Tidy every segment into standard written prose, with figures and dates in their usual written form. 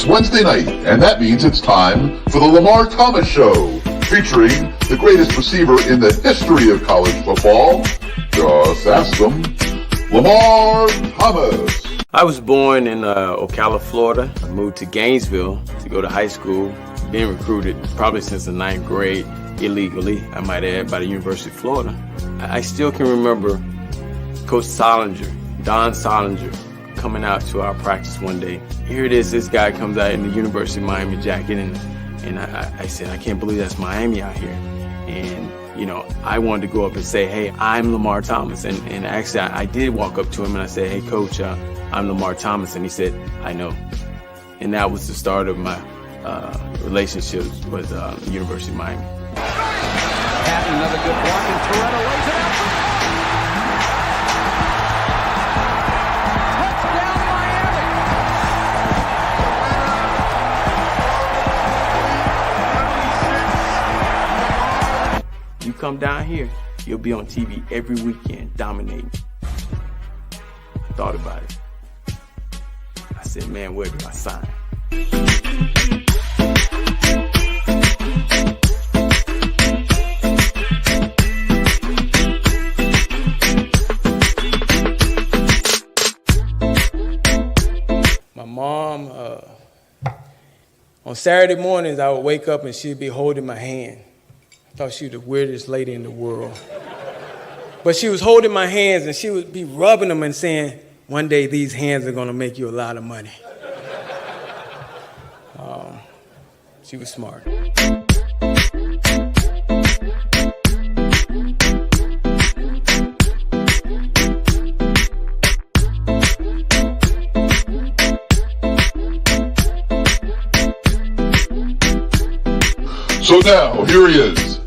Wednesday night, and that means it's time for the Lamar Thomas Show, featuring the greatest receiver in the history of college football. Just ask them, Lamar Thomas. I was born in Ocala, Florida. I moved to Gainesville to go to high school. Being recruited probably since the 9th grade, illegally, I might add, by the University of Florida. I still can remember Coach Solinger, Don Solinger, coming out to our practice one day. Here it is, this guy comes out in the University of Miami jacket, and I said, I can't believe that's Miami out here. And, you know, I wanted to go up and say, hey, I'm Lamar Thomas. And actually, I did walk up to him and I said, hey, Coach, I'm Lamar Thomas. And he said, I know. And that was the start of my relationship with the University of Miami. Patton, another good block, and Toretto lays it out. You come down here, you'll be on TV every weekend, dominating. I thought about it. I said, man, where do I sign? My mom, on Saturday mornings, I would wake up and she'd be holding my hand. I thought she was the weirdest lady in the world. But she was holding my hands and she would be rubbing them and saying, one day these hands are gonna make you a lot of money. She was smart. So now, here he is,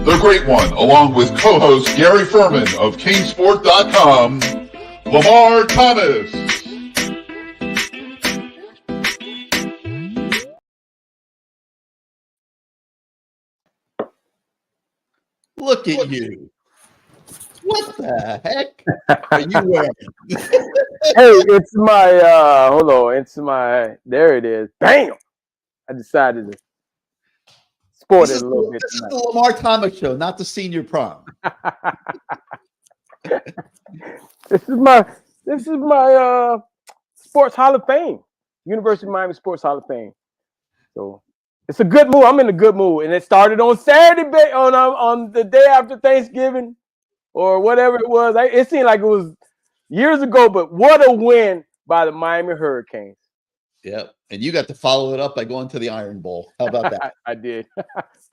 the great one, along with co-host Gary Ferman of CaneSort.com, Lamar Thomas. Look at you. What the heck are you wearing? Hey, it's my, hold on, it's my, there it is. Bam! I decided to sport it a little bit. This is the Lamar Thomas Show, not the senior prom. This is my Sports Hall of Fame, University of Miami Sports Hall of Fame. So it's a good mood. I'm in a good mood, and it started on Saturday on the day after Thanksgiving, or whatever it was. It seemed like it was years ago, but what a win by the Miami Hurricanes. Yep, and you got to follow it up by going to the Iron Bowl. How about that? I did.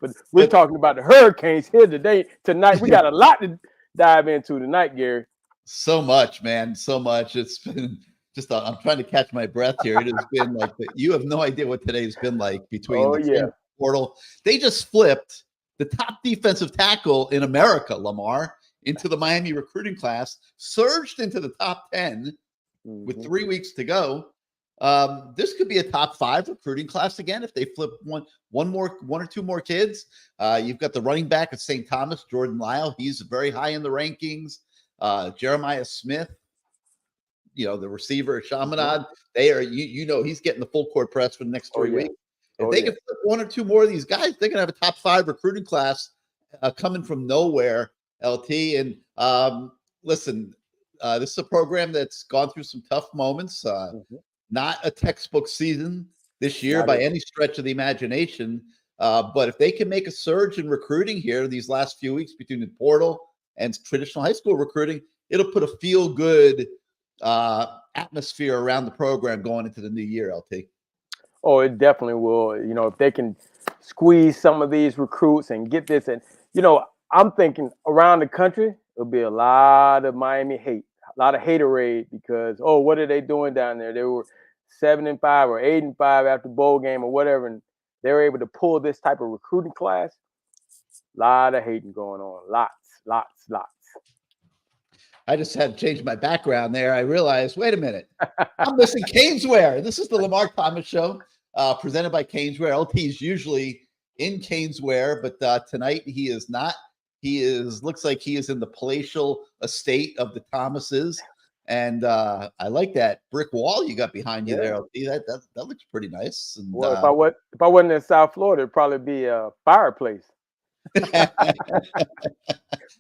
But we're talking about the Hurricanes here tonight. We got a lot to dive into tonight, Gary. So much, man. So much. It's been just, I'm trying to catch my breath here. It has been like, you have no idea what today's been like between the portal. They just flipped the top defensive tackle in America, Lamar, into the Miami recruiting class, surged into the top 10 with 3 weeks to go. This could be a top 5 recruiting class again if they flip one or two more kids. You've got the running back at St. Thomas, Jordan Lyle. He's very high in the rankings. Jeremiah Smith, the receiver at Chaminade. They are, he's getting the full court press for the next 3 weeks. If they can flip one or two more of these guys, they're gonna have a top 5 recruiting class coming from nowhere. LT, and listen, this is a program that's gone through some tough moments. Not a textbook season this year by any stretch of the imagination. But if they can make a surge in recruiting here these last few weeks between the portal and traditional high school recruiting, it'll put a feel-good atmosphere around the program going into the new year, LT. Oh, it definitely will. If they can squeeze some of these recruits and get this, and I'm thinking around the country, there'll be a lot of Miami hate, a lot of haterade because, what are they doing down there? They were 7-5 or 8-5 after bowl game or whatever, and they were able to pull this type of recruiting class. A lot of hating going on. Lots. I just had to change my background there. I realized, wait a minute, I'm missing Caneswear. This is the Lamar Thomas Show, presented by Caneswear. LT is usually in Caneswear, but tonight he is not. Looks like he is in the palatial estate of the Thomases, And I like that brick wall you got behind you there. LT. That looks pretty nice. And, well, if I wasn't in South Florida, it'd probably be a fireplace.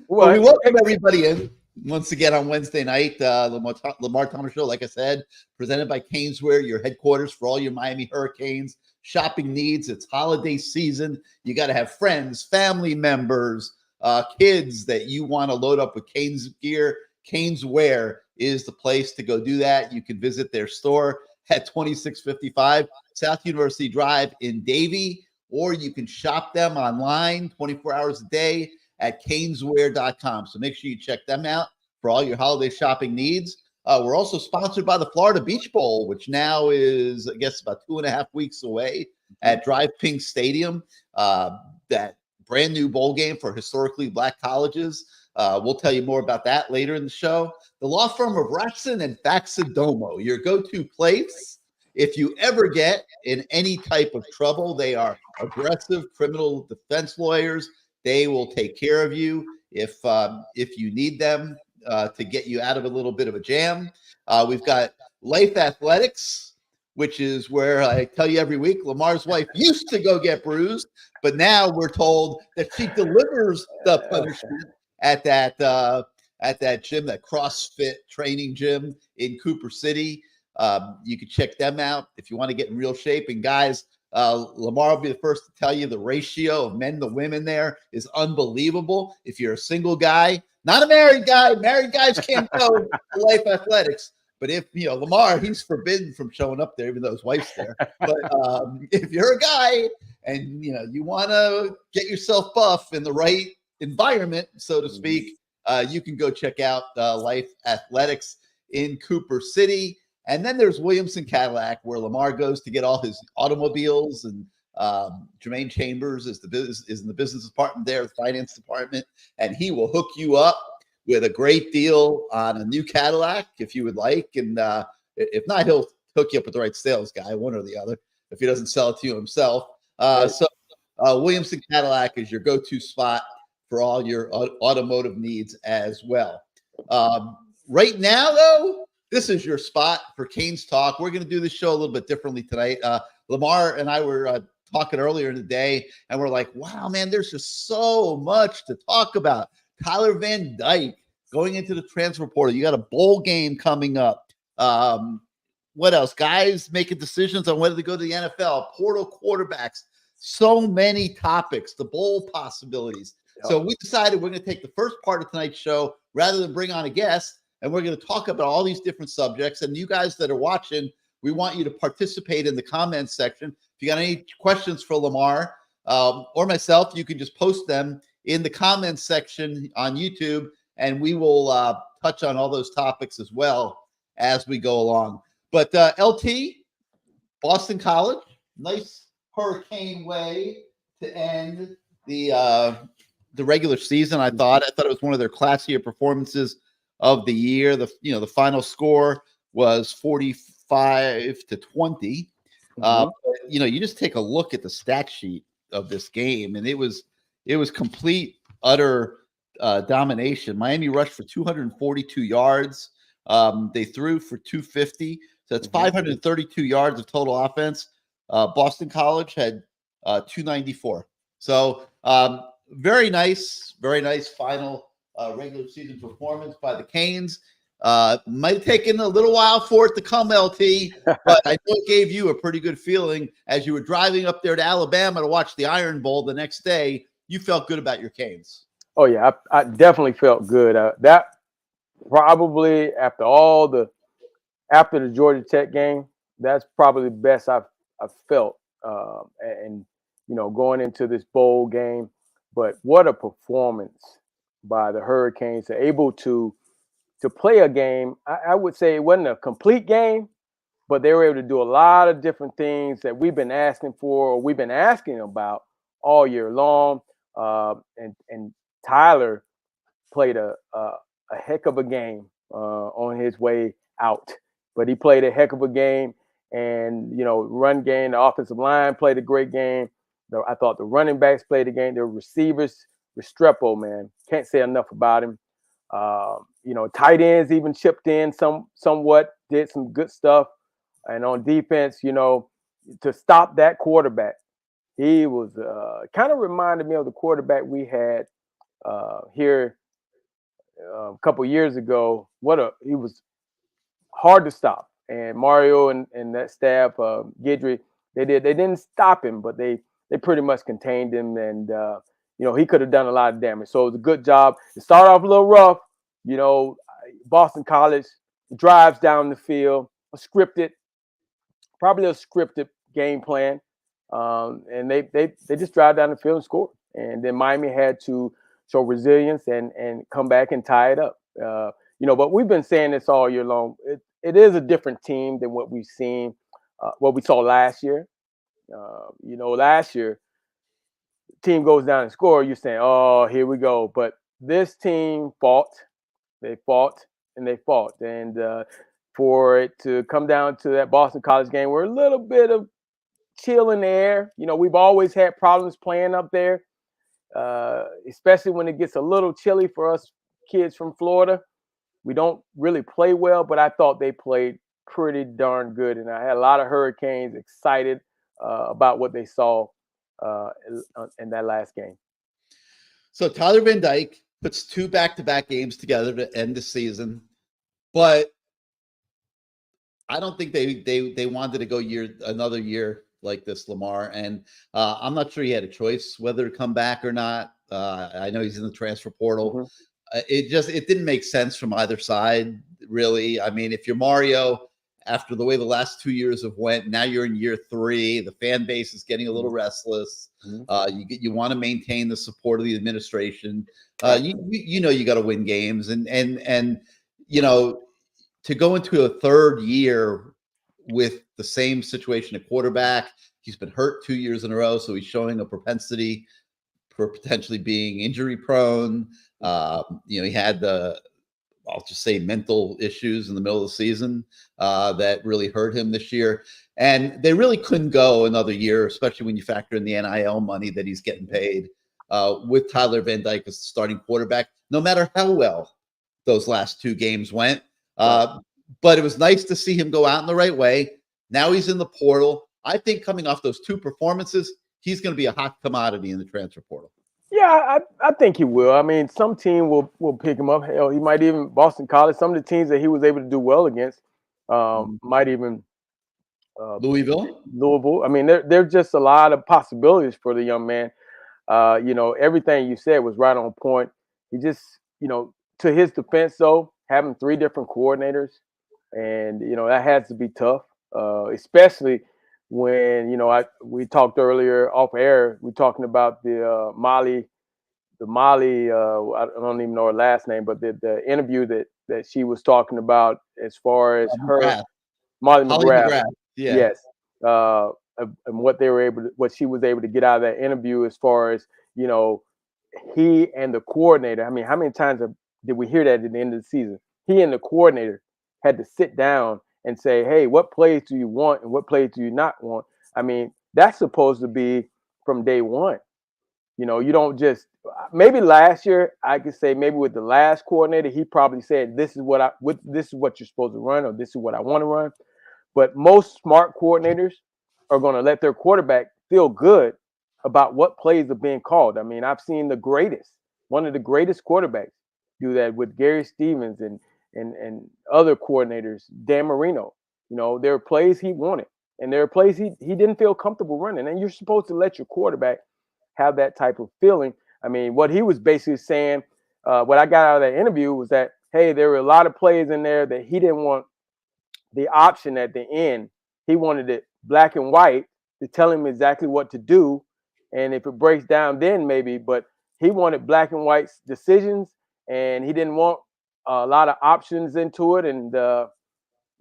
Well, we welcome everybody in once again on Wednesday night. Lamar Thomas Show, like I said, presented by CaneSort, your headquarters for all your Miami Hurricanes shopping needs. It's holiday season. You got to have friends, family members, kids that you want to load up with Canes gear. CaneSort is the place to go do that. You can visit their store at 2655 South University Drive in Davie, or you can shop them online 24 hours a day at canesort.com. So make sure you check them out for all your holiday shopping needs. We're also sponsored by the Florida Beach Bowl, which now is, I guess, about 2.5 weeks away at Drive Pink Stadium. That brand new bowl game for historically Black colleges. We'll tell you more about that later in the show. The law firm of Ratson and Faxadomo, your go-to place if you ever get in any type of trouble. They are aggressive criminal defense lawyers. They will take care of you if you need them to get you out of a little bit of a jam. We've got Life Athletics, which is where I tell you every week, Lamar's wife used to go get bruised, but now we're told that she delivers the punishment at that gym, that CrossFit training gym in Cooper City. You can check them out if you want to get in real shape. And guys, Lamar will be the first to tell you the ratio of men to women there is unbelievable. If you're a single guy, not a married guy, married guys can't go to Life Athletics. But if, Lamar, he's forbidden from showing up there, even though his wife's there. But if you're a guy and, you want to get yourself buff in the right environment, so to speak, you can go check out Life Athletics in Cooper City. And then there's Williamson Cadillac, where Lamar goes to get all his automobiles, and Jermaine Chambers is in the business department there, the finance department, and he will hook you up with a great deal on a new Cadillac if you would like. And if not, he'll hook you up with the right sales guy, one or the other, if he doesn't sell it to you himself. So Williamson Cadillac is your go-to spot for all your automotive needs as well. Right now, though, this is your spot for Canes Talk. We're going to do this show a little bit differently tonight. Lamar and I were talking earlier in the day, and we're like, wow, man, there's just so much to talk about. Tyler Van Dyke going into the transfer portal. You got a bowl game coming up. What else? Guys making decisions on whether to go to the NFL, portal quarterbacks, so many topics, the bowl possibilities. So we decided we're going to take the first part of tonight's show rather than bring on a guest, and we're going to talk about all these different subjects. And you guys that are watching, we want you to participate in the comments section. If you got any questions for Lamar or myself, you can just post them in the comments section on YouTube, and we will touch on all those topics as well as we go along. But LT, Boston College, nice hurricane way to end the regular season. I thought it was one of their classier performances of the year. The final score was 45-20. You just take a look at the stat sheet of this game, and it was complete, utter domination. Miami rushed for 242 yards. They threw for 250. So that's 532 yards of total offense. Boston College had 294. So very nice final regular season performance by the Canes. Might have taken a little while for it to come, LT, but I know it gave you a pretty good feeling as you were driving up there to Alabama to watch the Iron Bowl the next day. You felt good about your Canes. Oh yeah, I definitely felt good. That probably after the Georgia Tech game, that's probably the best I've felt. And going into this bowl game, but what a performance by the Hurricanes. They're able to play a game. I would say it wasn't a complete game, but they were able to do a lot of different things that we've been asking for, or we've been asking about all year long. And Tyler played a heck of a game on his way out, but he played a heck of a game. And run game, the offensive line played a great game. I thought the running backs played a game. The receivers, Restrepo, man, can't say enough about him. tight ends even chipped in somewhat, did some good stuff. And on defense, to stop that quarterback, he was kind of reminded me of the quarterback we had here a couple years ago. He was hard to stop. And Mario and that staff, Guidry, they didn't stop him, but they pretty much contained him, and he could have done a lot of damage. So it was a good job. It started off a little rough, Boston College drives down the field, probably a scripted game plan, and they just drive down the field and score. And then Miami had to show resilience and come back and tie it up. But we've been saying this all year long. It is a different team than what we've seen, what we saw last year. Last year, team goes down and score. You're saying, "Oh, here we go." But this team fought. They fought and they fought, and for it to come down to that Boston College game, we're a little bit of chill in the air. We've always had problems playing up there, especially when it gets a little chilly for us kids from Florida. We don't really play well, but I thought they played pretty darn good, and I had a lot of Hurricanes excited about what they saw in that last game. So Tyler Van Dyke puts 2 back-to-back games together to end the season, but I don't think they wanted to go another year like this, Lamar. And I'm not sure he had a choice whether to come back or not. I know he's in the transfer portal. Mm-hmm. It didn't make sense from either side, really. I mean, if you're Mario, after the way the last 2 years have went, now you're in year 3. The fan base is getting a little restless. Mm-hmm. You want to maintain the support of the administration. You got to win games, and to go into a third year with the same situation at quarterback. He's been hurt 2 years in a row, so he's showing a propensity for potentially being injury prone. He had I'll just say mental issues in the middle of the season that really hurt him this year. And they really couldn't go another year, especially when you factor in the NIL money that he's getting paid with Tyler Van Dyke as the starting quarterback, no matter how well those last 2 games went. But it was nice to see him go out in the right way. Now he's in the portal. I think coming off those 2 performances, he's going to be a hot commodity in the transfer portal. Yeah, I think he will. I mean, some team will pick him up. Hell, he might even Boston College. Some of the teams that he was able to do well against might even Louisville. I mean, there's just a lot of possibilities for the young man. Everything you said was right on point. He just, to his defense, though, having 3 different coordinators, and that has to be tough, especially when we talked earlier off air. We're talking about the Molly. I don't even know her last name, but the interview that she was talking about as far as her Molly McGrath. Yeah. Yes. And what she was able to get out of that interview as far as he and the coordinator. I mean, how many times did we hear that at the end of the season? He and the coordinator had to sit down and say, hey, what plays do you want and what plays do you not want? I mean, that's supposed to be from day one. You don't just – maybe last year I could say maybe with the last coordinator, he probably said this is what you're supposed to run, or this is what I want to run. But most smart coordinators are going to let their quarterback feel good about what plays are being called. I mean, I've seen one of the greatest quarterbacks do that with Gary Stevens and other coordinators, Dan Marino. There are plays he wanted, and there are plays he didn't feel comfortable running. And you're supposed to let your quarterback have that type of feeling. I mean, what he was basically saying, what I got out of that interview was that, hey, there were a lot of plays in there that he didn't want the option at the end. He wanted it black and white to tell him exactly what to do. And if it breaks down, then maybe, but he wanted black and white decisions, and he didn't want a lot of options into it. And, it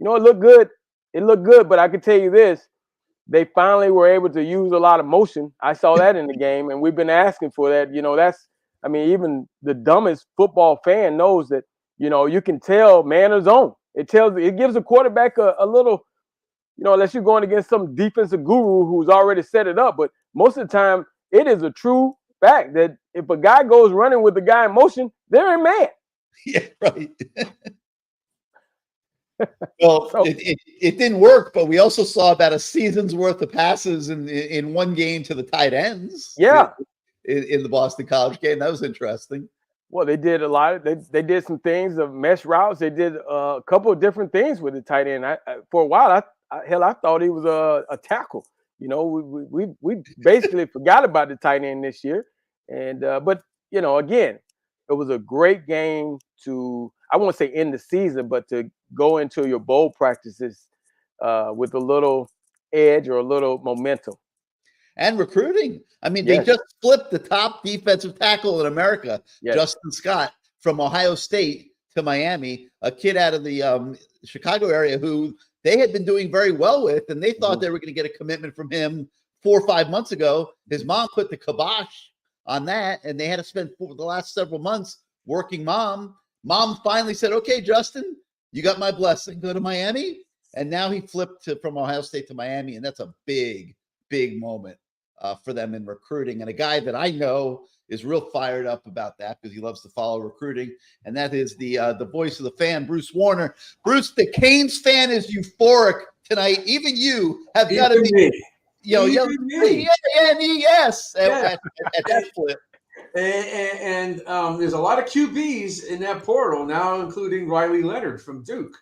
looked good. It looked good, but I can tell you this, they finally were able to use a lot of motion. I saw that in the game, and we've been asking for that. Even the dumbest football fan knows that, you can tell man or zone. It gives a quarterback a little, unless you're going against some defensive guru who's already set it up. But most of the time, it is a true fact that if a guy goes running with the guy in motion, they're in man. Yeah, right. Well, it didn't work, but we also saw about a season's worth of passes in one game to the tight ends. Yeah. In the Boston College game. That was interesting. Well, they did a lot. They did some things of mesh routes. They did a couple of different things with the tight end. For a while, I thought he was a tackle. You know, we basically forgot about the tight end this year. And but you know, again, it was a great game to, I won't say end the season, but to go into your bowl practices with a little edge or a little momentum. And recruiting. I mean, they just flipped the top defensive tackle in America, Justin Scott, from Ohio State to Miami, a kid out of the Chicago area who they had been doing very well with, and they thought they were going to get a commitment from him 4 or 5 months ago. His mom put the kibosh on that, and they had to spend the last several months working mom. Mom finally said, okay, Justin, you got my blessing. Go to Miami. And now he flipped from Ohio State to Miami, and that's a big, big moment for them in recruiting. And a guy that I know is real fired up about that because he loves to follow recruiting, and that is the voice of the fan, Bruce Warner. Bruce, the Canes fan is euphoric tonight. Even you have got to be, at that flip. And there's a lot of QBs in that portal now, including Riley Leonard from Duke.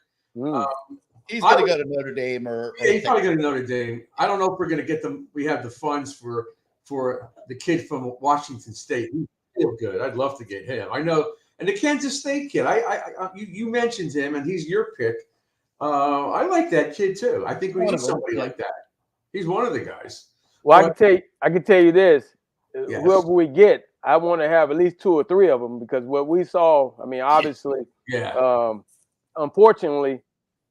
He's going to go to Notre Dame he's probably going to Notre Dame. I don't know if we're going to get them. We have the funds for the kid from Washington State. He's real good. I'd love to get him. I know. And the Kansas State kid, you mentioned him, and he's your pick. I like that kid too. I think we need somebody like that. He's one of the guys. Well, I can tell you this. Yes. Whoever we get, I want to have at least 2 or 3 of them, because what we saw, I mean, obviously, unfortunately,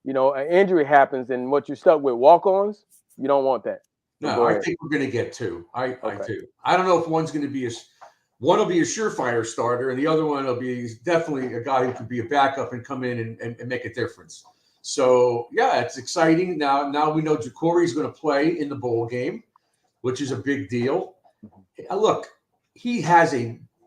you know, an injury happens, and what you're stuck with walk-ons, you don't want that. No, I think we're going to get 2. I do. I don't know if one's going to be one will be a surefire starter, and the other one will be definitely a guy who could be a backup and come in and make a difference. So, yeah, it's exciting. Now we know Jacory's going to play in the bowl game, which is a big deal. Look, he has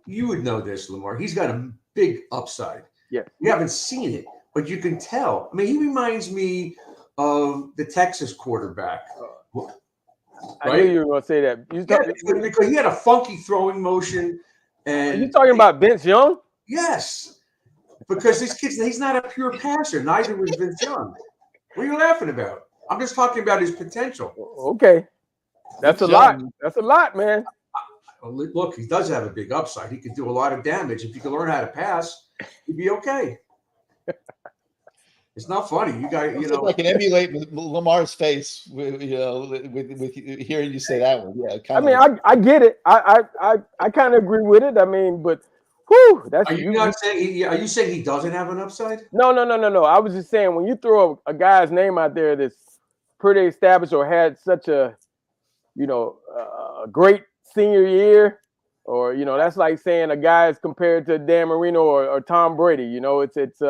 you would know this, Lamar. He's got a big upside. Yeah. You haven't seen it, but you can tell. I mean, he reminds me of the Texas quarterback. Right? I knew you were going to say that. Because he had a funky throwing motion. And are you talking about Vince Young? Yes. Because this kid, he's not a pure passer. Neither was Vince Young. What are you laughing about? I'm just talking about his potential. Okay. That's a lot. That's a lot, man. Look, he does have a big upside. He could do a lot of damage. If he could learn how to pass, he'd be okay. It's not funny. You guys, I can emulate Lamar's face, with hearing you say that one. Yeah, I get it. I kind of agree with it. I mean, but whew, that's. Are you saying he doesn't have an upside? No. I was just saying, when you throw a guy's name out there that's pretty established or had such a, a great senior year, or that's like saying a guy is compared to Dan Marino or Tom Brady. It's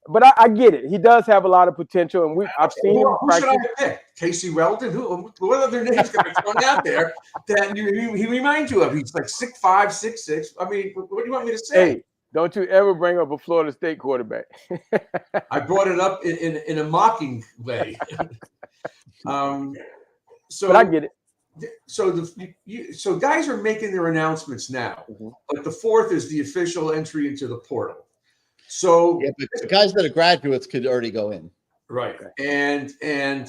but I get it. He does have a lot of potential, and I've seen him practice. Who should I pick? Casey Weldon? What other names can be thrown out there that he reminds you of? He's like 6'5", 6'6". I mean, what do you want me to say? Hey, don't you ever bring up a Florida State quarterback. I brought it up in a mocking way. But I get it. So guys are making their announcements now, but the 4th is the official entry into the portal. So but the guys that are graduates could already go in, right? And I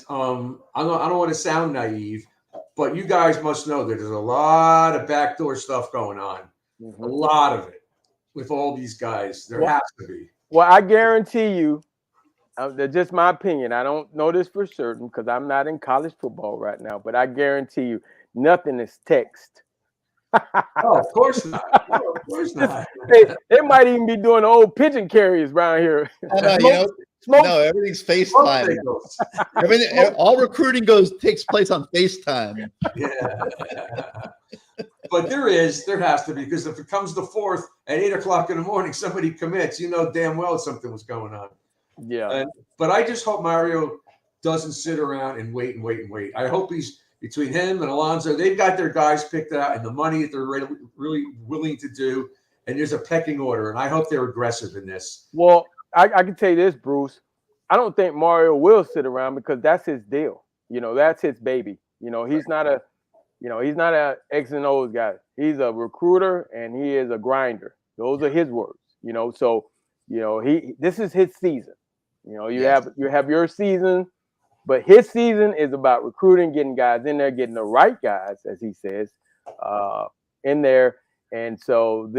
don't want to sound naive, but you guys must know that there's a lot of backdoor stuff going on, a lot of it with all these guys. There has to be. Well, I guarantee you, that's just my opinion. I don't know this for certain because I'm not in college football right now, but I guarantee you, nothing is text. Oh, of course not. No, of course not. They might even be doing old pigeon carriers around here. No, everything's FaceTime. All recruiting takes place on FaceTime. Yeah. But there has to be, because if it comes the 4th at 8:00 in the morning, somebody commits, damn well something was going on. Yeah. But I just hope Mario doesn't sit around and wait. I hope he's between him and Alonzo. They've got their guys picked out and the money that they're really willing to do. and there's a pecking order, and I hope they're aggressive in this. Well, I can tell you this, Bruce. I don't think Mario will sit around because that's his deal. That's his baby. He's not a X and O's guy. He's a recruiter and he is a grinder. Those are his words. So this is his season. You have your season, but his season is about recruiting, getting guys in there, getting the right guys, as he says, in there. And so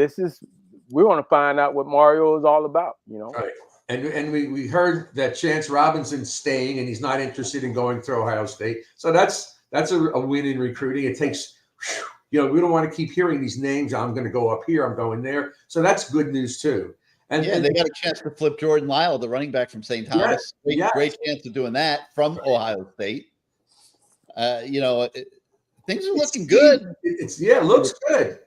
we want to find out what Mario is all about. Right. And we heard that Chance Robinson's staying and he's not interested in going to Ohio State. So that's a win in recruiting. It takes, we don't want to keep hearing these names. I'm going to go up here. I'm going there. So that's good news too. And they got a chance to flip Jordan Lyle, the running back from St. Thomas. Great chance of doing that from Ohio State. Things are looking good. It looks good.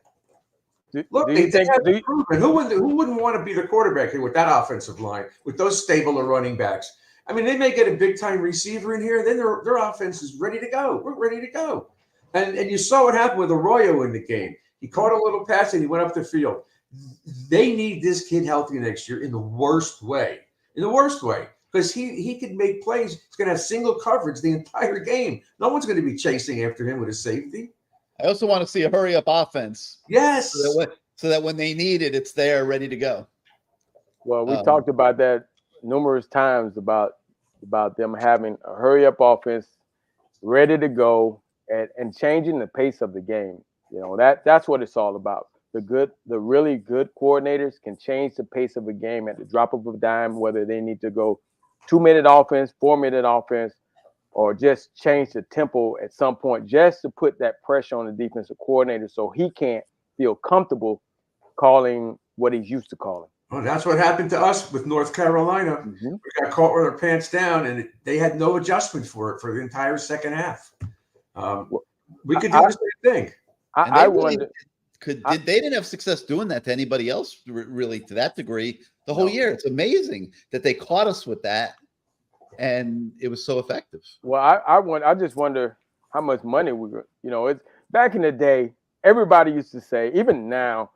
Who wouldn't want to be the quarterback here with that offensive line, with those stable of running backs? I mean, they may get a big-time receiver in here, then their offense is ready to go. We're ready to go. And you saw what happened with Arroyo in the game. He caught a little pass and he went up the field. They need this kid healthy next year in the worst way. Because he could make plays. He's going to have single coverage the entire game. No one's going to be chasing after him with a safety. I also want to see a hurry-up offense. Yes. So that when they need it, it's there, ready to go. Well, we talked about that numerous times about them having a hurry-up offense, ready to go, and changing the pace of the game. That's what it's all about. The really good coordinators can change the pace of a game at the drop of a dime, whether they need to go 2-minute offense, 4-minute offense, or just change the tempo at some point just to put that pressure on the defensive coordinator so he can't feel comfortable calling what he's used to calling. Well, that's what happened to us with North Carolina. Mm-hmm. We got caught with our pants down, and they had no adjustment for it for the entire second half. We could do the same thing. I wonder. They didn't have success doing that to anybody else really to that degree the whole year. It's amazing that they caught us with that. And it was so effective. Well, I just wonder how much money it's back in the day. Everybody used to say, even now,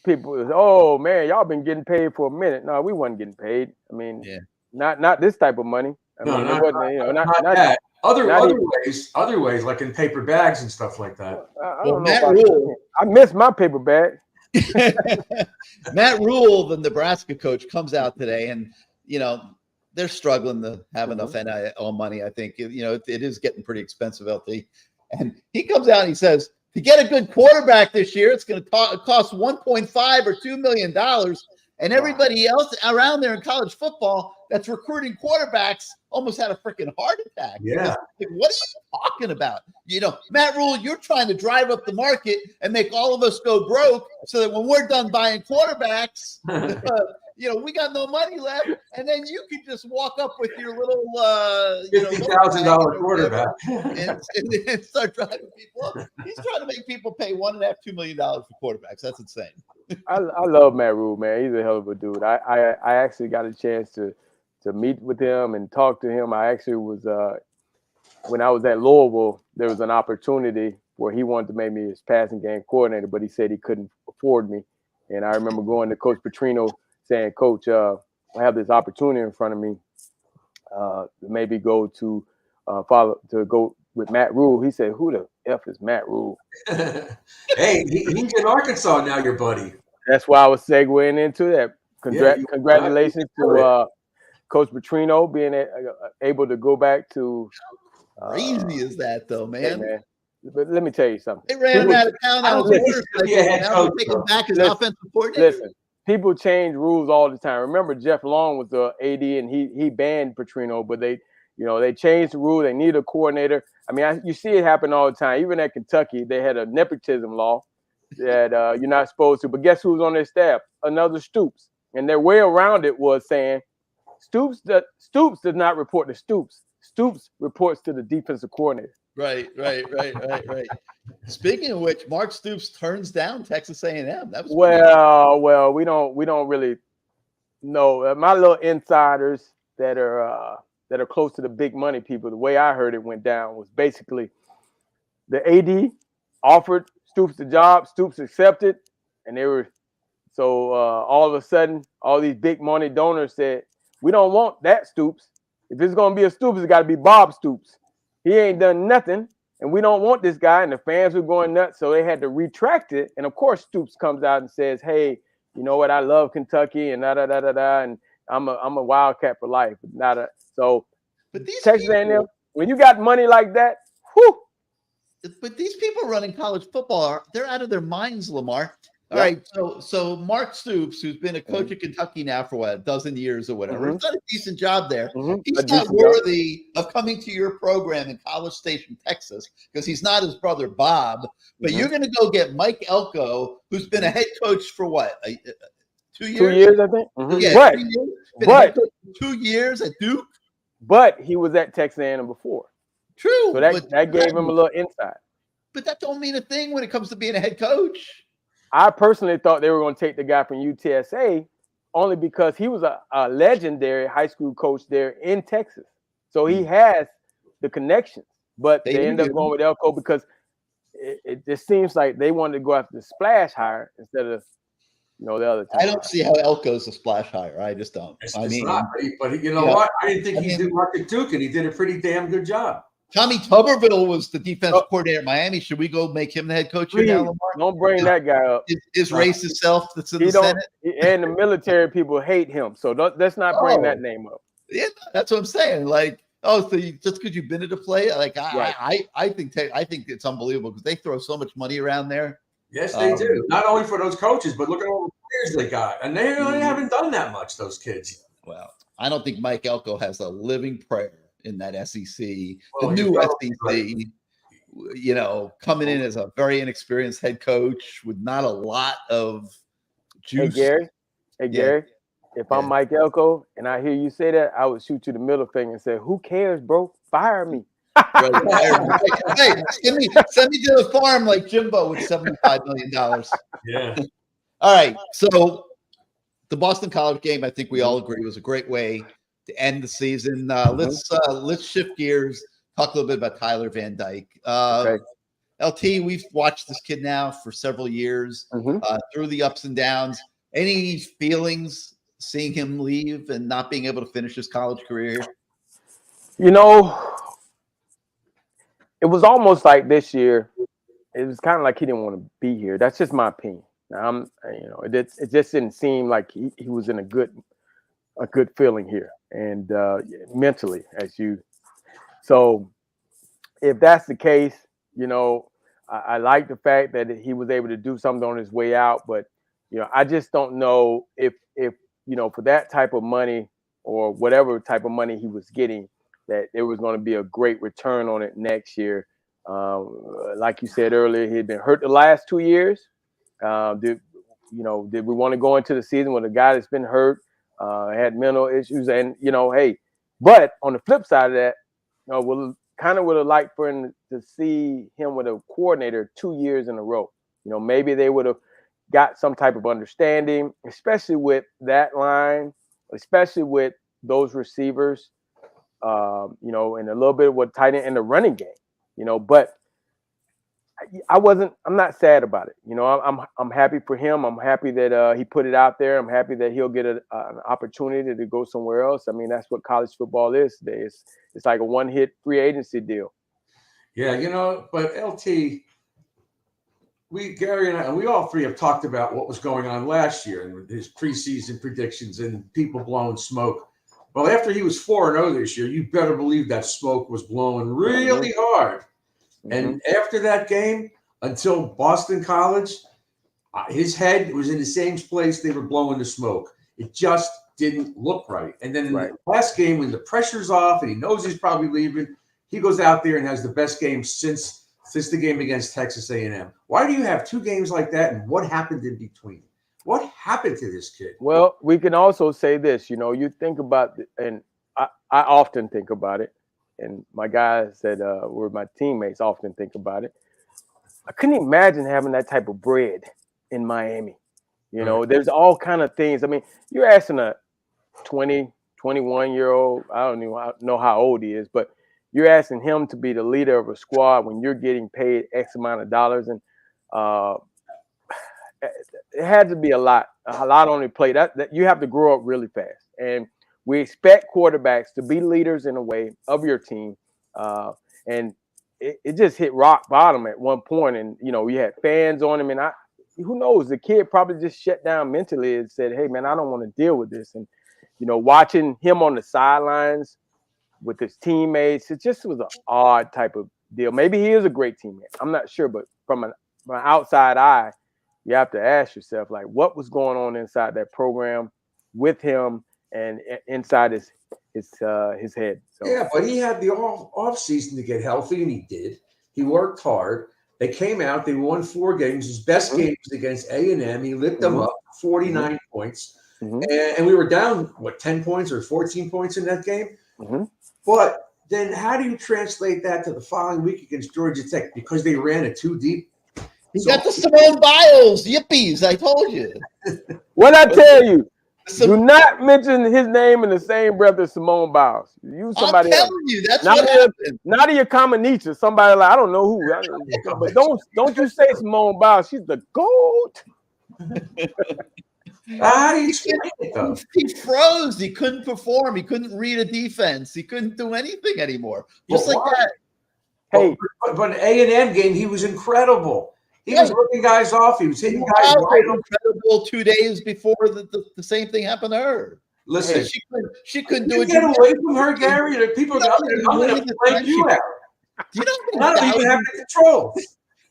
people, oh man, y'all been getting paid for a minute. No, we wasn't getting paid. I mean, not this type of money. Not that. Other ways, like in paper bags and stuff like that. I miss my paper bag. Matt Rule, the Nebraska coach, comes out today, and they're struggling to have enough NIL money. I think it is getting pretty expensive, LT. And he comes out and he says, to get a good quarterback this year, it's going to cost $1.5 or $2 million. And everybody else around there in college football that's recruiting quarterbacks almost had a freaking heart attack. Yeah. What are you talking about? Matt Rule, you're trying to drive up the market and make all of us go broke so that when we're done buying quarterbacks, we got no money left. And then you can just walk up with your little $50,000 quarterback and start driving people up. He's trying to make people pay $1.5, $2 million for quarterbacks. That's insane. I love Matt Rule, man. He's a hell of a dude. I actually got a chance to meet with him and talk to him. I actually was when I was at Louisville, there was an opportunity where he wanted to make me his passing game coordinator, but he said he couldn't afford me. And I remember going to Coach Patrino saying, Coach, I have this opportunity in front of me to maybe go to go with Matt Rule. He said, who the F is Matt Rule? Hey, he's in Arkansas now, your buddy. That's why I was segueing into that. Congratulations to Coach Patrino being able to go back to. Crazy is that, though, man? Hey, man. But let me tell you something. They ran him out of town. Now they're taking back his offensive coordinator. Listen, people change rules all the time. Remember, Jeff Long was the AD, and he banned Patrino, but they changed the rule. They need a coordinator. I mean, you see it happen all the time. Even at Kentucky, they had a nepotism law that you're not supposed to. But guess who's on their staff? Another Stoops. And their way around it was saying Stoops does not report to Stoops. Stoops reports to the defensive coordinator. Right. Speaking of which, Mark Stoops turns down Texas A&M. That was well, we don't really know. My little insiders that are close to the big money people, the way I heard it went down was basically the AD offered Stoops the job, Stoops accepted, and So all of a sudden, all these big money donors said, we don't want that Stoops. If it's going to be a Stoops, it's got to be Bob Stoops. He ain't done nothing, and we don't want this guy. And the fans were going nuts, so they had to retract it. And, of course, Stoops comes out and says, hey, you know what, I love Kentucky and da-da-da-da-da, and I'm a Wildcat for life. So but these Texas people, A&M, when you got money like that, whew. But these people running college football they're out of their minds, Lamar. All Yep. right, so Mark Stoops, who's been a coach at Kentucky now for what, a dozen years or whatever, he's done a decent job there. He's not worthy of coming to your program in College Station, Texas, because he's not his brother Bob. But you're going to go get Mike Elko, who's been a head coach for what, 2 years? 2 years, I think. Yeah, 2 years. Been a head coach for 2 years at Duke. But he was at Texas A&M before. True. So that gave him a little insight. But that don't mean a thing when it comes to being a head coach. I personally thought they were going to take the guy from UTSA only because he was a legendary high school coach there in Texas. So he has the connections. But they end up going with Elko because it just seems like they wanted to go after the splash hire instead of, the other time. I don't see how Elko's a splash hire. I just don't. It's not, but you know what? I didn't think he did work at Duke, and he did a pretty damn good job. Tommy Tuberville was the defensive coordinator at Miami. Should we go make him the head coach here now, Lamar? Don't bring that guy up. His racist self that's in the Senate? And the military people hate him. So let's not bring that name up. Yeah, that's what I'm saying. Like, so just because you've been at a play, like I think it's unbelievable because they throw so much money around there. Yes, they do. Not only for those coaches, but look at all the players they got. And they really haven't done that much, those kids. Well, I don't think Mike Elko has a living prayer in that SEC. Well, the new SEC, coming in as a very inexperienced head coach with not a lot of juice. Hey, Gary, if I'm Mike Elko and I hear you say that, I would shoot you the middle finger and say, who cares, bro? Fire me. Hey, send me to the farm like Jimbo with $75 million. Yeah. All right. So the Boston College game, I think we all agree, was a great way to end the season. Let's shift gears, talk a little bit about Tyler Van Dyke. LT, we've watched this kid now for several years through the ups and downs. Any feelings seeing him leave and not being able to finish his college career? It was almost like this year. It was kind of like he didn't want to be here. That's just my opinion. Now, it just didn't seem like he was in a good feeling here and mentally So if that's the case, I like the fact that he was able to do something on his way out, but I just don't know if for that type of money or whatever type of money he was getting, that there was going to be a great return on it next year. Like you said earlier, he had been hurt the last 2 years. Did we want to go into the season with a guy that's been hurt, had mental issues, and but on the flip side of that, we kind of would have liked for him to see him with a coordinator 2 years in a row. Maybe they would have got some type of understanding, especially with that line, especially with those receivers. And a little bit of what tight end in the running game, but I'm not sad about it. I'm happy for him. I'm happy that he put it out there. I'm happy that he'll get an opportunity to go somewhere else. I mean, that's what college football is today. It's like a one-hit free agency deal. Yeah, but LT, Gary and I, we all three have talked about what was going on last year and his preseason predictions and people blowing smoke. Well, after he was 4-0 this year, you better believe that smoke was blowing really hard. And after that game, until Boston College, his head was in the same place they were blowing the smoke. It just didn't look right. And then in the last game, when the pressure's off and he knows he's probably leaving, he goes out there and has the best game since the game against Texas A&M. Why do you have two games like that, and what happened in between? What happened to this kid? Well, we can also say this, you think about, and I often think about it, and my guys that were my teammates often think about it. I couldn't imagine having that type of bread in Miami. There's all kind of things. I mean, you're asking a 20, 21-year-old, I don't even know how old he is, but you're asking him to be the leader of a squad when you're getting paid X amount of dollars. And it had to be a lot on the plate. That you have to grow up really fast, and we expect quarterbacks to be leaders in a way of your team, and it just hit rock bottom at one point, and we had fans on him, and who knows, the kid probably just shut down mentally and said, "Hey man, I don't want to deal with this," and watching him on the sidelines with his teammates, it just was an odd type of deal. Maybe he is a great teammate, I'm not sure, but from an outside eye, you have to ask yourself, like, what was going on inside that program with him and inside his head. So. Yeah, but he had the off season to get healthy, and he did. He worked hard. They came out. They won 4 games. His best games against A&M. He lit them up, 49 points. And we were down, 10 points or 14 points in that game? But then how do you translate that to the following week against Georgia Tech? Because they ran it too deep? He got the Simone Biles. Yippies, I told you. What I tell you? Do not mention his name in the same breath as Simone Biles. Use somebody else. I'm telling you, that's what happened. Nadia Comaneci, somebody like, I don't know who. But don't you say Simone Biles. She's the GOAT. How do you explain it, though? He froze. He couldn't perform. He couldn't read a defense. He couldn't do anything anymore. Just like that. Hey, but an A&M game, he was incredible. He was looking guys off. He was hitting guys wide open. Incredible 2 days before the same thing happened to her. Listen, she couldn't do it. Get away from her, Gary. The people are going to play you out. Do you know how many even have the control?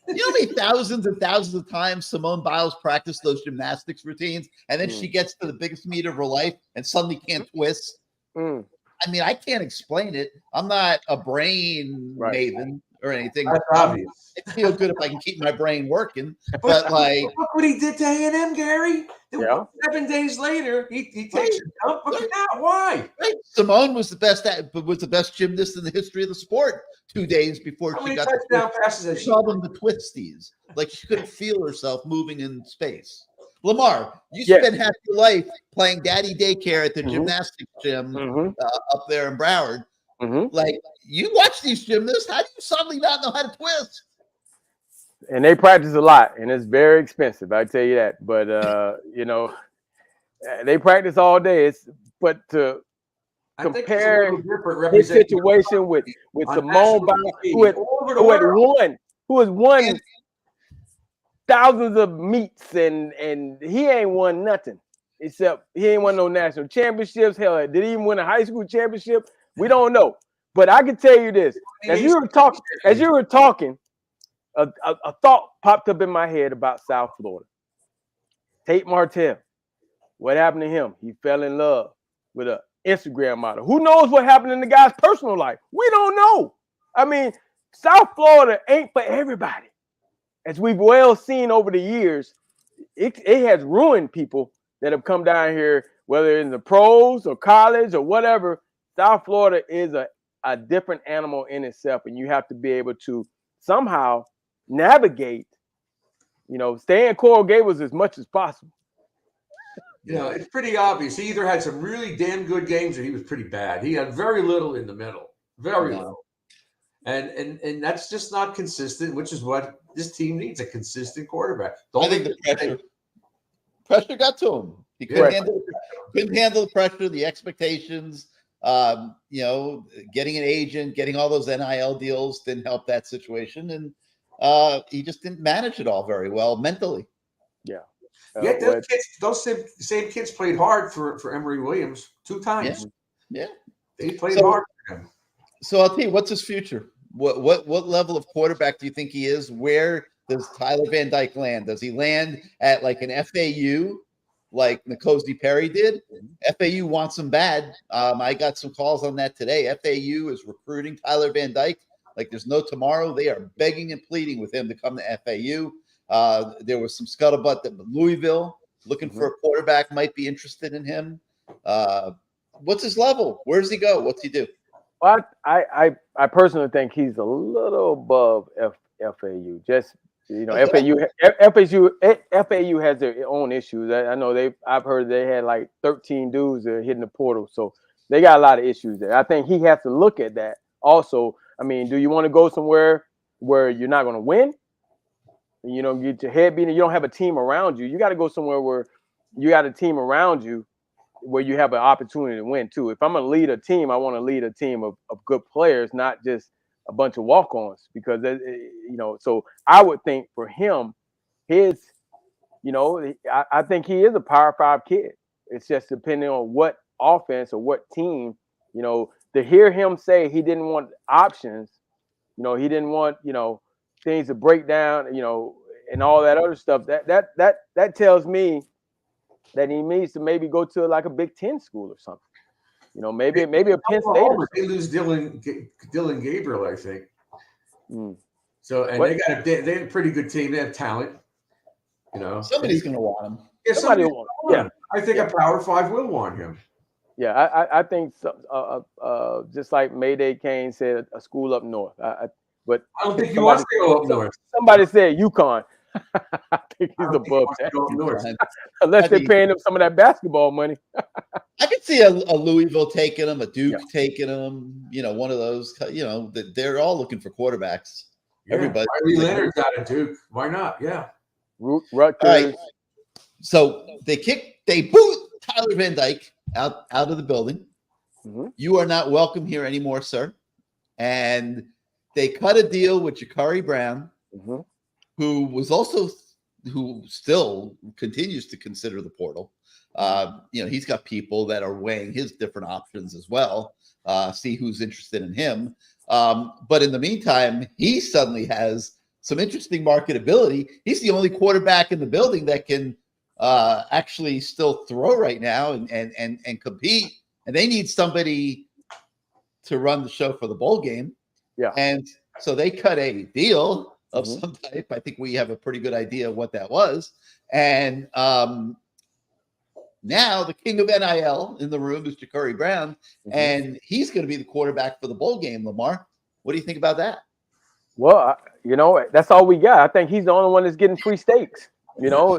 You know how many thousands and thousands of times Simone Biles practiced those gymnastics routines, and then she gets to the biggest meet of her life and suddenly can't twist? I mean, I can't explain it. I'm not a brain maven or anything. That's obvious. I feel good if I can keep my brain working. But like, look what he did to A&M, Gary. Yeah. 7 days later, he takes a dump. Look at that. Why? Right. Simone was the best gymnast in the history of the sport 2 days before she got touchdown passes. She called them the twisties. Like she couldn't feel herself moving in space. Lamar, you spent half your life playing daddy daycare at the gymnastics gym up there in Broward. Like, you watch these gymnasts, how do you suddenly not know how to twist? And they practice a lot, and it's very expensive, I tell you that. But they practice all day. But to compare his situation with Simone Biles, who has won thousands of meets, and he ain't won nothing except he ain't won no national championships. Hell, did he even win a high school championship? We don't know. But I can tell you this: as you were talking, a thought popped up in my head about South Florida. Tate Martell. What happened to him? He fell in love with an Instagram model. Who knows what happened in the guy's personal life? We don't know. I mean, South Florida ain't for everybody. As we've well seen over the years, it has ruined people that have come down here, whether in the pros or college or whatever. South Florida is a different animal in itself, and you have to be able to somehow navigate, stay in Coral Gables as much as possible. It's pretty obvious. He either had some really damn good games or he was pretty bad. He had very little in the middle, very little. And that's just not consistent, which is what this team needs, a consistent quarterback. I think the pressure got to him. He couldn't handle the pressure, the expectations. Getting an agent, getting all those NIL deals didn't help that situation. And he just didn't manage it all very well mentally. Yeah. Those same kids played hard for Emory Williams 2 times. Yeah. They played hard for him. So I'll tell you, what's his future? What level of quarterback do you think he is? Where does Tyler Van Dyke land? Does he land at like an FAU, like N'Kosi Perry did? FAU wants him bad. I got some calls on that today. FAU is recruiting Tyler Van Dyke like there's no tomorrow. They are begging and pleading with him to come to FAU. There was some scuttlebutt that Louisville, looking for a quarterback, might be interested in him. What's his level? Where does he go? What's he do? Well, I personally think he's a little above FAU. Just FAU has their own issues. I know I've heard they had like 13 dudes that are hitting the portal, so they got a lot of issues there. I think he has to look at that also. I mean, do you want to go somewhere where you're not going to win, and you don't get your head beaten. You don't have a team around you. You got to go somewhere where you got a team around you where you have an opportunity to win too. If I'm going to lead a team, I want to lead a team of good players, not just a bunch of walk-ons, because so I would think for him, I think he is a Power 5 kid. It's just depending on what offense or what team, to hear him say he didn't want options, he didn't want, things to break down, and all that other stuff. That tells me that he needs to maybe go to like a Big Ten school or something. Maybe a Penn State. They lose Dylan Gabriel, I think. So they have a pretty good team. They have talent. Somebody's going to want him. Yeah, somebody will want him. I think a Power 5 will want him. Yeah, I think just like Mayday Kane said, a school up north. But I don't think he wants to go up north. Somebody said UConn. I think he's above that. Unless they're paying him some of that basketball money. I could see a Louisville taking him, a Duke taking him. One of those. They're all looking for quarterbacks. Yeah, Everybody. Leonard's out of Duke. Why not? Yeah. Rutgers. Right. So they boot Tyler Van Dyke out of the building. Mm-hmm. You are not welcome here anymore, sir. And they cut a deal with Ja'Cory Brown, mm-hmm. who still continues to consider the portal. He's got people that are weighing his different options as well. See who's interested in him. But in the meantime, he suddenly has some interesting marketability. He's the only quarterback in the building that can actually still throw right now and compete. And they need somebody to run the show for the bowl game. Yeah. And so they cut a deal of mm-hmm. some type. I think we have a pretty good idea of what that was. And now the king of NIL in the room is Ja'Cory Brown, mm-hmm. and he's going to be the quarterback for the bowl game, Lamar. What do you think about that? Well, that's all we got. I think he's the only one that's getting free steaks. The other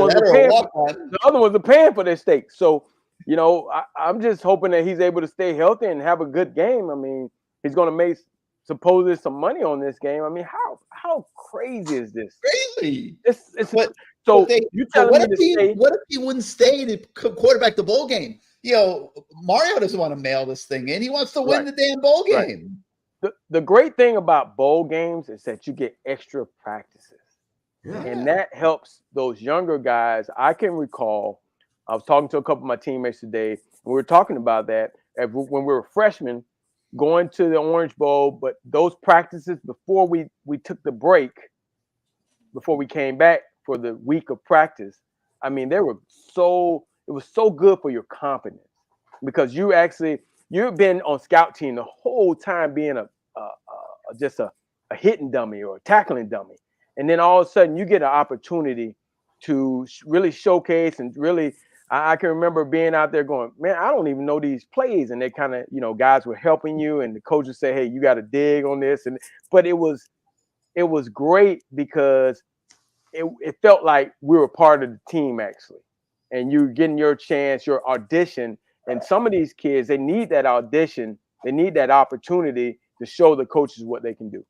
ones are paying for their steaks. So, I'm just hoping that he's able to stay healthy and have a good game. I mean, he's going to make supposedly some money on this game. I mean, how crazy is this? Crazy. What if he wouldn't stay to quarterback the bowl game? Mario doesn't want to mail this thing in. He wants to win the damn bowl game. Right. The great thing about bowl games is that you get extra practices. Yeah. And that helps those younger guys. I can recall, I was talking to a couple of my teammates today, and we were talking about that when we were freshmen, going to the Orange Bowl, but those practices before we took the break, before we came back for the week of practice, I mean, it was so good for your confidence, because you've been on scout team the whole time being just a hitting dummy or a tackling dummy. And then all of a sudden you get an opportunity to really showcase and really, I can remember being out there going, man, I don't even know these plays. And they kind of, guys were helping you, and the coaches say, hey, you got to dig on this. But it was great because it felt like we were part of the team actually. And you're getting your chance, your audition. And some of these kids, they need that audition. They need that opportunity to show the coaches what they can do.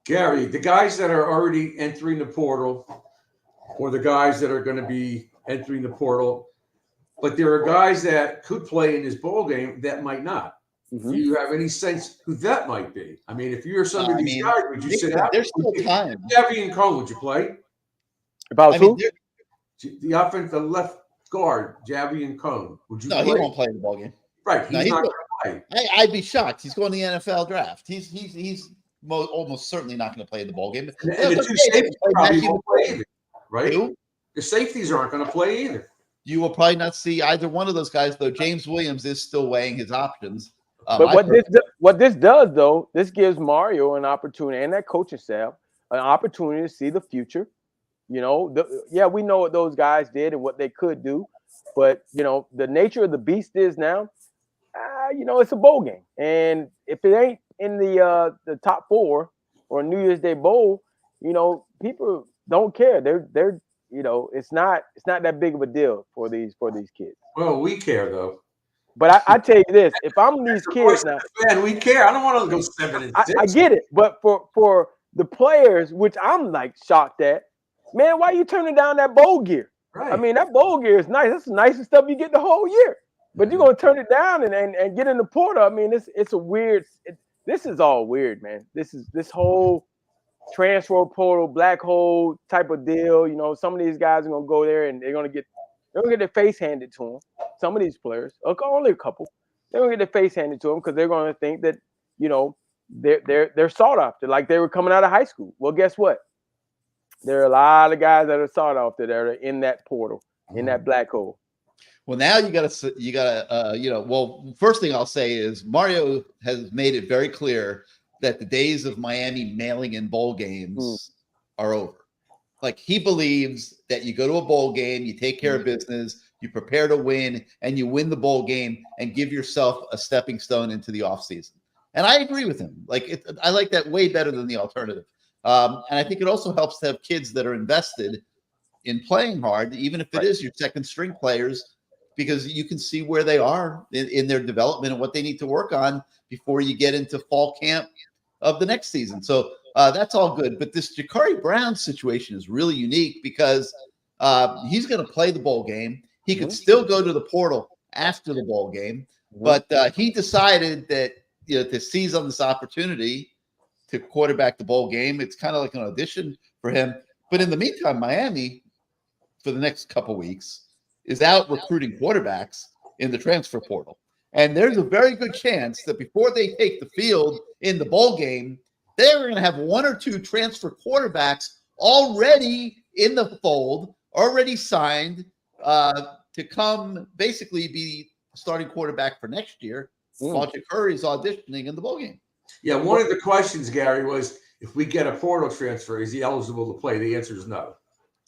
Gary, the guys that are already entering the portal, or the guys that are going to be entering the portal, but there are guys that could play in this bowl game that might not. Mm-hmm. Do you have any sense who that might be? I mean, if you're some of these guys, would you sit out? There's still time. Javier and Cone, would you play? About who? The offensive left guard, Javier and Cone. Would you play? No, he won't play in the bowl game. Right. He's not going to play. I'd be shocked. He's going to the NFL draft. He's almost certainly not going to play in the bowl game. And the two safeties probably won't play either, right? Who? The safeties aren't going to play either. You will probably not see either one of those guys, though. James Williams is still weighing his options. But what this does, though, this gives Mario an opportunity, and that coaching staff an opportunity to see the future. We know what those guys did and what they could do, but the nature of the beast is now, it's a bowl game, and if it ain't in the top 4 or New Year's Day bowl, people don't care. They're it's not that big of a deal for these kids. Well, we care though. But I tell you this: if I'm these kids now, man, we care. I don't want to go 7-6. I get it, but for the players, which I'm like shocked at, man, why are you turning down that bowl gear? Right. I mean, that bowl gear is nice. That's the nicest stuff you get the whole year. But you're gonna turn it down and get in the portal. I mean, it's a weird. This is all weird, man. This whole transfer portal, black hole type of deal. You know, some of these guys are gonna go there and they're gonna get their face handed to them. Some of these players, only a couple, they're gonna get their face handed to them because they're gonna think that, you know, they're sought after like they were coming out of high school. Well, guess what? There are a lot of guys that are sought after that are in that portal, in that black hole. Well, now you gotta, well, first thing I'll say is Mario has made it very clear that the days of Miami mailing in bowl games are over. Like, he believes that you go to a bowl game, you take care of business, you prepare to win, and you win the bowl game and give yourself a stepping stone into the offseason. And I agree with him. Like, I like that way better than the alternative. And I think it also helps to have kids that are invested in playing hard, even if it is your second string players, because you can see where they are in their development and what they need to work on before you get into fall camp of the next season. So that's all good. But this Ja'Cory Brown situation is really unique because he's going to play the bowl game. He could still go to the portal after the bowl game, but he decided that, you know, to seize on this opportunity to quarterback the bowl game. It's kind of like an audition for him. But in the meantime, Miami, for the next couple weeks, is out recruiting quarterbacks in the transfer portal. And there's a very good chance that before they take the field in the bowl game, they're going to have one or two transfer quarterbacks already in the fold, already signed to come basically be starting quarterback for next year, while Ja'Cory is auditioning in the bowl game. Yeah, one of the questions, Gary, was if we get a portal transfer, is he eligible to play? The answer is no.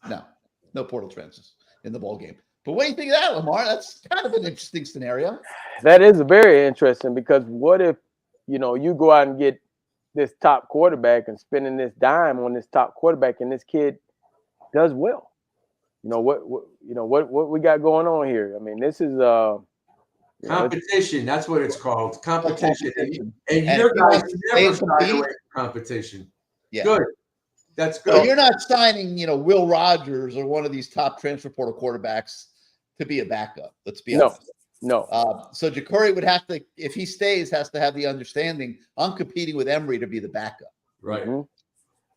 No portal transfers in the bowl game. But what do you think of that, Lamar? That's kind of an interesting scenario. That is very interesting because what if, you know, you go out and get this top quarterback and spending this dime on this top quarterback and this kid does well? You know, what we got going on here? I mean, this is competition. That's what it's called. Competition. And your guys never shy away from competition. Yeah. Good. That's good. So you're not signing, you know, Will Rogers or one of these top transfer portal quarterbacks to be a backup. Let's be honest. No. So Ja'Cory would have to, if he stays, has to have the understanding I'm competing with Emory to be the backup. Right.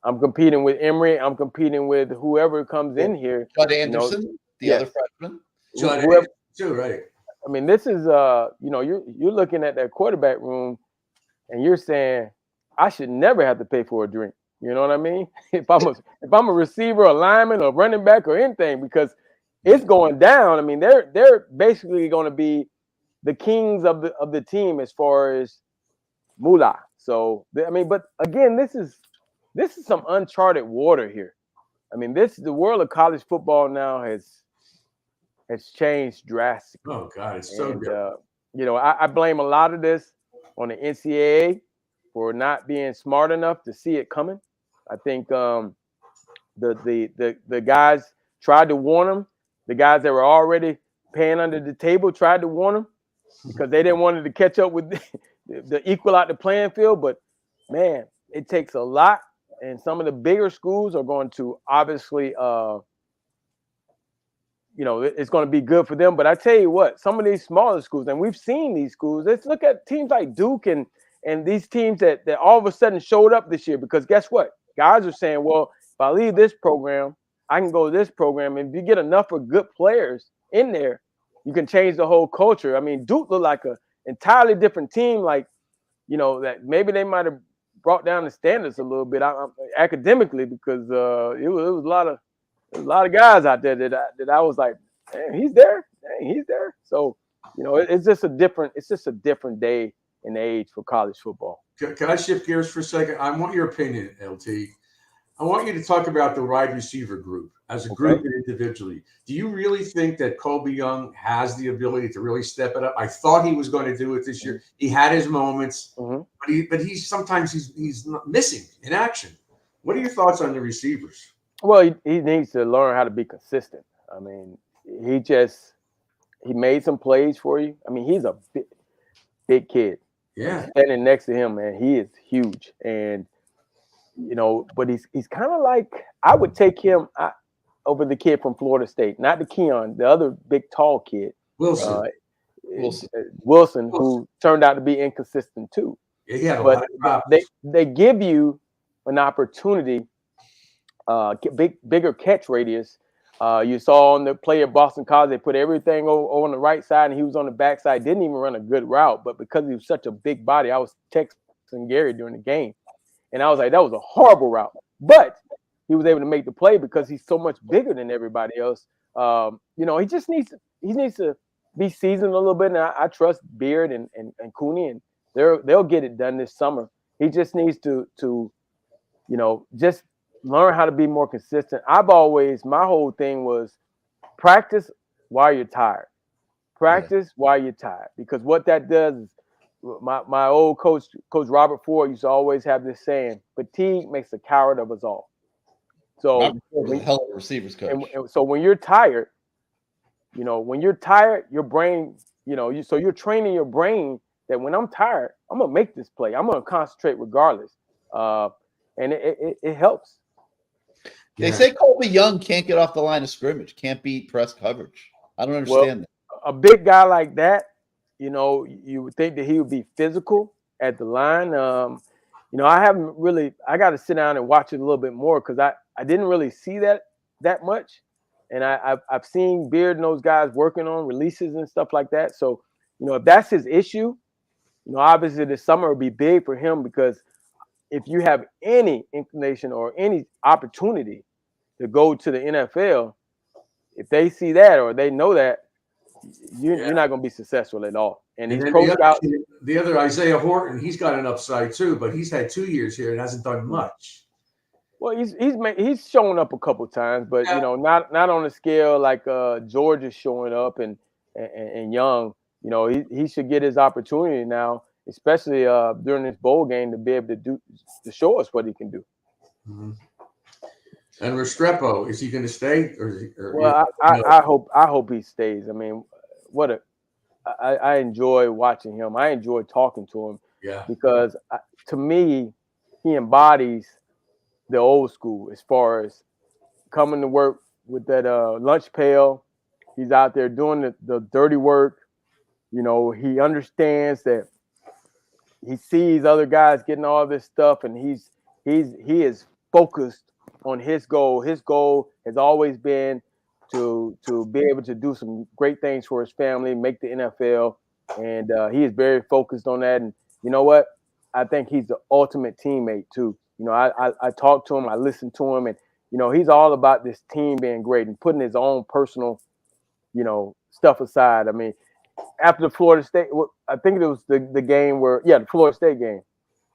I'm competing with Emory. I'm competing with whoever comes in here. Judd Anderson, the other freshman. Judd Anderson too, right? I mean, this is you know, you're looking at that quarterback room, and you're saying I should never have to pay for a drink. You know what I mean? If I'm a receiver, a lineman, a running back, or anything, because it's going down. I mean, they're basically going to be the kings of the team as far as moolah. So I mean, but again, this is some uncharted water here. I mean, the world of college football now has changed drastically. Oh God, it's so good. You know, I blame a lot of this on the NCAA for not being smart enough to see it coming. I think the guys tried to warn them. The guys that were already paying under the table tried to warn them because they didn't want to catch up with the equal out the playing field. But man, it takes a lot, and some of the bigger schools are going to obviously, you know, it's going to be good for them. But I tell you what, some of these smaller schools, and we've seen these schools. Let's look at teams like Duke and these teams that all of a sudden showed up this year. Because guess what? Guys are saying, well, if I leave this program, I can go to this program. And if you get enough of good players in there, you can change the whole culture. I mean, Duke looked like an entirely different team. Like, you know, that maybe they might have brought down the standards a little bit academically because it was a lot of guys out there that I was like, hey, he's there. Hey, he's there. So, you know, it's just a different day and age for college football. Can I shift gears for a second? I want your opinion, LT. I want you to talk about the wide receiver group as a group and individually. Do you really think that Colby Young has the ability to really step it up? I thought he was going to do it this year. He had his moments, but he's sometimes not missing in action. What are your thoughts on the receivers? Well, he needs to learn how to be consistent. I mean, he made some plays for you. I mean, he's a big kid. Yeah. Standing next to him, man, he is huge. And, you know, but he's kind of like, I would take him over the kid from Florida State, not the Keon, the other big tall kid, Wilson. Wilson, who turned out to be inconsistent too. Yeah, but they give you an opportunity, bigger catch radius. You saw on the play at Boston College, they put everything over on the right side, and he was on the backside. Didn't even run a good route, but because he was such a big body, I was texting Gary during the game, and I was like, that was a horrible route. But he was able to make the play because he's so much bigger than everybody else. You know, he just needs to be seasoned a little bit, and I trust Beard and Cooney, and they'll get it done this summer. He just needs to you know, just learn how to be more consistent. My whole thing was practice while you're tired. Practice while you're tired, because what that does is, my old coach Robert Ford used to always have this saying: fatigue makes a coward of us all. So Robert Ford was a hell of a receivers coach. And so when you're tired, you know, your brain, you know, you're training your brain that when I'm tired, I'm gonna make this play. I'm gonna concentrate regardless, and it helps. They say Colby Young can't get off the line of scrimmage, can't beat press coverage. I don't understand that. A big guy like that, you know, you would think that he would be physical at the line. You know, I got to sit down and watch it a little bit more, because I didn't really see that much. And I've seen Beard and those guys working on releases and stuff like that. So, you know, if that's his issue, you know, obviously this summer will be big for him, because if you have any inclination or any opportunity to go to the NFL, if they see that or they know that, you're not going to be successsuul at all. And he's coached out. The other Isaiah Horton, he's got an upside too, but he's had 2 years here and hasn't done much. Well, he's shown up a couple times, but you know, not on a scale like George is showing up and Young. You know, he should get his opportunity now, especially during this bowl game, to be able to show us what he can do. Mm-hmm. And Restrepo, is he going to stay? I hope he stays. I mean, I enjoy watching him. I enjoy talking to him. Yeah. Because to me, he embodies the old school as far as coming to work with that lunch pail. He's out there doing the dirty work. You know, he understands that he sees other guys getting all this stuff, and he is focused on his goal. His goal has always been to be able to do some great things for his family, make the NFL, and he is very focused on that. And you know what? I think he's the ultimate teammate too. You know, I talk to him, I listen to him, and you know, he's all about this team being great and putting his own personal, you know, stuff aside. I mean, after the Florida State, I think it was the game where, the Florida State game,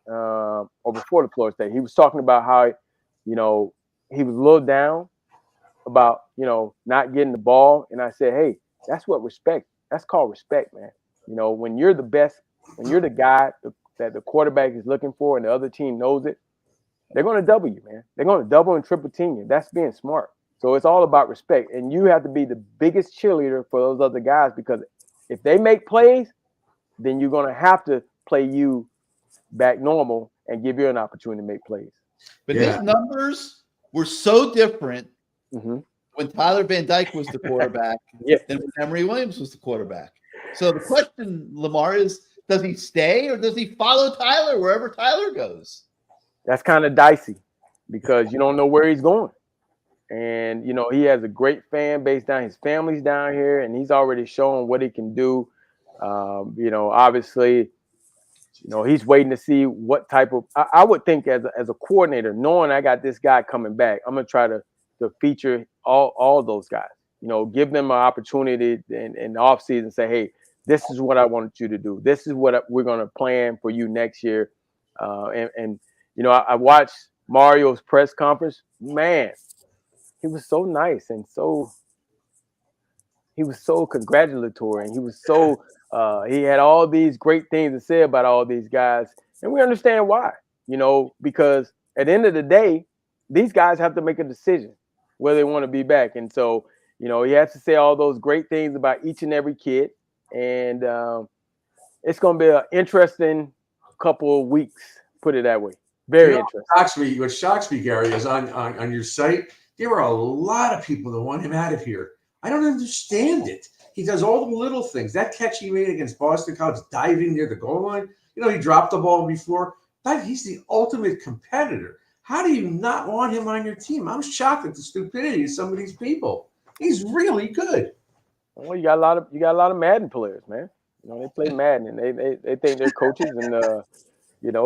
or before the Florida State, he was talking about how, you know, he was a little down about, you know, not getting the ball. And I said, hey, that's called respect, man. You know, when you're the best, when you're the guy that the quarterback is looking for and the other team knows it, they're going to double you, man. They're going to double and triple team you. That's being smart. So it's all about respect. And you have to be the biggest cheerleader for those other guys, because if they make plays, then you're going to have to play you back normal and give you an opportunity to make plays. But his numbers were so different when Tyler Van Dyke was the quarterback than when Emory Williams was the quarterback. So the question, Lamar, is does he stay or does he follow Tyler wherever Tyler goes? That's kind of dicey, because you don't know where he's going. And, you know, he has a great fan base down. His family's down here, and he's already shown what he can do. You know, obviously, you know, he's waiting to see what type of – I would think as a coordinator, knowing I got this guy coming back, I'm going to try to feature all those guys. You know, give them an opportunity in the offseason, say, hey, this is what I wanted you to do. This is what we're going to plan for you next year. And you know, I watched Mario's press conference. Man, he was so nice and he was so congratulatory, and he was so he had all these great things to say about all these guys, and we understand why. You know, because at the end of the day, these guys have to make a decision whether they want to be back, and so you know, he has to say all those great things about each and every kid, and it's going to be an interesting couple of weeks, put it that way. Very interesting. What shocks me, Gary, is on your site, there are a lot of people that want him out of here. I don't understand it. He does all the little things. That catch he made against Boston College, diving near the goal line. He dropped the ball before. But he's the ultimate competitor. How do you not want him on your team? I'm shocked at the stupidity of some of these people. He's really good. Well, you got a lot of Madden players, man. They play Madden and they think they're coaches, and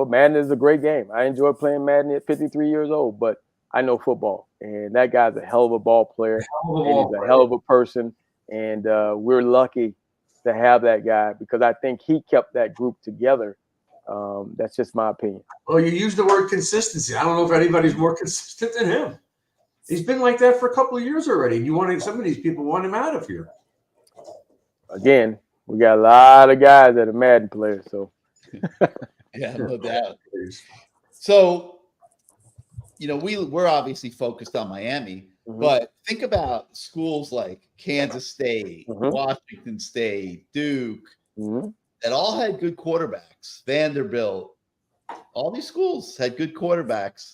Madden is a great game. I enjoy playing Madden at 53 years old, but I know football, and that guy's a hell of a ball player. He's a hell of a person, and we're lucky to have that guy because I think he kept that group together. That's just my opinion. Well, you use the word consistency. I don't know if anybody's more consistent than him. He's been like that for a couple of years already. Some of these people want him out of here. Again, we got a lot of guys that are Madden players, so yeah, no doubt. So, we're obviously focused on Miami, but think about schools like Kansas State, Washington State, Duke, that all had good quarterbacks. Vanderbilt, all these schools had good quarterbacks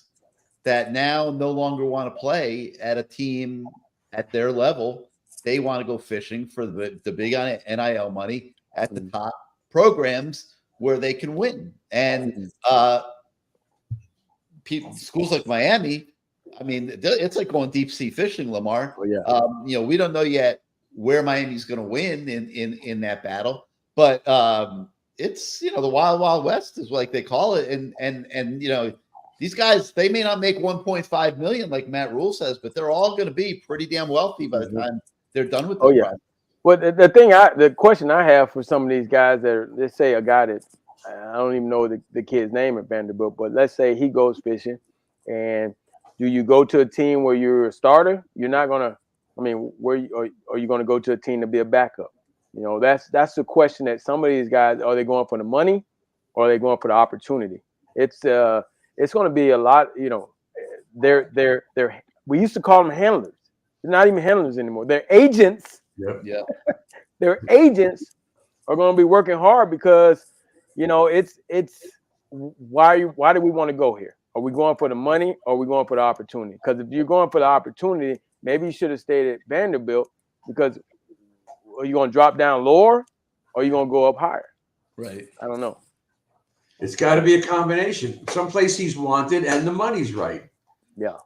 that now no longer want to play at a team at their level. They want to go fishing for the big NIL money at the top programs where they can win. And schools like Miami, I mean, it's like going deep sea fishing, Lamar. Oh, yeah. We don't know yet where Miami's going to win in that battle, but it's the Wild Wild West is like they call it, and these guys, they may not make 1.5 million like Matt Rule says, but they're all going to be pretty damn wealthy by the time they're done with. Well, the question I have for some of these guys let's say a guy that I don't even know the kid's name at Vanderbilt, but let's say he goes fishing, and do you go to a team where you're a starter? You're not gonna. I mean, are you going to go to a team to be a backup? That's the question that some of these guys, are they going for the money or are they going for the opportunity? It's going to be a lot. They're we used to call them handlers. They're not even handlers anymore. They're agents. Yeah. Their agents are going to be working hard because it's why do we want to go here? Are we going for the money or are we going for the opportunity? Because if you're going for the opportunity, maybe you should have stayed at Vanderbilt, because are you going to drop down lower or are you going to go up higher? Right. I don't know. It's got to be a combination. Someplace he's wanted and the money's right. Yeah.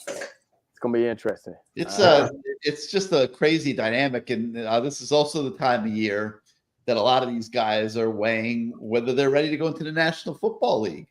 It's going to be interesting. It's just a crazy dynamic. And this is also the time of year that a lot of these guys are weighing whether they're ready to go into the National Football League.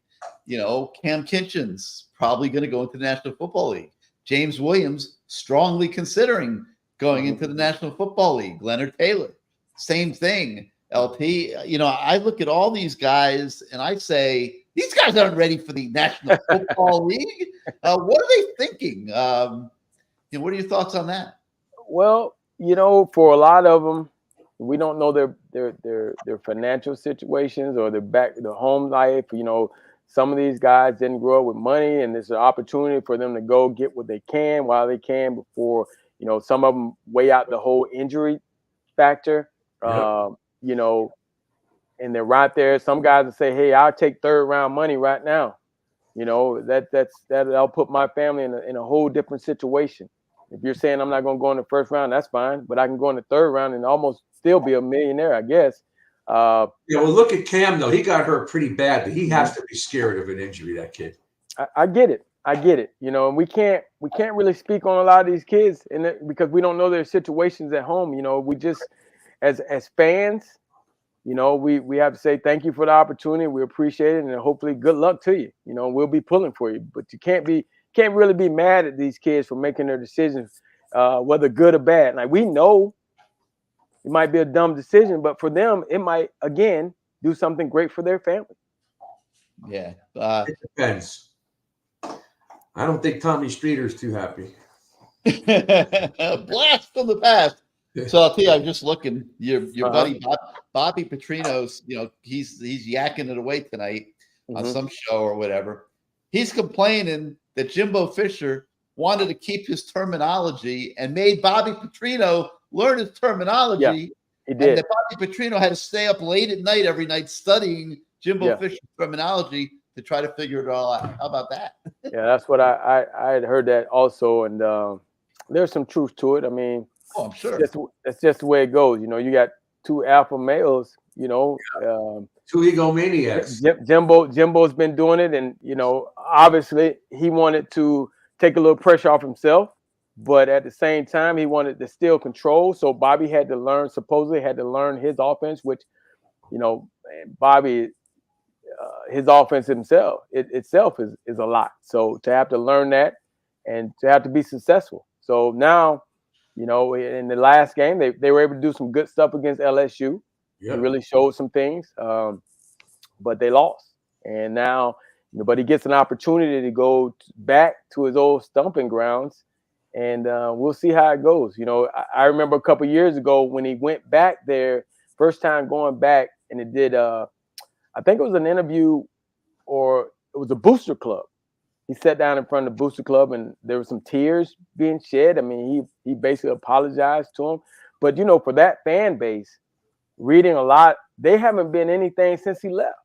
Cam Kitchen's probably going to go into the National Football League. James Williams strongly considering going into the National Football League. Leonard Taylor, same thing. LP, I look at all these guys and I say, these guys aren't ready for the National Football League. What are they thinking? What are your thoughts on that? Well, for a lot of them, we don't know their financial situations or their home life. Some of these guys didn't grow up with money, and there's an opportunity for them to go get what they can while they can before, some of them weigh out the whole injury factor, and they're right there. Some guys will say, hey, I'll take third round money right now. That'll put my family in a whole different situation. If you're saying I'm not going to go in the first round, that's fine, but I can go in the third round and almost still be a millionaire, I guess. Well, look at Cam though. He got hurt pretty badly. He has to be scared of an injury. That kid. I get it. And we can't really speak on a lot of these kids, because we don't know their situations at home. We just as fans, we have to say thank you for the opportunity. We appreciate it, and hopefully good luck to you. We'll be pulling for you, but you can't really be mad at these kids for making their decisions, whether good or bad. Like, we know it might be a dumb decision, but for them, it might, again, do something great for their family. Yeah. It depends. I don't think Tommy Streeter's too happy. Blast from the past. So I'll tell you, I'm just looking. Your buddy Bobby Patrino's, he's yakking it away tonight on some show or whatever. He's complaining that Jimbo Fisher wanted to keep his terminology and made Bobby Patrino learn his terminology. Yeah, he did. And that Bobby Patrino had to stay up late at night every night studying Jimbo Fisher's terminology to try to figure it all out. How about that? Yeah, that's what I had heard that also, and there's some truth to it. I mean, Oh, I'm sure. That's just the way it goes. You know, you got two alpha males. You know, two egomaniacs. Jimbo's been doing it, and you know, obviously he wanted to take a little pressure off himself, but at the same time he wanted to still control. So Bobby had to supposedly had to learn his offense, which, you know, Bobby, his offense itself is a lot. So to have to learn that and to have to be successful. So now, you know, in the last game, they were able to do some good stuff against LSU. Yep. He really showed some things, but they lost. And now, you know, but he gets an opportunity to go back to his old stomping grounds, and we'll see how it goes. You know, I remember a couple years ago when he went back there, first time going back, and it did. I think it was an interview, or it was a booster club. He sat down in front of the booster club, and there were some tears being shed. I mean, he basically apologized to him. But, you know, for that fan base, reading a lot, they haven't been anything since he left.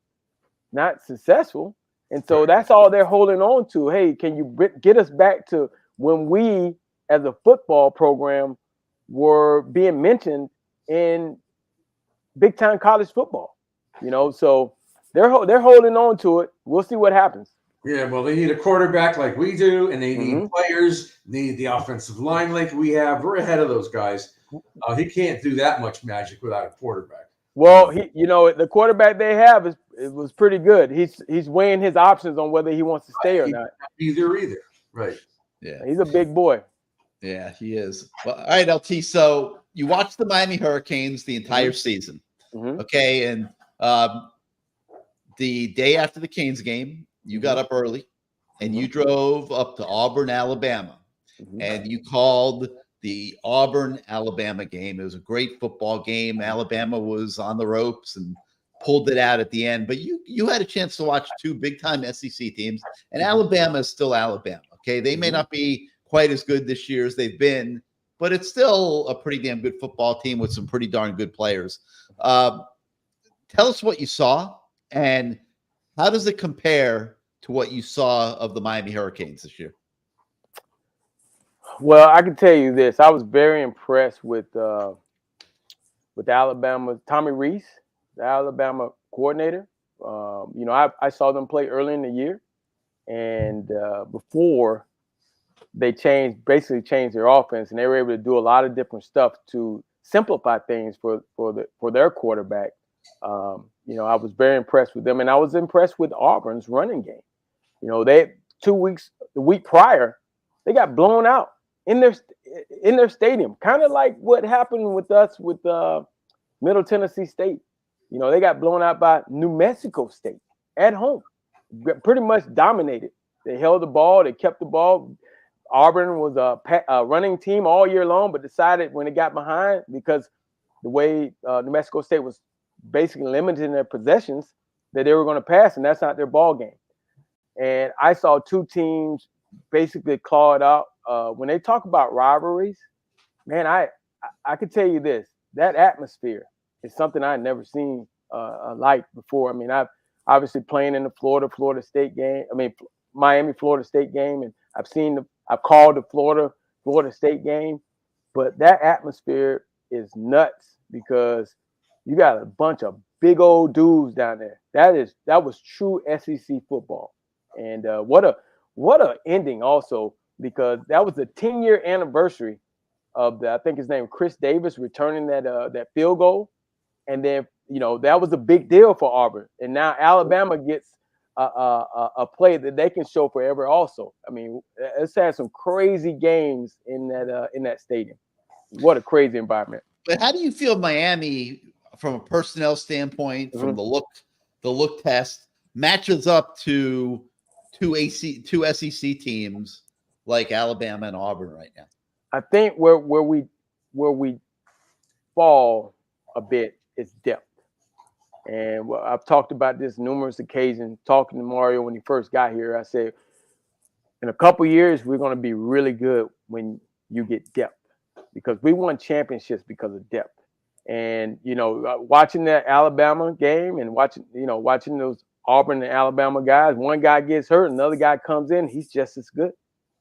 Not successful. And so that's all they're holding on to. Hey, can you get us back to when we, as a football program, were being mentioned in big-time college football? You know, so they're holding on to it. We'll see what happens. Yeah, well, they need a quarterback like we do, and they need players. They need the offensive line like we have. We're ahead of those guys. He can't do that much magic without a quarterback. Well, the quarterback they have was pretty good. He's weighing his options on whether he wants to stay or not. Either, right? Yeah, he's a big boy. Yeah, he is. Well, all right, LT. So you watched the Miami Hurricanes the entire season, okay? And the day after the Canes game, you got up early and you drove up to Auburn, Alabama, and you called the Auburn-Alabama game. It was a great football game. Alabama was on the ropes and pulled it out at the end. But you had a chance to watch two big-time SEC teams, and Alabama is still Alabama, okay? They may not be quite as good this year as they've been, but it's still a pretty damn good football team with some pretty darn good players. Tell us what you saw, and how does it compare to what you saw of the Miami Hurricanes this year? Well, I can tell you this. I was very impressed with Alabama, Tommy Rees, the Alabama coordinator. You know, I saw them play early in the year, and before they basically changed their offense, and they were able to do a lot of different stuff to simplify things for their quarterback. You know, I was very impressed with them, and I was impressed with Auburn's running game. You know, the week prior, they got blown out in their stadium, kind of like what happened with us with Middle Tennessee State. You know, they got blown out by New Mexico State at home, pretty much dominated. They held the ball, they kept the ball. Auburn was a running team all year long, but decided when it got behind, because the way New Mexico State was basically limited in their possessions, that they were going to pass, and that's not their ball game. And I saw two teams basically clawed out. When they talk about rivalries, man, I could tell you this: that atmosphere is something I've never seen like before. I mean, I've obviously playing in the Florida State game. I mean, Miami, Florida State game, and I've called the Florida State game, but that atmosphere is nuts because you got a bunch of big old dudes down there. That was true SEC football, and what a ending also, because that was the 10-year anniversary of I think his name Chris Davis returning that field goal, and then you know that was a big deal for Auburn, and now Alabama gets a play that they can show forever. Also, I mean, it's had some crazy games in that stadium. What a crazy environment. But how do you feel Miami, from a personnel standpoint, from the look test, matches up to two SEC teams like Alabama and Auburn right now? I think where we fall a bit is depth. And I've talked about this numerous occasions, talking to Mario when he first got here. I said, in a couple years, we're going to be really good when you get depth, because we won championships because of depth. And, you know, watching that Alabama game and watching those Auburn and Alabama guys. One guy gets hurt, another guy comes in, he's just as good.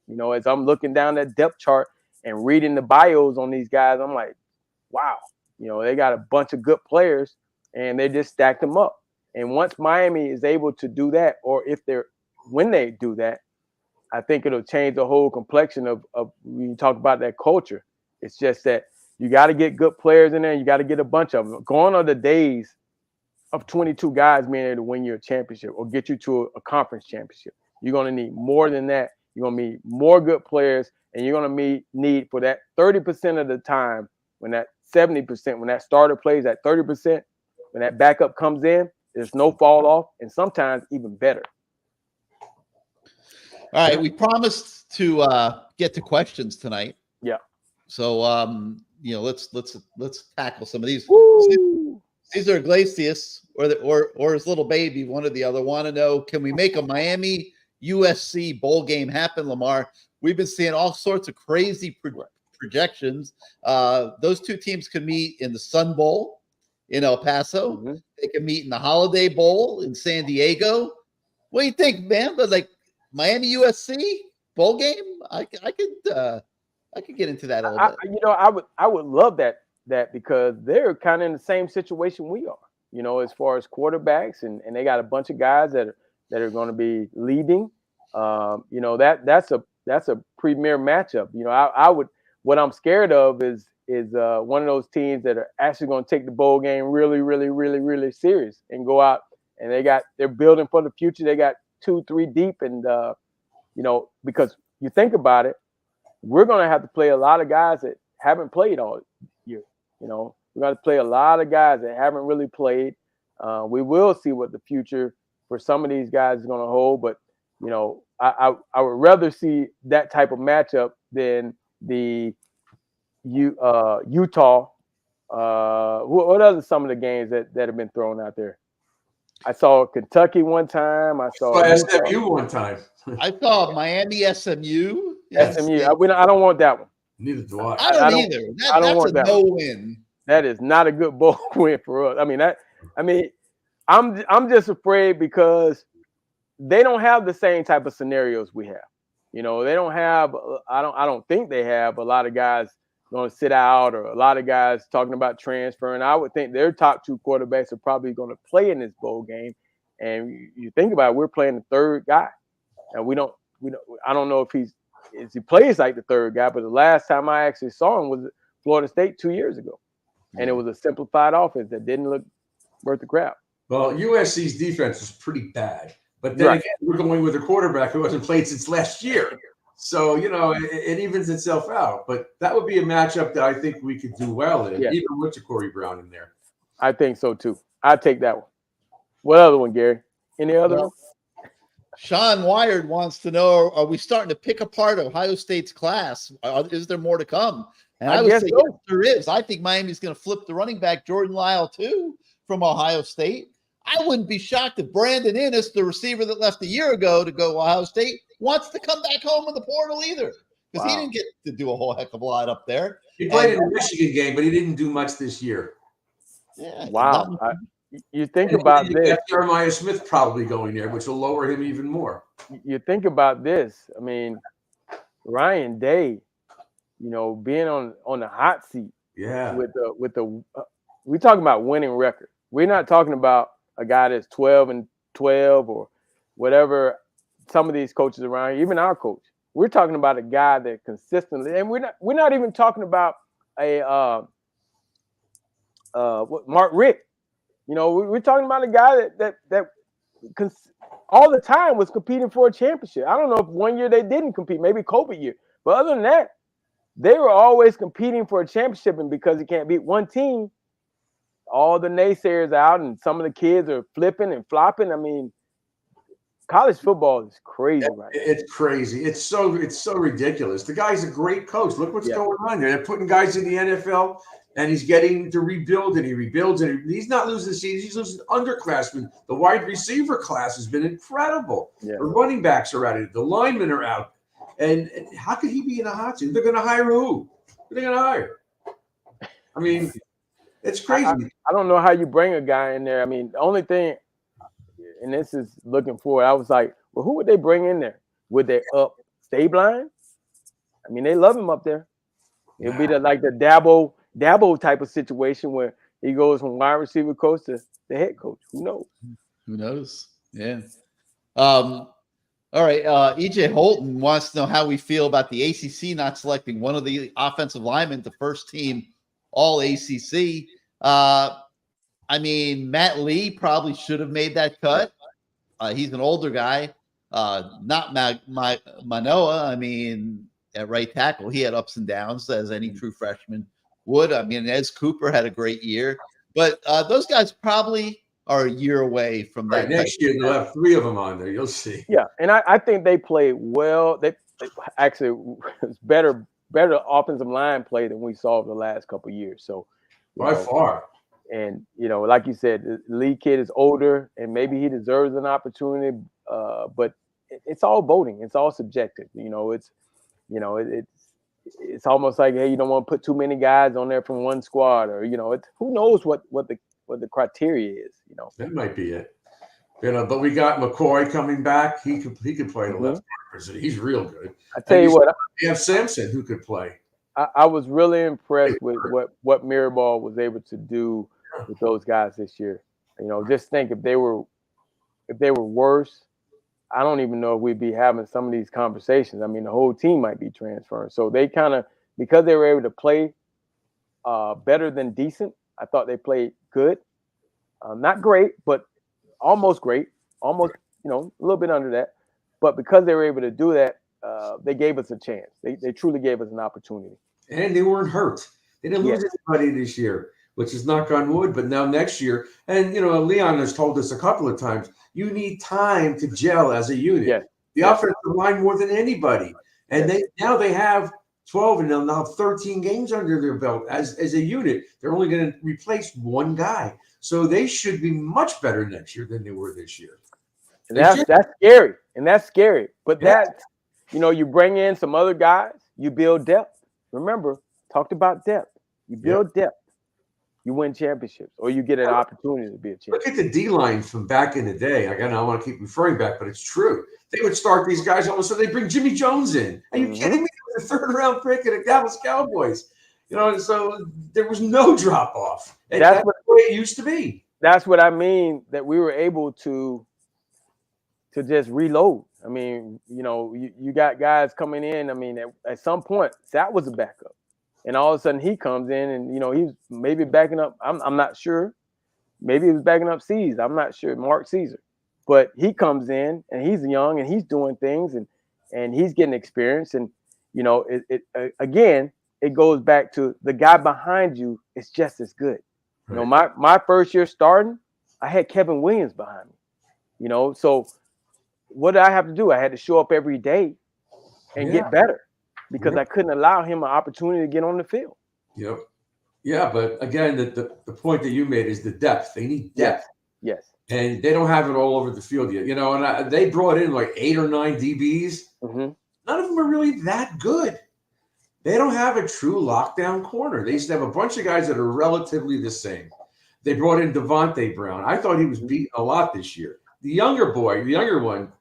You know, as I'm looking down that depth chart and reading the bios on these guys, I'm like, wow, you know, they got a bunch of good players and they just stacked them up. And once Miami is able to do that, or when they do that, I think it'll change the whole complexion of when you talk about that culture. It's just that you got to get good players in there. You got to get a bunch of them. Gone are the days of 22 guys being able to win you a championship or get you to a conference championship. You're going to need more than that. You're going to need more good players, and you're going to need for that 30% of the time, when that 70%, when that starter plays at 30%, when that backup comes in, there's no fall off, and sometimes even better. All right, we promised to get to questions tonight. Yeah. So you know, let's tackle some of these. Woo! Cesar Iglesias or his little baby, one or the other, want to know: can we make a Miami USC bowl game happen, Lamar? We've been seeing all sorts of crazy projections. Those two teams could meet in the Sun Bowl in El Paso. Mm-hmm. They can meet in the Holiday Bowl in San Diego. What do you think, man? But like Miami USC bowl game, I could get into that a little bit. You know, I would love that because they're kind of in the same situation we are. You know, as far as quarterbacks, and they got a bunch of guys that are going to be leading. You know, that's a premier matchup. You know, what I'm scared of is one of those teams that are actually going to take the bowl game really, really, really, really serious and go out and they're building for the future. They got 2-3 deep, and you know, because you think about it, we're going to have to play a lot of guys that haven't played all year. You know, we're going to play a lot of guys that haven't really played. We will see what the future for some of these guys is going to hold, but you know, I would rather see that type of matchup than the Utah. What other some of the games that have been thrown out there? I saw Kentucky one time. I saw SMU one time. I saw Miami SMU. SMU. I don't want that one. Neither do I. I don't either. That's a no-win. That is not a good bowl win for us. I'm just afraid because they don't have the same type of scenarios we have. You know, they don't have. I don't think they have a lot of guys going to sit out, or a lot of guys talking about transferring. I would think their top two quarterbacks are probably going to play in this bowl game. And you think about it, we're playing the third guy, and we don't. I don't know if he plays like the third guy, but the last time I actually saw him was at Florida State 2 years ago, and it was a simplified offense that didn't look worth the crap. Well, USC's defense is pretty bad, but then again, we're going with a quarterback who hasn't played since last year. So, you know, it evens itself out. But that would be a matchup that I think we could do well in, even with Corey Brown in there. I think so, too. I'd take that one. What other one, Gary? Any other one? Sean Wired wants to know, are we starting to pick apart Ohio State's class? Is there more to come? And I would say yes, there is. I think Miami's going to flip the running back, Jordan Lyle, too, from Ohio State. I wouldn't be shocked if Brandon Innes, the receiver that left a year ago to go to Ohio State, wants to come back home in the portal either, because he didn't get to do a whole heck of a lot up there. He played in the Michigan game, but he didn't do much this year. Yeah. Wow. You think about this. Jeremiah Smith probably going there, which will lower him even more. You think about this. I mean, Ryan Day, you know, being on the hot seat. Yeah. With the we're talking about winning record. We're not talking about a guy that's 12-12 or whatever. Some of these coaches around, even our coach, we're talking about a guy that consistently, and we're not even talking about a Mark Richt. You know, we're talking about a guy that all the time was competing for a championship. I don't know if one year they didn't compete, maybe COVID year, but other than that, they were always competing for a championship. And because he can't beat one team, all the naysayers out, and some of the kids are flipping and flopping. I mean, college football is crazy right now. It's crazy. It's so ridiculous. The guy's a great coach. Look what's going on there. They're putting guys in the NFL, and he's getting to rebuild, and he rebuilds, and he's not losing seasons. He's losing underclassmen. The wide receiver class has been incredible. Yeah. The running backs are out. The linemen are out. And how could he be in a hot seat? They're going to hire who? Who are they going to hire? I mean, it's crazy. I don't know how you bring a guy in there. I mean, the only thing, and this is looking forward. I was like, well, who would they bring in there? Would they up Stabline? I mean, they love him up there. It'd be like the Dabo type of situation where he goes from wide receiver coach to the head coach. Who knows? Who knows? Yeah. All right. EJ Holton wants to know how we feel about the ACC not selecting one of the offensive linemen to first team All ACC. I mean, Matt Lee probably should have made that cut. He's an older guy, not Manoa. I mean, at right tackle, he had ups and downs as any true freshman would. I mean, Ez Cooper had a great year, but those guys probably are a year away from that. Next year, they'll have 3 of them on there. You'll see. Yeah, and I think they played well. They actually it's better offensive line play than we saw the last couple of years. So by far. And like you said, the Lee kid is older, and maybe he deserves an opportunity. But it's all voting. It's all subjective. It's almost like, hey, you don't want to put too many guys on there from one squad, or who knows what the criteria is. That might be it. But we got McCoy coming back. He could play the left position. He's real good. I tell you what, we have Sampson who could play. I was really impressed with what Mirabal was able to do with those guys this year. Just think if they were worse, I don't even know if we'd be having some of these conversations. I mean, the whole team might be transferring. So they kind of, because they were able to play better than decent, I thought they played good. Not great, but almost great. Almost, a little bit under that. But because they were able to do that, they gave us a chance. They truly gave us an opportunity. And they weren't hurt. They didn't lose anybody this year, which is knock on wood. But now next year, and Leon has told us a couple of times, you need time to gel as a unit. Yes. The offensive line more than anybody. And they have 12 and now 13 games under their belt as a unit. They're only going to replace one guy. So they should be much better next year than they were this year. And that's scary. And that's scary. But you bring in some other guys, you build depth. Remember, talked about depth. You build depth. You win championships, or you get an opportunity to be a champion. Look at the D-line from back in the day. Again, I want to keep referring back, but it's true. They would start these guys, all of a sudden they bring Jimmy Jones in. Are you kidding me? The 3rd-round pick of the Dallas Cowboys. So there was no drop-off. And that's the way it used to be. That's what I mean, that we were able to just reload. I mean, you got guys coming in. I mean, at some point, that was a backup. And all of a sudden he comes in and, he's maybe backing up. I'm not sure. Maybe he was backing up C's. I'm not sure. Mark Caesar. But he comes in and he's young and he's doing things and he's getting experience. And, again, it goes back to the guy behind you is just as good. Right. My first year starting, I had Kevin Williams behind me. So what did I have to do? I had to show up every day and get better. Because I couldn't allow him an opportunity to get on the field. Yep. Yeah, but again, the point that you made is the depth. They need depth. Yes. And they don't have it all over the field yet. And they brought in like 8 or 9 DBs. Mm-hmm. None of them are really that good. They don't have a true lockdown corner. They used to have a bunch of guys that are relatively the same. They brought in Devontae Brown. I thought he was beaten a lot this year. The younger one,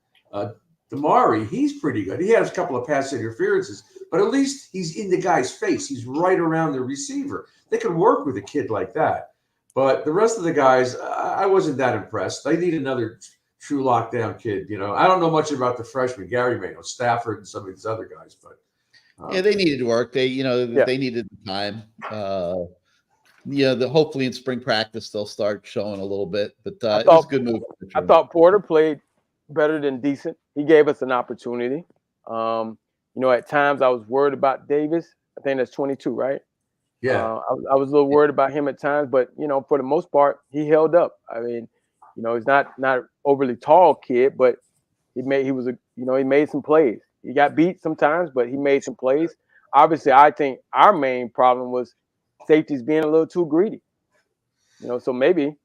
Damari, he's pretty good. He has a couple of pass interferences. But at least he's in the guy's face. He's right around the receiver. They could work with a kid like that. But the rest of the guys, I wasn't that impressed. They need another true lockdown kid. I don't know much about the freshmen. Gary may know Stafford and some of these other guys. But they needed work. They needed the time. Hopefully in spring practice they'll start showing a little bit. But it was a good move. I thought Porter played better than decent. He gave us an opportunity. At times I was worried about Davis. I think that's 22, right? Yeah. I was a little worried about him at times, but for the most part, he held up. I mean, he's not overly tall kid, but he made some plays. He got beat sometimes, but he made some plays. Obviously, I think our main problem was safeties being a little too greedy. So maybe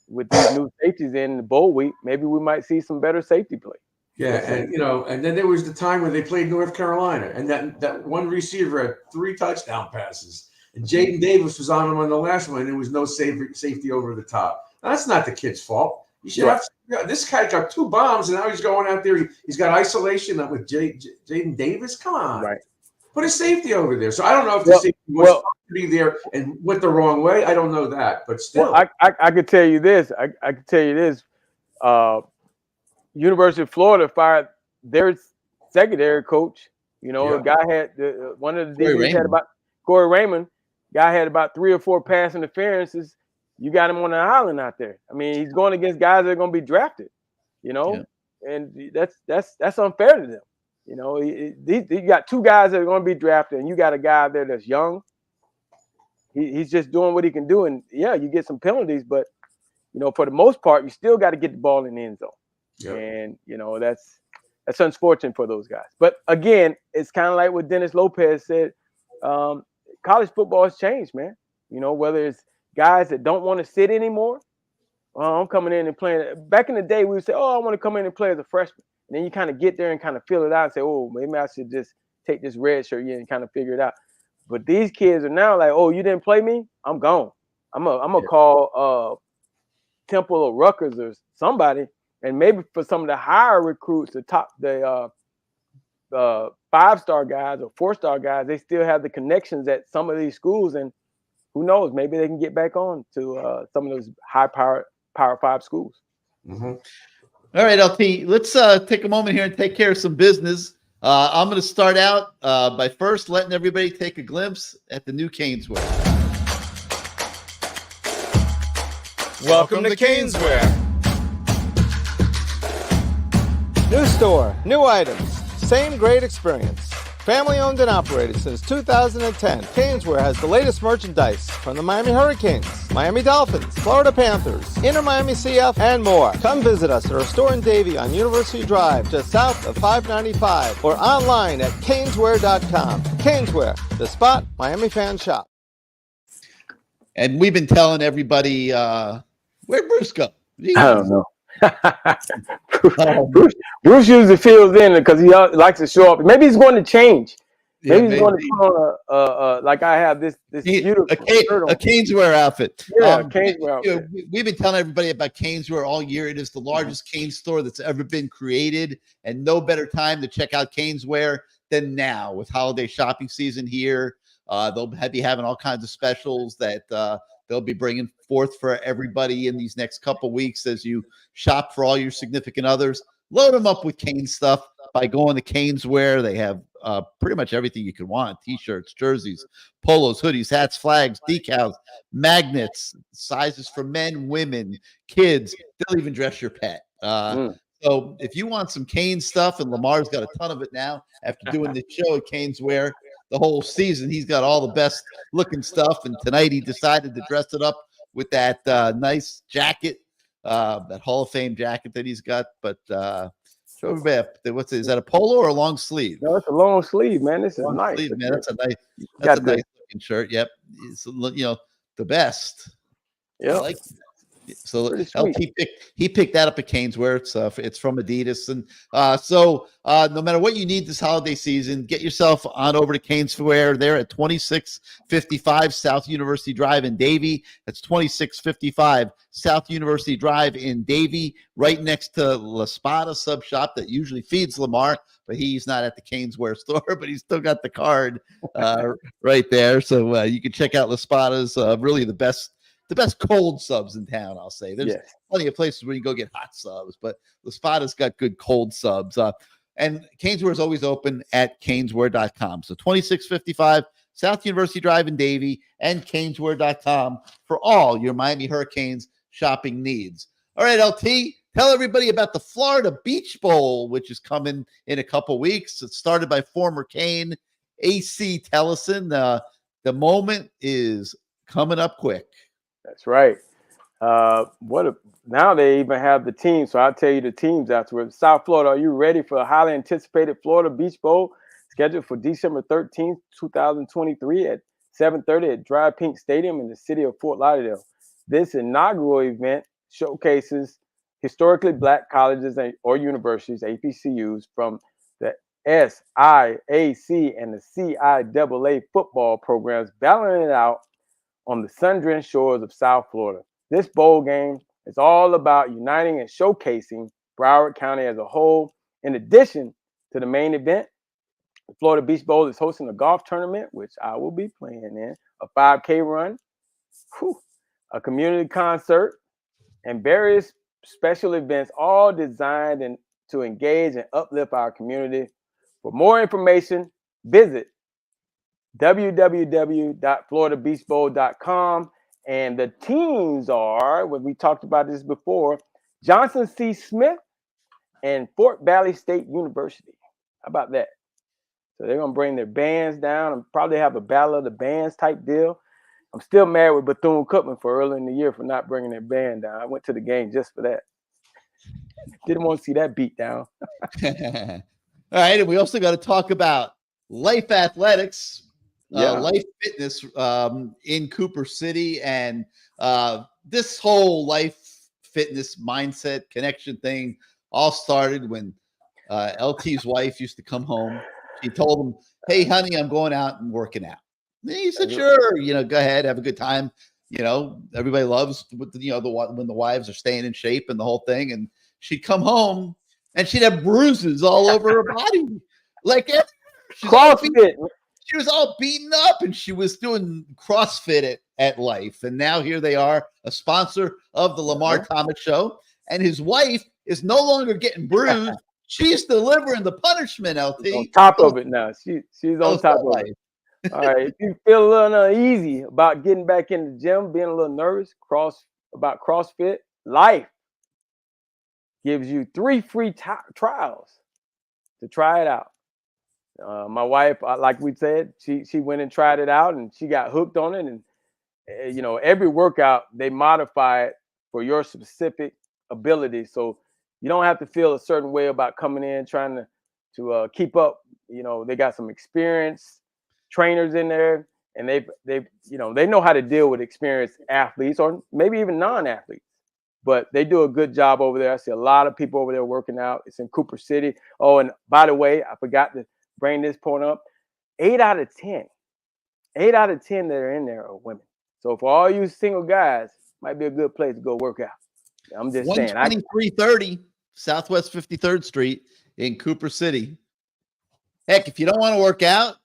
with these new safeties in the bowl week, maybe we might see some better safety play. Yeah, and then there was the time when they played North Carolina, and that one receiver had 3 touchdown passes, and Jaden Davis was on him on the last one, and there was no safety over the top. Now, that's not the kid's fault. You should have this guy got 2 bombs, and now he's going out there. He's got isolation up with Jaden Davis. Come on. Right. Put a safety over there. So I don't know if the safety was supposed to be there and went the wrong way. I don't know that, but still. Well, I could tell you this. I could tell you this. University of Florida fired their secondary coach. You know, the guy had one of the DBs had about Corey Raymond. Guy had about 3 or 4 pass interferences. You got him on an island out there. I mean, he's going against guys that are going to be drafted. You know, and that's unfair to them. You know, you got 2 guys that are going to be drafted, and you got a guy there that's young. He's just doing what he can do, and you get some penalties, but you know, for the most part, you still got to get the ball in the end zone. Yep. And you know, that's unfortunate for those guys. But again, it's kind of like what Dennis Lopez said. College football has changed, man. You know, whether it's guys that don't want to sit anymore. I'm coming in and playing. Back in the day, we would say, "Oh, I want to come in and play as a freshman." And then you kind of get there and kind of feel it out and say, "Oh, maybe I should just take this red shirt and kind of figure it out." But these kids are now like, "Oh, you didn't play me? I'm gone. I'm gonna call Temple or Rutgers or somebody." And maybe for some of the higher recruits, the 5-star guys or 4-star guys, they still have the connections at some of these schools, and who knows? Maybe they can get back on to some of those high-power Power 5 schools. Mm-hmm. All right, LT, let's take a moment here and take care of some business. I'm going to start out by first letting everybody take a glimpse at the new CaneSort. Welcome to CaneSort. New store, new items, same great experience. Family owned and operated since 2010, CaneSort has the latest merchandise from the Miami Hurricanes, Miami Dolphins, Florida Panthers, Inter Miami CF, and more. Come visit us at our store in Davie on University Drive, just south of 595, or online at caneswear.com. CaneSort, the spot Miami fans shop. And we've been telling everybody, where'd Bruce go? I don't know. Bruce usually fills in because he likes to show up. Maybe he's going to change. Maybe he's going to put on like I have this beautiful a CaneSort outfit. Yeah, CaneSort outfit. You know, we've been telling everybody about CaneSort all year. It is the largest cane store that's ever been created, and no better time to check out CaneSort than now with holiday shopping season here. They'll be having all kinds of specials that they'll be bringing forth for everybody in these next couple weeks as you shop for all your significant others. Load them up with Cane stuff by going to CaneSort. They have pretty much everything you could want: t-shirts, jerseys, polos, hoodies, hats, flags, decals, magnets, sizes for men, women, kids. They'll even dress your pet. So if you want some Cane stuff, and Lamar's got a ton of it now after doing the show at CaneSort the whole season, he's got all the best looking stuff. And tonight he decided to dress it up with that nice jacket, that Hall of Fame jacket that he's got. But show everybody, is that a polo or a long sleeve? No, it's a long sleeve, man. This is nice. Sleeve, man. That's a nice looking shirt. Yep. It's, the best. Yeah. Like so he picked that up at CaneSort. It's from Adidas. And so no matter what you need this holiday season, get yourself on over to CaneSort. They're at 2655 South University Drive in Davie. That's 2655 South University Drive in Davie, right next to La Spada Sub Shop that usually feeds Lamar, but he's not at the CaneSort store, but he's still got the card right there. So you can check out La Spada's, really the best cold subs in town, I'll say. There's plenty of places where you go get hot subs, but La Spada's got good cold subs. And CaneSort is always open at canesort.com. So 2655 South University Drive in Davie and canesort.com for all your Miami Hurricanes shopping needs. All right, LT, tell everybody about the Florida Beach Bowl, which is coming in a couple weeks. It's started by former Cane AC Tellison. The moment is coming up quick. That's right. Now they even have the team. So I'll tell you the teams afterwards. South Florida, are you ready for a highly anticipated Florida Beach Bowl scheduled for December 13th, 2023 at 7:30 at Dry Pink Stadium in the city of Fort Lauderdale? This inaugural event showcases historically Black colleges or universities, HBCUs, from the SIAC and the CIAA football programs battling it out on the sun-drenched shores of South Florida. This bowl game It's all about uniting and showcasing Broward County as a whole. In addition to the main event, the Florida Beach Bowl is hosting a golf tournament, which I will be playing in, a 5K run, a community concert, and various special events, all designed to engage and uplift our community. For more information, visit www.floridabeachbowl.com. And the teams are, when we talked about this before, Johnson C. Smith and Fort Valley State University. How about that? So they're going to bring their bands down and probably have a battle of the bands type deal. I'm still mad with Bethune-Cookman for early in the year for not bringing their band down. I went to the game just for that. Didn't want to see that beat down. All right, and we also got to talk about Life Athletics, Life Fitness in Cooper City, and this whole life fitness mindset connection thing all started when LT's wife used to come home. She told him, "Hey, honey, I'm going out and working out." And he said, "Sure, go ahead, have a good time." Everybody loves when the wives are staying in shape and the whole thing. And she'd come home and she'd have bruises all over her body, like CrossFit. She was all beaten up, and she was doing CrossFit at Life. And now here they are, a sponsor of the Lamar Thomas Show, and his wife is no longer getting bruised. She's delivering the punishment, LT. On top of it now. She's on top of it. All right. If you feel a little uneasy about getting back in the gym, being a little nervous about CrossFit, Life gives you 3 free trials to try it out. My wife, like we said, she went and tried it out, and she got hooked on it. And every workout they modify it for your specific ability, so you don't have to feel a certain way about coming in trying to keep up. They got some experienced trainers in there, and they know how to deal with experienced athletes or maybe even non-athletes. But they do a good job over there. I see a lot of people over there working out. It's in Cooper City. Oh, and by the way, I forgot to bring this point up. 8 out of 10 that are in there are women. So for all you single guys, might be a good place to go work out. I'm just saying. 12330 Southwest 53rd Street in Cooper City. Heck, if you don't want to work out,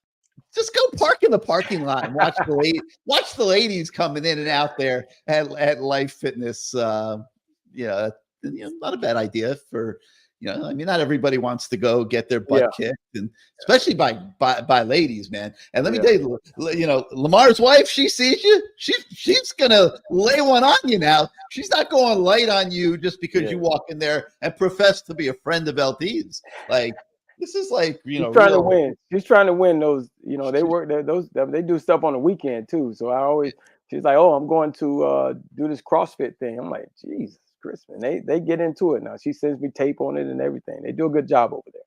just go park in the parking lot and watch the ladies coming in and out there at Life Fitness. Not a bad idea for, not everybody wants to go get their butt kicked, and especially by ladies, man. And let me tell you, Lamar's wife, she sees you, she's gonna lay one on you now. She's not going light on you just because you walk in there and profess to be a friend of LT's. Like, this is like, she's trying to win. She's trying to win those. They work there. They do stuff on the weekend too. So she's like, "Oh, I'm going to do this CrossFit thing." I'm like, Jesus Christmas. They get into it now. She sends me tape on it and everything. They do a good job over there.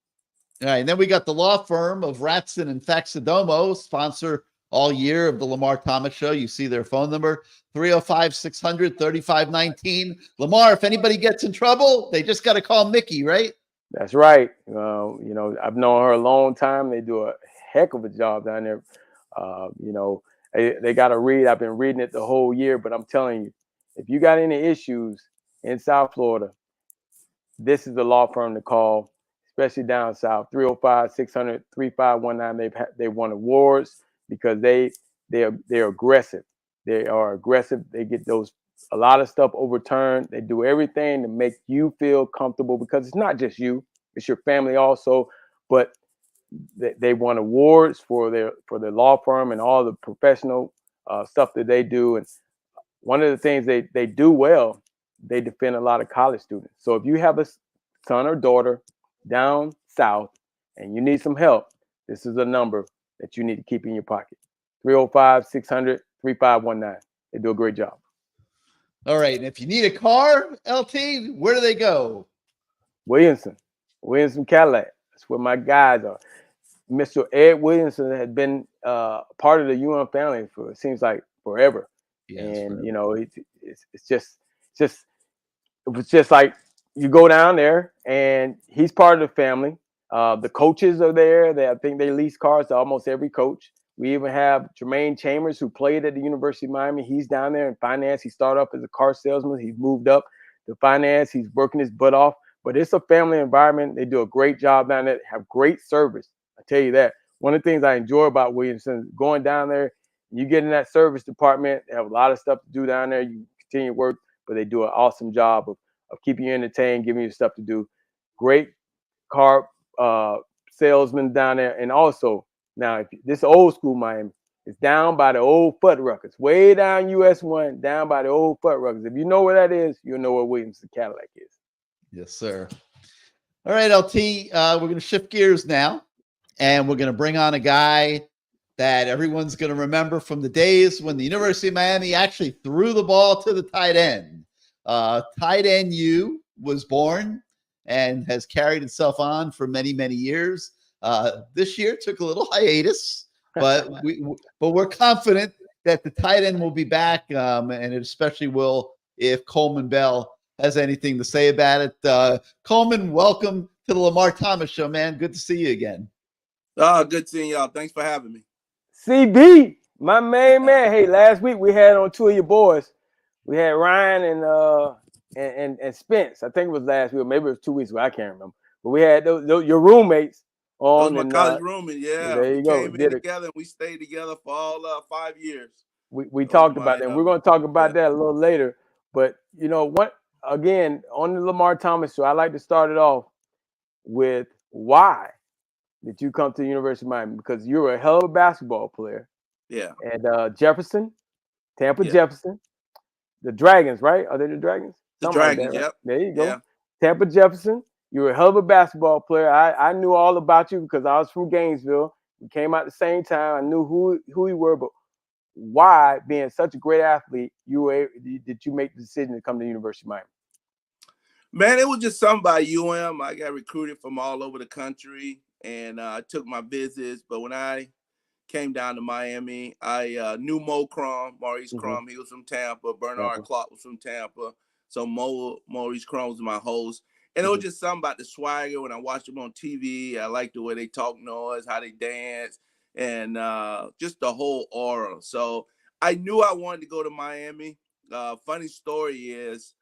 All right, and then we got the law firm of Ratson and Faxadomo, sponsor all year of the Lamar Thomas Show. You see their phone number, 305-600-3519. Lamar, if anybody gets in trouble, they just got to call Mickey, right? That's right. I've known her a long time. They do a heck of a job down there. They got to read. I've been reading it the whole year, but I'm telling you, if you got any issues in South Florida, this is the law firm to call, especially down south. 305-600-3519. They won awards because they're aggressive. They are aggressive. They get a lot of stuff overturned. They do everything to make you feel comfortable, because it's not just you, it's your family also. But they won awards for their law firm and all the professional stuff that they do. And one of the things they do well, they defend a lot of college students. So if you have a son or daughter down south and you need some help, this is a number that you need to keep in your pocket. 305-600-3519. They do a great job. All right. And if you need a car, LT, where do they go? Williamson Cadillac. That's where my guys are. Mr. Ed Williamson had been part of the UM family for, it seems like, forever. Yes, and forever. It was just like you go down there and he's part of the family. The coaches are there. I think they lease cars to almost every coach. We even have Jermaine Chambers, who played at the University of Miami. He's down there in finance. He started off as a car salesman. He's moved up the finance. He's working his butt off, but it's a family environment. They do a great job down there. They have great service. I tell you that. One of the things I enjoy about Williamson, going down there, you get in that service department. They have a lot of stuff to do down there. You continue to work, but they do an awesome job of keeping you entertained, giving you stuff to do. Great car salesman down there. And also, now, if this old school Miami, it's down by the old Fuddruckers, way down US 1, down by the old Fuddruckers. If you know where that is, you'll know where Williamson Cadillac is. Yes, sir. All right, LT, we're going to shift gears now, and we're going to bring on a guy that everyone's going to remember from the days when the University of Miami actually threw the ball to the tight end. Tight end U was born and has carried itself on for many, many years. This year took a little hiatus, but we're confident that the tight end will be back, and it especially will if Coleman Bell has anything to say about it. Coleman, welcome to the Lamar Thomas Show, man. Good to see you again. Good seeing y'all. Thanks for having me. CB, my main man. Hey, last week we had on two of your boys. We had Ryan and Spence. I think it was last week, or maybe it was 2 weeks ago. I can't remember. But we had your roommates on. Those my college roommate. Yeah, there you go. Came in together, and we stayed together for all 5 years. We talked about that. We're going to talk about that a little later. But you know what? Again, on the Lamar Thomas Show, I like to start it off with why did you come to the University of Miami? Because you're a hell of a basketball player. Yeah. And Jefferson, Tampa Jefferson, the Dragons, right? Are they the Dragons? The Dragons, right? Yep. There you go. Yeah. Tampa Jefferson, you're a hell of a basketball player. I knew all about you because I was from Gainesville. We came out at the same time. I knew who you were, but why, being such a great athlete, did you make the decision to come to the University of Miami? Man, it was just something by UM. I got recruited from all over the country, and I took my visits. But when I came down to Miami, I knew Maurice Crum. He was from Tampa. Bernard Clark was from Tampa. So Maurice Crum was my host. And it was just something about the swagger when I watched them on TV. I liked the way they talk noise, how they dance, and just the whole aura. So I knew I wanted to go to Miami. Funny story is,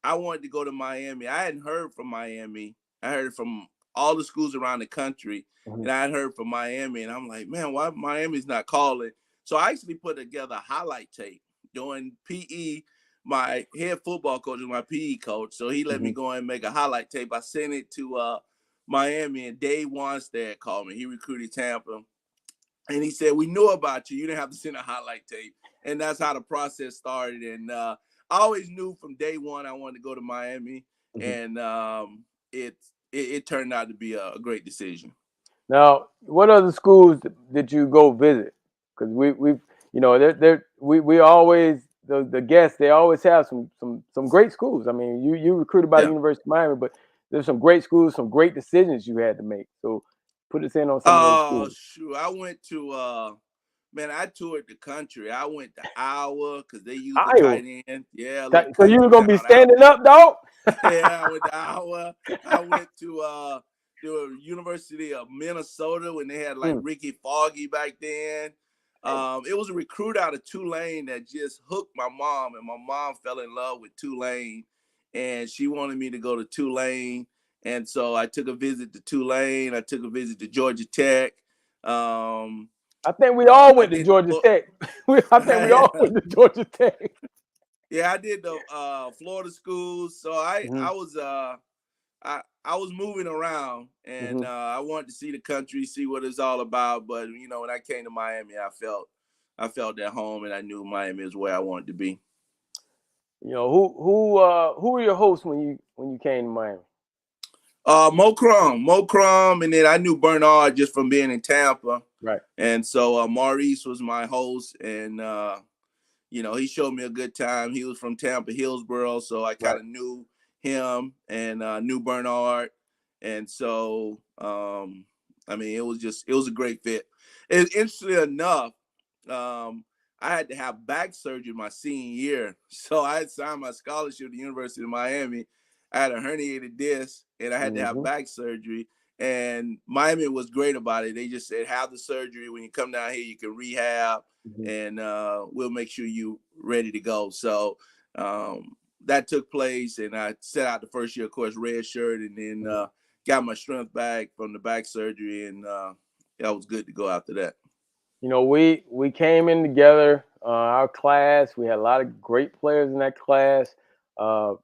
I wanted to go to Miami. I hadn't heard from Miami. I heard from all the schools around the country, and I had heard from Miami. And I'm like, man, why Miami's not calling? So I actually put together a highlight tape during PE. My head football coach was my PE coach, so he let me go and make a highlight tape. I sent it to Miami, and Dave Wanstead called me. He recruited Tampa, and he said, we knew about you. You didn't have to send a highlight tape. And that's how the process started. And I always knew from day one I wanted to go to Miami, and it turned out to be a great decision. Now, what other schools did you go visit? Because we always the guests, they always have some great schools. I mean, you recruited by the University of Miami, but there's some great schools, some great decisions you had to make. So put us in on some of those schools. Oh, sure. I went to I toured the country. I went to Iowa because they used the tight end. Yeah. So you were gonna be standing up, dog? Yeah, I went to Iowa. I went to the University of Minnesota when they had like Ricky Foggy back then. It was a recruit out of Tulane that just hooked my mom, and my mom fell in love with Tulane, and she wanted me to go to Tulane. And so I took a visit to Tulane. I took a visit to Georgia Tech. I think we all went to Georgia Tech. I think we all went to Georgia Tech. Yeah, I did the Florida schools. So I was moving around, and I wanted to see the country, see what it's all about. But when I came to Miami, I felt at home, and I knew Miami is where I wanted to be. Who were your hosts when you came to Miami? Mo Crum, and then I knew Bernard just from being in Tampa. Right. And so Maurice was my host, and he showed me a good time. He was from Tampa, Hillsborough, so I kind of knew him and knew Bernard. And so it was a great fit. And interestingly enough, I had to have back surgery my senior year. So I had signed my scholarship at the University of Miami. I had a herniated disc, and I had to have back surgery. And Miami was great about it. They just said, have the surgery. When you come down here, you can rehab, and we'll make sure you're ready to go. So that took place, and I set out the first year, of course, red shirt, and then got my strength back from the back surgery, and that was good to go after that. You know, we came in together, our class. We had a lot of great players in that class. Well,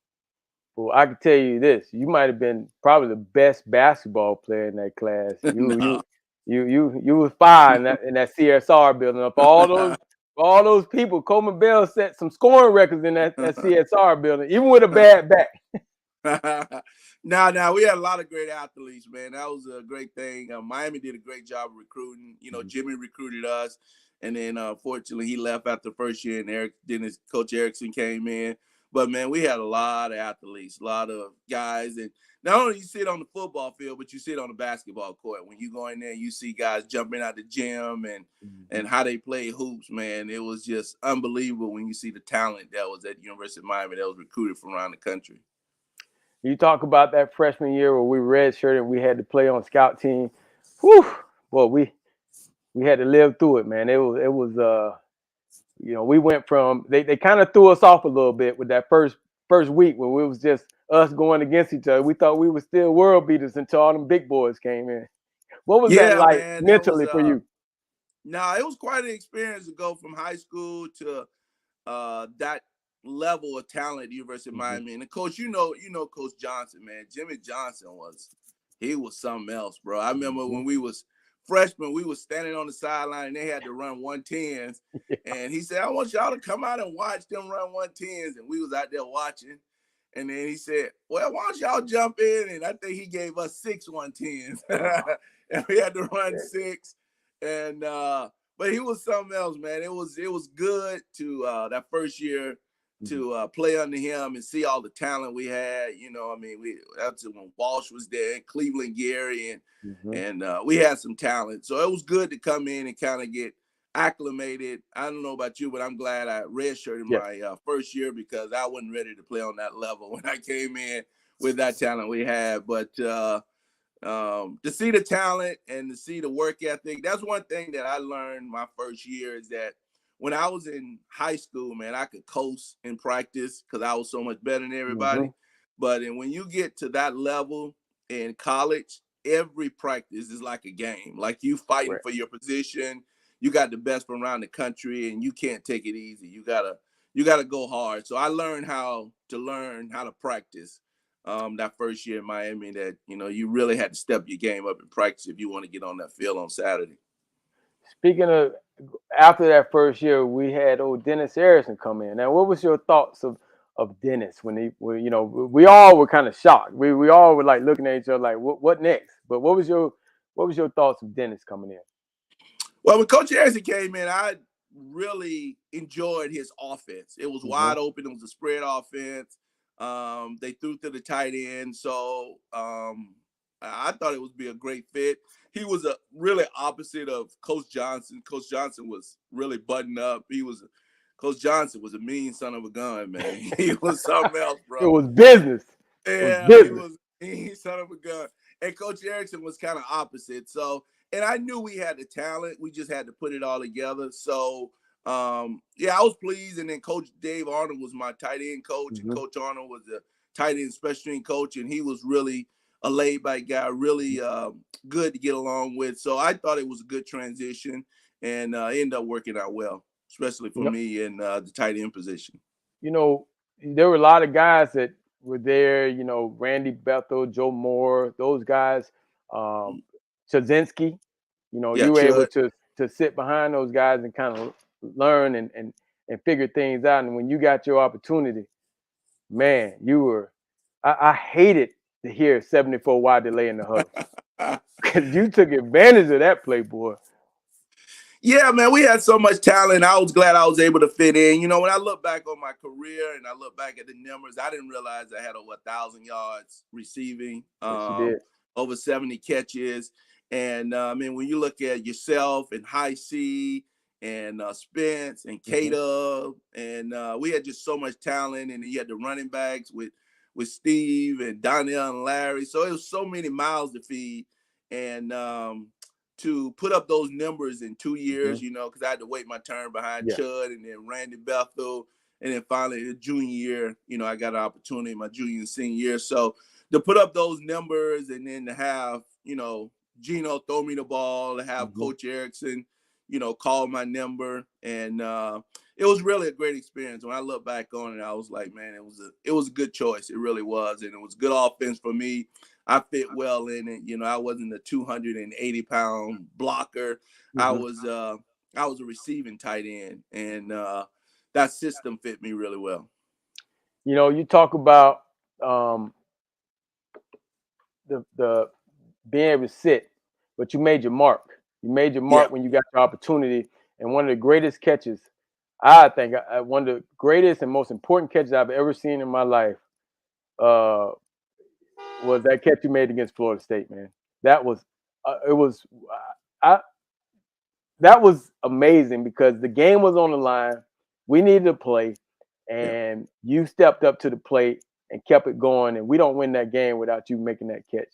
I can tell you this: you might have been probably the best basketball player in that class. You was fire in that CSR building. Up all those people, Coleman Bell set some scoring records in that CSR building, even with a bad back. Now we had a lot of great athletes, man. That was a great thing. Miami did a great job of recruiting. You know, Jimmy recruited us, and then fortunately he left after the first year, and Coach Erickson came in. But man, we had a lot of athletes, a lot of guys, and not only you see it on the football field, but you see it on the basketball court. When you go in there, you see guys jumping out the gym and how they play hoops, man. It was just unbelievable when you see the talent that was at the University of Miami that was recruited from around the country. You talk about that freshman year where we redshirted and we had to play on scout team. Whew, boy, we had to live through it, man. It was you know, we went from they kind of threw us off a little bit with that first week when it was just us going against each other. We thought we were still world beaters until all them big boys came in. What was that like, man, mentally for you? No, it was quite an experience to go from high school to that level of talent at the University of Miami. And coach, you know Coach Johnson, man. Jimmy Johnson was something else, bro. I remember when we was freshmen, we was standing on the sideline and they had to run 110s. And he said, I want y'all to come out and watch them run 110s. And we was out there watching. And then he said, well, why don't y'all jump in? And I think he gave us 6 110s. And we had to run 6. And but he was something else, man. It was good to that first year to play under him and see all the talent we had. You know, I mean, that's when Walsh was there, and Cleveland Gary, and we had some talent. So it was good to come in and kind of get acclimated. I don't know about you, but I'm glad I redshirted my first year because I wasn't ready to play on that level when I came in with that talent we had. But to see the talent and to see the work ethic, that's one thing that I learned my first year is that when I was in high school, man, I could coast in practice because I was so much better than everybody. But when you get to that level in college, every practice is like a game. Like you fighting for your position. You got the best from around the country, and you can't take it easy. You gotta go hard. So I learned how to practice that first year in Miami. That you really had to step your game up in practice if you want to get on that field on Saturday. Speaking of, after that first year, we had old Dennis Harrison come in. Now, what was your thoughts of Dennis when we all were kind of shocked. We all were like looking at each other like, what next? But what was your thoughts of Dennis coming in? Well, when Coach Harrison came in, I really enjoyed his offense. It was wide open. It was a spread offense. They threw to the tight end, so I thought it would be a great fit. He was a really opposite of Coach Johnson. Coach Johnson was really buttoned up. Coach Johnson was a mean son of a gun, man. He was something else, bro. It was business. Yeah, he was a mean son of a gun. And Coach Erickson was kind of opposite. So, and I knew we had the talent. We just had to put it all together. So, I was pleased. And then Coach Dave Arnold was my tight end coach, and Coach Arnold was the tight end special team coach, and he was really a laid-back guy, really good to get along with. So I thought it was a good transition, and ended up working out well, especially for me in the tight end position. You know, there were a lot of guys that were there, Randy Bethel, Joe Moore, those guys, Chazinski, you were able to sit behind those guys and kind of learn and figure things out. And when you got your opportunity, man, I hated to hear 74 wide delay in the huddle because you took advantage of that play, boy. Yeah, man, we had so much talent. I was glad I was able to fit in. When I look back on my career and I look back at the numbers, I didn't realize I had over 1,000 yards receiving, over 70 catches. And when you look at yourself and High C and Spence and K-Dub, and we had just so much talent. And you had the running backs with Steve and Donnell and Larry. So it was so many mouths to feed. And to put up those numbers in 2 years, because I had to wait my turn behind Chud and then Randy Bethel And then finally, the junior year, I got an opportunity in my junior and senior year. So to put up those numbers and then to have, Gino throw me the ball, to have Coach Erickson, call my number. And it was really a great experience. When I look back on it, I was like, man, it was a good choice. It really was. And it was good offense for me. I fit well in it. I wasn't a 280-pound blocker. I was a receiving tight end, and that system fit me really well. You talk about the being able to sit, but you made your mark. You made your mark when you got your opportunity. And one of the greatest catches, I think, one of the greatest and most important catches I've ever seen in my life was that catch you made against Florida State, man. That was that was amazing because the game was on the line. We needed to play, and you stepped up to the plate and kept it going. And we don't win that game without you making that catch.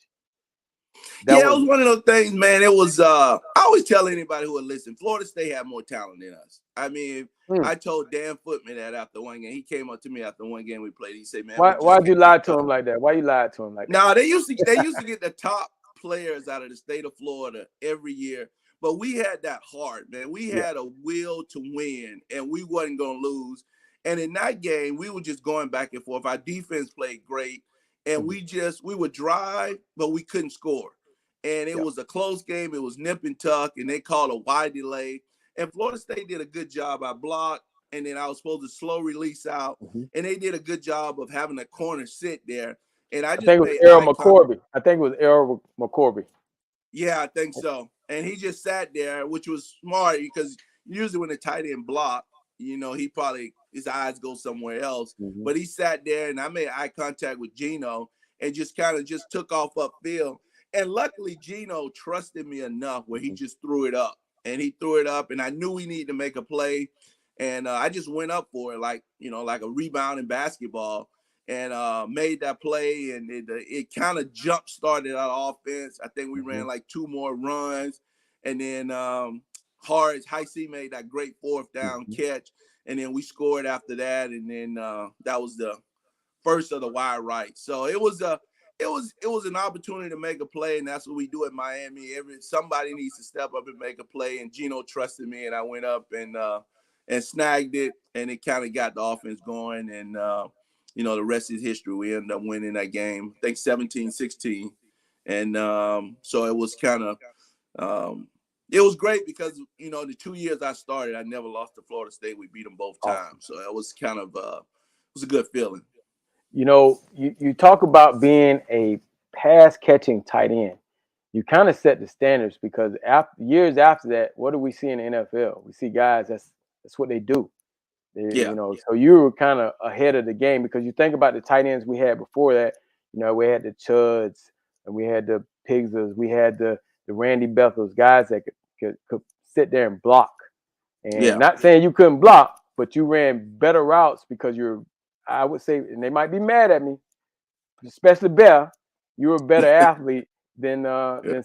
It was one of those things, man. It was I always tell anybody who would listen, Florida State had more talent than us. I mean, I told Dan Footman that after one game. He came up to me after one game we played. He said, man, why'd you lie to him like that? Why you lied to him like that? No, they used to get the top players out of the state of Florida every year. But we had that heart, man. We had a will to win, and we wasn't going to lose. And in that game, we were just going back and forth. Our defense played great, and we would drive, but we couldn't score. And it was a close game. It was nip and tuck, and they called a wide delay. And Florida State did a good job. I blocked, and then I was supposed to slow release out, and they did a good job of having a corner sit there. And I think it was Errol McCorby. I think it was Errol McCorby. Yeah, I think so. And he just sat there, which was smart because usually when the tight end block, he probably his eyes go somewhere else. But he sat there, and I made eye contact with Gino and just kind of took off upfield. And luckily, Gino trusted me enough where he just threw it up. And he threw it up, and I knew we needed to make a play. And I just went up for it like a rebound in basketball. And made that play, and it kind of jump started our offense. I think we ran like 2 more runs, and then High C made that great 4th down catch, and then we scored after that, and then that was the first of the wide right. So it was an opportunity to make a play, and that's what we do at Miami. Somebody needs to step up and make a play, and Gino trusted me, and I went up and snagged it, and it kind of got the offense going, and the rest is history. We ended up winning that game, I think 17-16. And so it was kind of it was great because, the 2 years I started, I never lost to Florida State. We beat them both times. So it was kind of it was a good feeling. You talk about being a pass catching tight end. You kind of set the standards because years after that, what do we see in the NFL? We see guys, that's what they do. So you were kind of ahead of the game because you think about the tight ends we had before that. We had the Chuds and we had the Pigses, we had the Randy Bethels, guys that could sit there and block. And not saying you couldn't block, but you ran better routes because I would say, and they might be mad at me, especially Bear, you were a better athlete than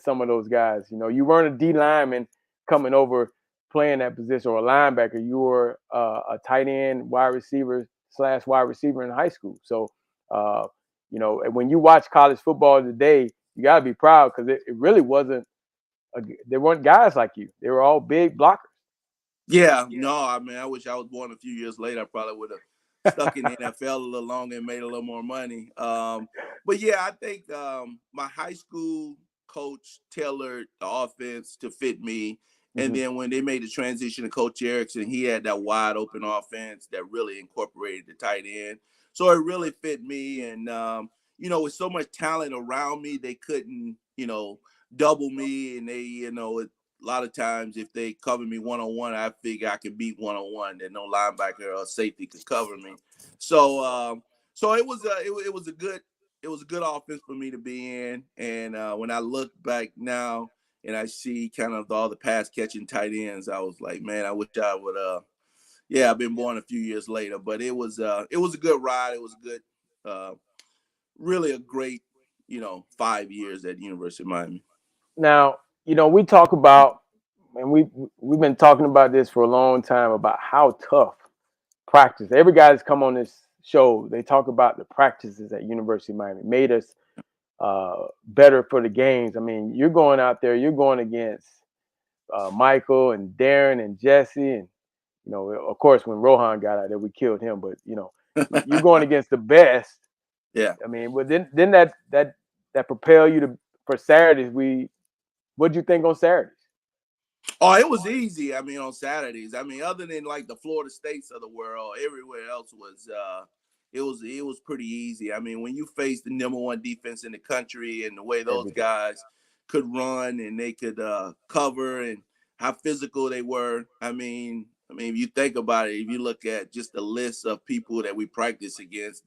some of those guys. You weren't a D lineman coming over playing that position or a linebacker. You were a tight end, wide receiver / wide receiver in high school. So, when you watch college football today, you got to be proud because it really wasn't, there weren't guys like you. They were all big blockers. I wish I was born a few years later. I probably would have stuck in the NFL a little longer and made a little more money. I think my high school coach tailored the offense to fit me. And then when they made the transition to Coach Erickson, he had that wide open offense that really incorporated the tight end. So it really fit me. And, with so much talent around me, they couldn't, double me. And they, a lot of times if they cover me one-on-one, I figure I could beat one-on-one. That no linebacker or safety could cover me. So it was a good offense for me to be in. And when I look back now, and I see kind of all the pass catching tight ends, I was like, man, I wish I would. I've been born a few years later, but it was a good ride. It was good, really a great, 5 years at the University of Miami. Now, we talk about, and we've been talking about this for a long time about how tough practice. Every guy that's come on this show, they talk about the practices at University of Miami. Made us better for the games. I mean, you're going out there, you're going against Michael and Darren and Jesse, and of course, when Rohan got out there, we killed him. But you're going against the best. Yeah. I mean, but then that propel you for Saturdays. What'd you think on Saturdays? Oh, it was easy. I mean, on Saturdays. I mean, other than like the Florida States of the world, everywhere else was it was pretty easy. I mean, when you face the number one defense in the country and the way those guys could run and they could cover and how physical they were. I mean, if you think about it, if you look at just the list of people that we practice against,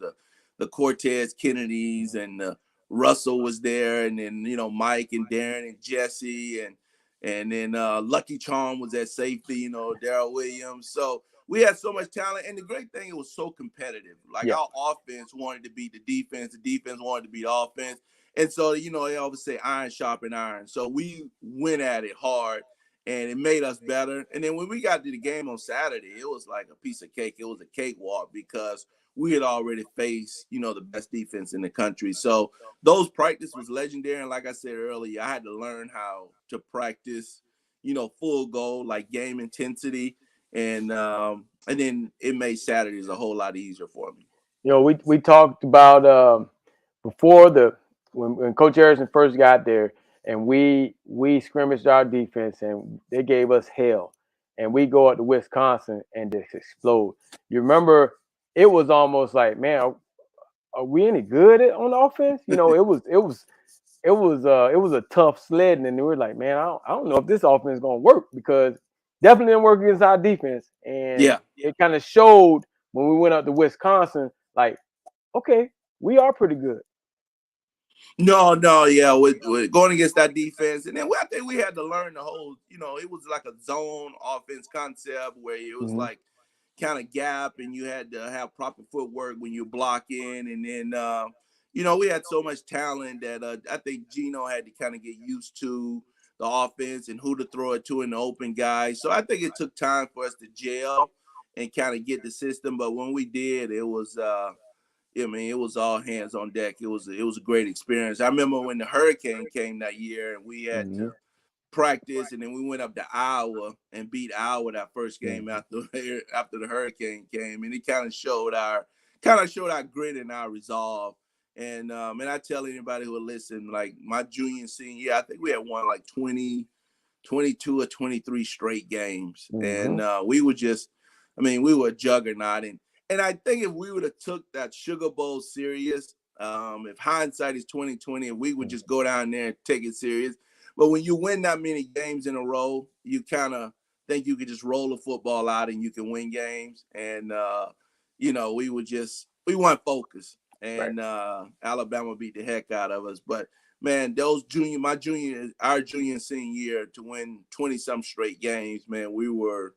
the Cortez Kennedys and Russell was there, and then Mike and Darren and Jesse and then Lucky Charm was at safety, Darrell Williams. So we had so much talent, and the great thing, it was so competitive. Like our offense wanted to beat the defense wanted to beat the offense, and so they always say iron sharpen iron. So we went at it hard, and it made us better. And then when we got to the game on Saturday, it was like a piece of cake. It was a cakewalk because we had already faced, the best defense in the country. So those practice was legendary. And like I said earlier, I had to learn how to practice, full goal, like game intensity. And then it made Saturdays a whole lot easier for me. We talked about before when Coach Harrison first got there, and we scrimmaged our defense, and they gave us hell. And we go up to Wisconsin and just explode. You remember, it was almost like, man, are we any good on offense? It was a tough sledding, and we were like, man, I don't know if this offense is gonna work, because definitely didn't work against our defense. And it kind of showed when we went up to Wisconsin, like, okay, we are pretty good. No, with going against that defense. And then I think we had to learn the whole, it was like a zone offense concept where it was like kind of gap, and you had to have proper footwork when you're blocking. And then, we had so much talent that I think Gino had to kind of get used to the offense and who to throw it to in the open guys. So I think it took time for us to gel and kind of get the system. But when we did, it was it was all hands on deck. It was a great experience. I remember when the hurricane came that year, and we had to practice, and then we went up to Iowa and beat Iowa that first game after the hurricane came, and it kind of showed our grit and our resolve. And I tell anybody who will listen, like my junior and senior year, I think we had won like 22 or 23 straight games, and we were we were a juggernaut. And I think if we would have took that Sugar Bowl serious, if hindsight is 2020, if we would just go down there and take it serious. But when you win that many games in a row, you kind of think you could just roll the football out and you can win games. And, we weren't focused. And Alabama beat the heck out of us. But, man, our junior and senior year to win 20-some straight games, man, we were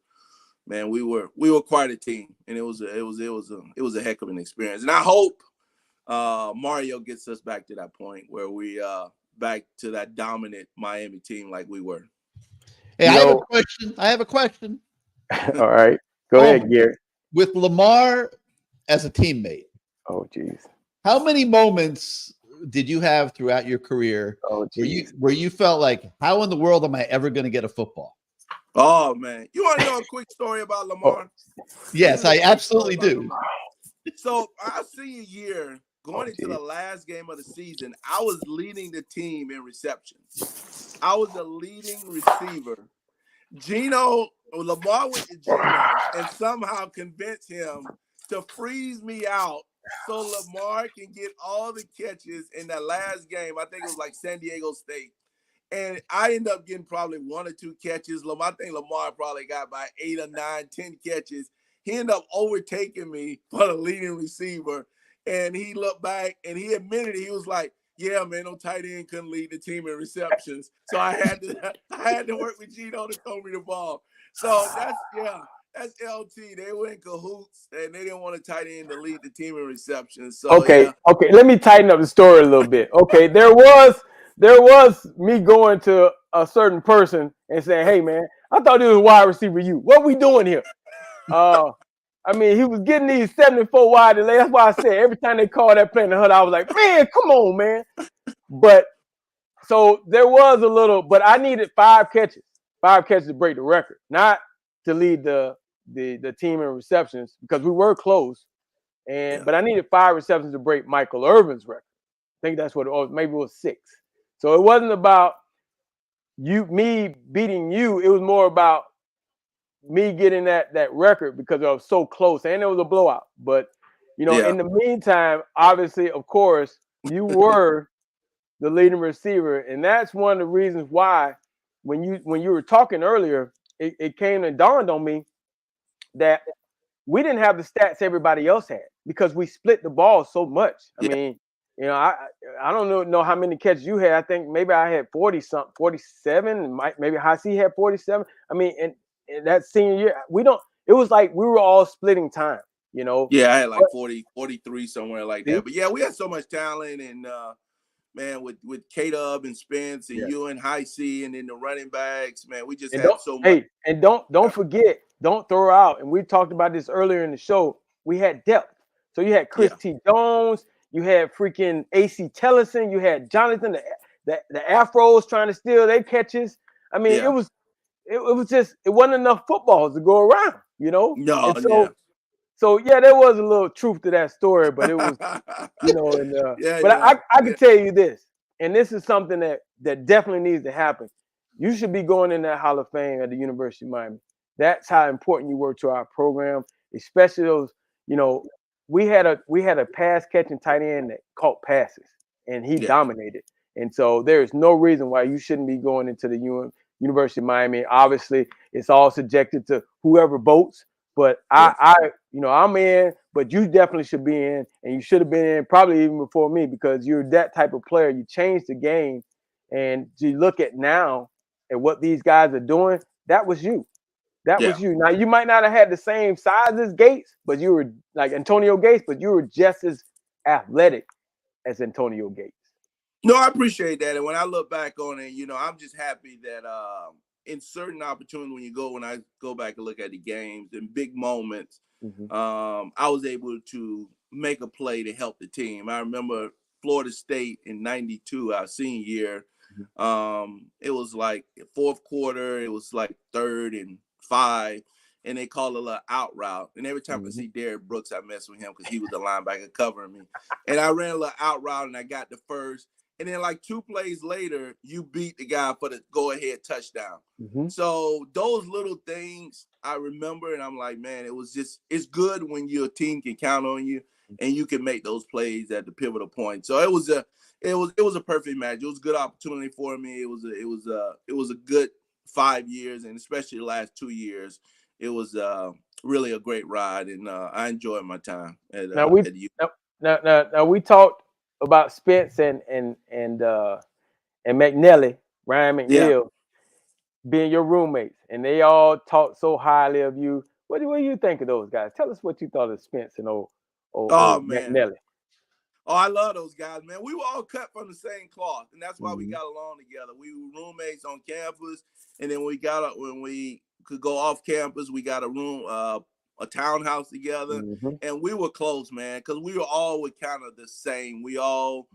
quite a team. And it was a heck of an experience. And I hope Mario gets us back to that point where we back to that dominant Miami team like we were. Hey, I have a question. All right. Go ahead, Gary. With Lamar as a teammate. Oh, geez. How many moments did you have throughout your career where you felt like, how in the world am I ever going to get a football? Oh, man. You want to know a quick story about Lamar? Yes, I absolutely do. So our senior year, going into the last game of the season, I was leading the team in receptions. I was the leading receiver. Lamar went to Gino and somehow convinced him to freeze me out so Lamar can get all the catches in that last game. I think it was like San Diego State. And I ended up getting probably 1 or 2 catches. I think Lamar probably got by 8 or 9, 10 catches. He ended up overtaking me for the leading receiver. And he looked back and he admitted he was like, yeah, man, no tight end couldn't lead the team in receptions. So I had to work with Gino to throw me the ball. So that's LT. They were in cahoots and they didn't want a tight end to lead the team in receptions. So okay. Let me tighten up the story a little bit. Okay, there was me going to a certain person and saying, hey, man, I thought it was a wide receiver. What we doing here? I mean, he was getting these 74 wide delay. That's why I said every time they called that play in the huddle, I was like, man, come on, man. But so there was a little, but I needed 5 catches to break the record, not to lead the team in receptions because we were close. But I needed 5 receptions to break Michael Irvin's record. I think that's what it was. Maybe it was 6. So it wasn't about me beating you. It was more about me getting that record because I was so close, and it was a blowout. But in the meantime, obviously, of course, you were the leading receiver, and that's one of the reasons why when you were talking earlier, it came and dawned on me that we didn't have the stats everybody else had because we split the ball so much. I mean, I don't know how many catches you had. I think maybe I had 40-something, 47, and maybe Hassi had 47. I mean, and that senior year, it was like we were all splitting time, Yeah, I had like 40, 43, somewhere like that. But yeah, we had so much talent, and man, with K-Dub and Spence and you and Hisey, and then the running backs, man, we just had so much. Hey, and don't forget, don't throw out, and we talked about this earlier in the show, we had depth. So you had Chris T. Jones, you had freaking AC Tellison, you had Jonathan, the Afros trying to steal their catches. I mean, it was just, it wasn't enough footballs to go around, No, So there was a little truth to that story, but it was, I can tell you this, and this is something that definitely needs to happen. You should be going in that Hall of Fame at the University of Miami. That's how important you were to our program, especially those, we had a pass catching tight end that caught passes, and he dominated. And so there's no reason why you shouldn't be going into the University of Miami. Obviously, it's all subjected to whoever votes. But I'm in, but you definitely should be in, and you should have been in probably even before me because you're that type of player. You changed the game, and you look at now at what these guys are doing. That was you. That was you. Now you might not have had the same size as Gates, but you were like Antonio Gates, but you were just as athletic as Antonio Gates. No, I appreciate that, and when I look back on it, I'm just happy that in certain opportunities when I go back and look at the games in big moments, I was able to make a play to help the team. I remember Florida State in '92, our senior year. It was like fourth quarter, it was like 3rd and 5, and they called a little out route. And every time I see Derrick Brooks, I mess with him because he was the linebacker covering me. And I ran a little out route, and I got the first. And then like 2 plays later, you beat the guy for the go-ahead touchdown. So those little things I remember, and I'm like, man, it's good when your team can count on you and you can make those plays at the pivotal point. So it was a perfect match. It was a good opportunity for me. It was a good 5 years, and especially the last 2 years, it was really a great ride, and I enjoyed my time at Now we talked about Spence and McNally, Ryan McNeil, being your roommates, and they all talked so highly of you. What do you think of those guys? Tell us what you thought of Spence and old McNally. Oh, I love those guys, man. We were all cut from the same cloth, and that's why we got along together. We were roommates on campus, and then when we could go off campus, we got a room, a townhouse together, and we were close, man, because we were all kind of the same. We all,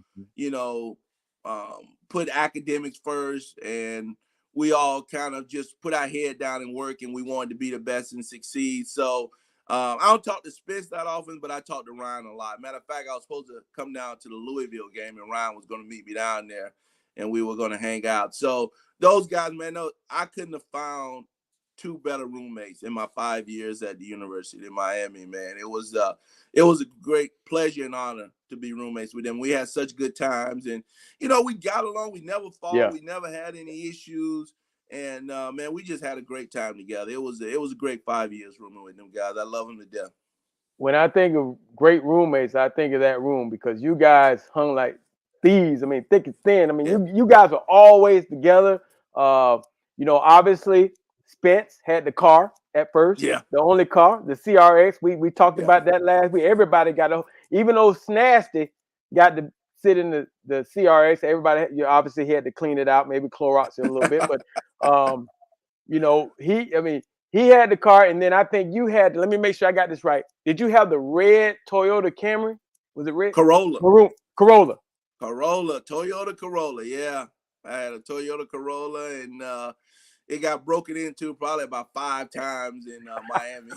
put academics first, and we all kind of just put our head down and work, and we wanted to be the best and succeed. So I don't talk to Spence that often, but I talk to Ryan a lot. Matter of fact, I was supposed to come down to the Louisville game, and Ryan was going to meet me down there, and we were going to hang out. So those guys, man, I couldn't have found 2 better roommates in my 5 years at the University of Miami, man. It was a great pleasure and honor to be roommates with them. We had such good times, and we got along. We never fought. Yeah. We never had any issues, and man, we just had a great time together. It was a great 5 years rooming with them guys. I love them to death. When I think of great roommates, I think of that room because you guys hung like thieves. I mean, thick and thin. I mean, you guys are always together. Obviously, Spence had the car at first. Yeah. The only car, the CRX. We talked about that last week. Everybody even though Snasty got to sit in the CRX, everybody obviously had to clean it out, maybe Clorox it a little bit. But He had the car, and then I think you had. Let me make sure I got this right. Did you have the red Toyota Camry? Was it red? Corolla. Maroon Corolla. Toyota Corolla. Yeah, I had a Toyota Corolla, and it got broken into probably about 5 times in Miami.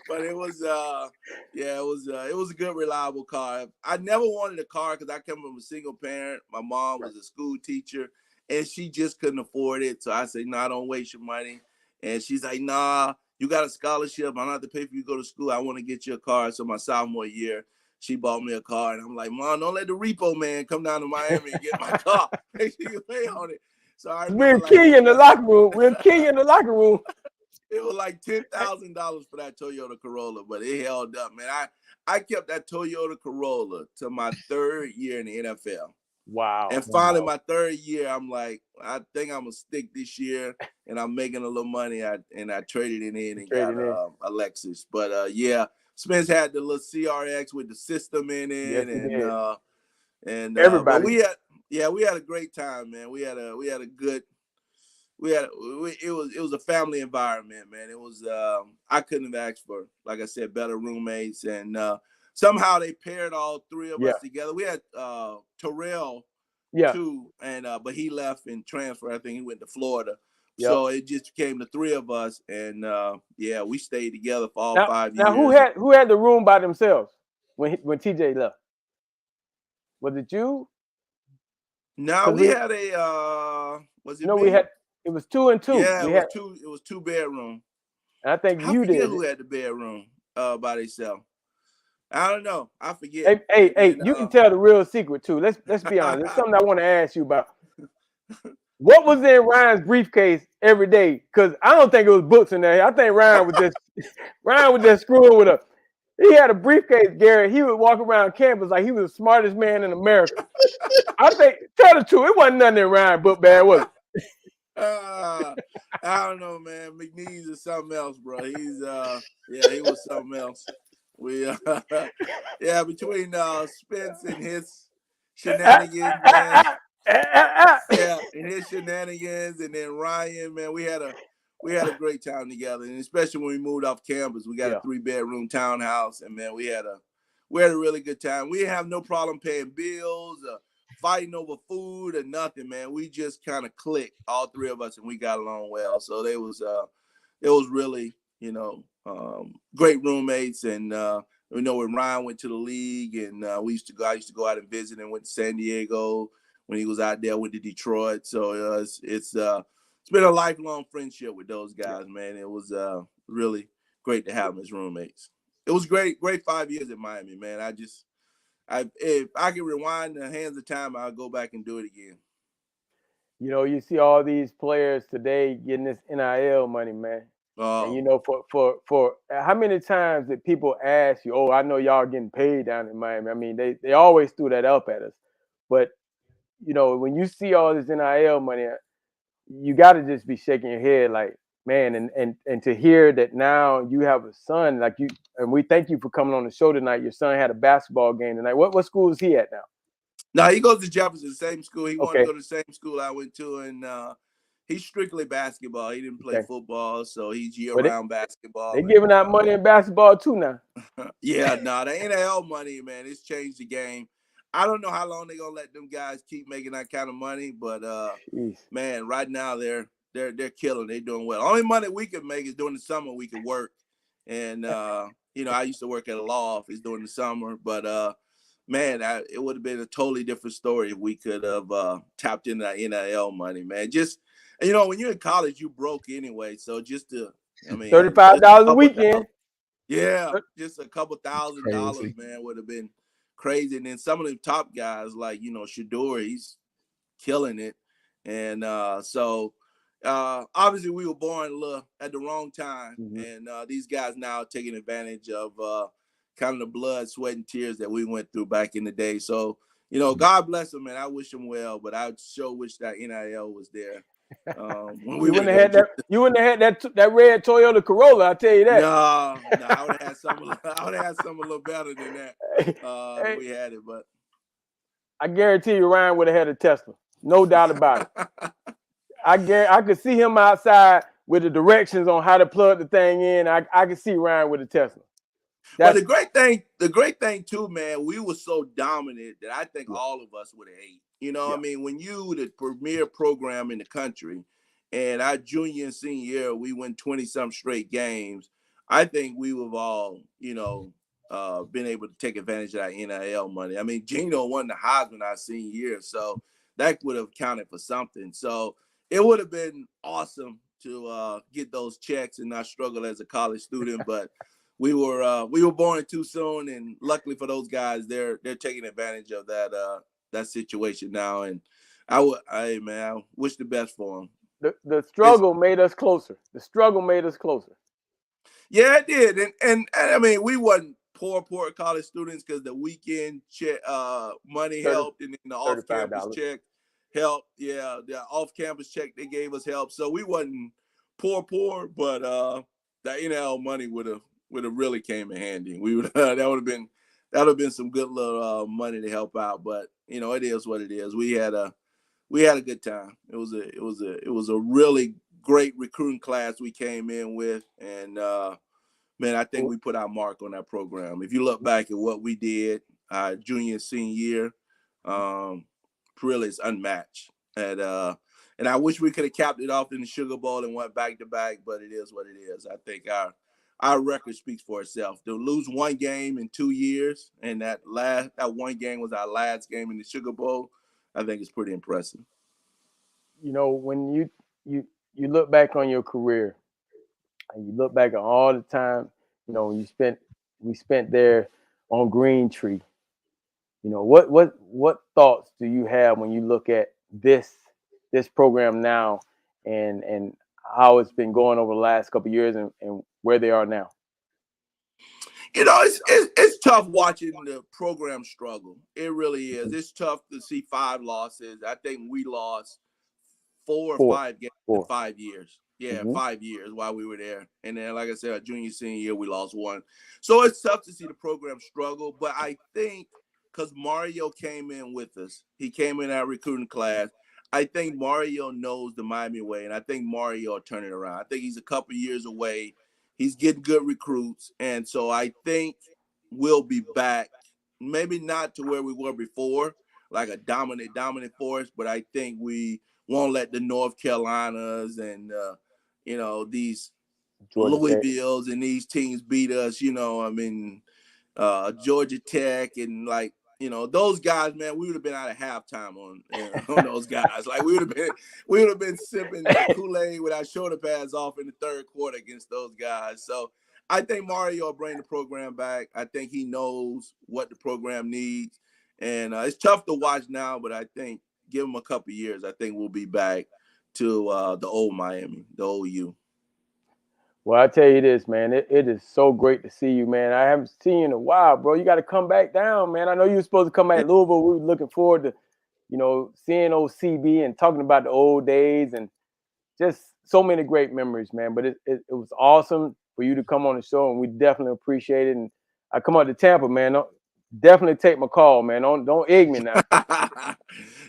But it was it was a good, reliable car. I never wanted a car because I come from a single parent. My mom was a school teacher, and she just couldn't afford it. So I said, "No, don't waste your money." And she's like, "Nah, you got a scholarship. I don't have to pay for you to go to school. I want to get you a car." So my sophomore year, she bought me a car, and I'm like, "Mom, don't let the repo man come down to Miami and get my car. Make sure you pay on it." So I We'll kill you in the locker room. We'll kill you in the locker room. It was like $10,000 for that Toyota Corolla, but it held up, man. I kept that Toyota Corolla to my 3rd year in the NFL. Wow. And finally, my 3rd year, I'm like, I think I'm going to stick this year, and I'm making a little money. I traded it in and got a Lexus. But, yeah, Spence had the little CRX with the system in it. Yes, and everybody. But we had a great time, man. We had a good. It was a family environment, man. It was I couldn't have asked for, like I said, better roommates, and somehow they paired all 3 of us together. We had Terrell too, and but he left and transferred. I think he went to Florida. Yep. So it just became the 3 of us, and we stayed together for all 5 years. Now who had the room by themselves when TJ left? Was it you? No, we had a was it? No, me? we had. It was 2 and 2. Yeah, it was 2 bedroom. And I think I you forget did. Who had the bedroom by themselves? I don't know. I forget. Hey, you can tell the real secret too. Let's be honest. There's something I want to ask you about. What was in Ryan's briefcase every day? Because I don't think it was books in there. I think Ryan was just screwing with us. He had a briefcase, Gary. He would walk around campus like he was the smartest man in America. I think, tell the truth, it wasn't nothing in Ryan's book bag, was it? I don't know, man. McNeese is something else, bro. He's he was something else. We between Spence and his shenanigans, man. And his shenanigans, and then Ryan, man, we had a great time together, and especially when we moved off campus, we got a 3-bedroom townhouse, and man, we had a really good time. We didn't have no problem paying bills, fighting over food or nothing, man. We just kind of clicked, all 3 of us, and we got along well. So it was really, great roommates. And when Ryan went to the league, and I used to go out and visit, and went to San Diego when he was out there, went to Detroit. So it's been a lifelong friendship with those guys, man. It was really great to have them as roommates. It was great 5 years in Miami, man. If I could rewind the hands of time, I'll go back and do it again. You see all these players today getting this NIL money, man. And for how many times did people ask you, "Oh, I know y'all getting paid down in Miami"? I mean, they always threw that up at us. But when you see all this NIL money, you got to just be shaking your head like, man, and to hear that now you have a son, like you, and we thank you for coming on the show tonight. Your son had a basketball game tonight. What school is he at now? No, he goes to Jefferson, same school. He wanted to go to the same school I went to, and he's strictly basketball. He didn't play football, so he's year-round basketball. They're giving out money in basketball too now. The NIL money, man, it's changed the game. I don't know how long they're gonna let them guys keep making that kind of money, but man, right now they're killing. They're doing well. Only money we can make is during the summer. We can work, and I used to work at a law office during the summer, but man, it would have been a totally different story if we could have tapped into that NIL money, man. Just when you're in college, you broke anyway, so just $35 a weekend. Yeah, just a couple $1,000, man, would have been crazy. And then some of the top guys like Shador, he's killing it, and so obviously we were born a little at the wrong time, and these guys now are taking advantage of kind of the blood, sweat, and tears that we went through back in the day. So God bless them, man. I wish them well, but I sure wish that NIL was there. When you wouldn't have had that red Toyota Corolla, I'll tell you that. No, I would have had something a little better than that. We had it, but I guarantee you Ryan would have had a Tesla. No doubt about it. I could see him outside with the directions on how to plug the thing in, I can see Ryan with a Tesla. But the great thing too, man, we were so dominant that I think all of us would have ate. You know, I mean, when you the premier program in the country, and our junior and senior year, we win 20-some straight games. I think we would have all, you know, been able to take advantage of that NIL money. I mean, Gino won the Heisman our senior year, so that would have counted for something. So it would have been awesome to get those checks and not struggle as a college student, but we were born too soon, and luckily for those guys, they're taking advantage of that situation now. And I wish the best for them. The struggle made us closer. The struggle made us closer. Yeah, it did, and I mean, we wasn't poor college students because the weekend check money helped, and then the off-campus check helped. Yeah, the off-campus check they gave us help, so we wasn't poor, but the NIL money would have really came in handy. We would that would have been some good little money to help out. But you know, it is what it is. We had a good time. It was a really great recruiting class we came in with, and man, I think we put our mark on that program. If you look back at what we did junior and senior year, really is unmatched. And I wish we could have capped it off in the Sugar Bowl and went back to back, but it is what it is. I think our record speaks for itself. To lose one game in 2 years, and that one game was our last game in the Sugar Bowl, I think it's pretty impressive. You know, when you look back on your career, and you look back at all the time, you know, we spent there on Green Tree. You know, what thoughts do you have when you look at this program now and how it's been going over the last couple of years and where they are now? You know, it's tough watching the program struggle. It really is. It's tough to see 5 losses. I think we lost 4 or 5 games in 5 years. Yeah, 5 years while we were there. And then, like I said, our junior, senior year, we lost 1. So it's tough to see the program struggle. But I think because Mario came in with us, he came in our recruiting class, I think Mario knows the Miami way, and I think Mario will turn it around. I think he's a couple years away. He's getting good recruits, and so I think we'll be back, maybe not to where we were before, like a dominant force, but I think we won't let the North Carolinas and, you know, these Louisvilles and these teams beat us, you know, I mean, Georgia Tech and, like, you know, those guys, man, we would have been out of halftime on those guys. Like we would have been sipping Kool-Aid with our shoulder pads off in the third quarter against those guys. So I think Mario will bring the program back. I think he knows what the program needs, and it's tough to watch now. But I think give him a couple years, I think we'll be back to the old Miami, the old U. Well, I tell you this, man, it is so great to see you, man. I haven't seen you in a while, bro. You got to come back down, man. I know you were supposed to come back to Louisville. We were looking forward to, you know, seeing OCB and talking about the old days and just so many great memories, man. But it was awesome for you to come on the show, and we definitely appreciate it. And I come out to Tampa, man. Definitely take my call, man. Don't egg me now.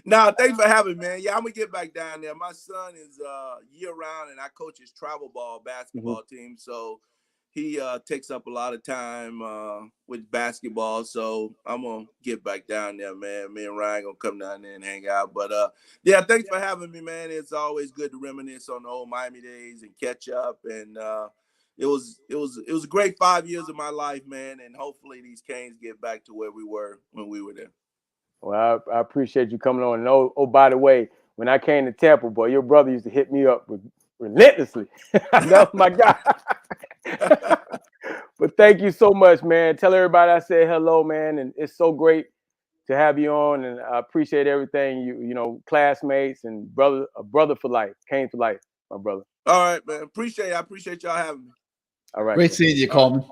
No, thanks for having me, man. Yeah, I'm gonna get back down there. My son is year round, and I coach his travel ball basketball team, so he takes up a lot of time with basketball. So I'm gonna get back down there, man. Me and Ryan gonna come down there and hang out. But yeah, thanks for having me, man. It's always good to reminisce on the old Miami days and catch up. And it was a great 5 years of my life, man. And hopefully these Canes get back to where we were when we were there. Well, I appreciate you coming on. And oh, by the way, when I came to Tampa, boy, your brother used to hit me up relentlessly. That was my guy. But thank you so much, man. Tell everybody I said hello, man. And it's so great to have you on. And I appreciate everything. You know, classmates and a brother for life. Canes for life, my brother. All right, man. I appreciate y'all having me. All right. Great seeing you, Coleman.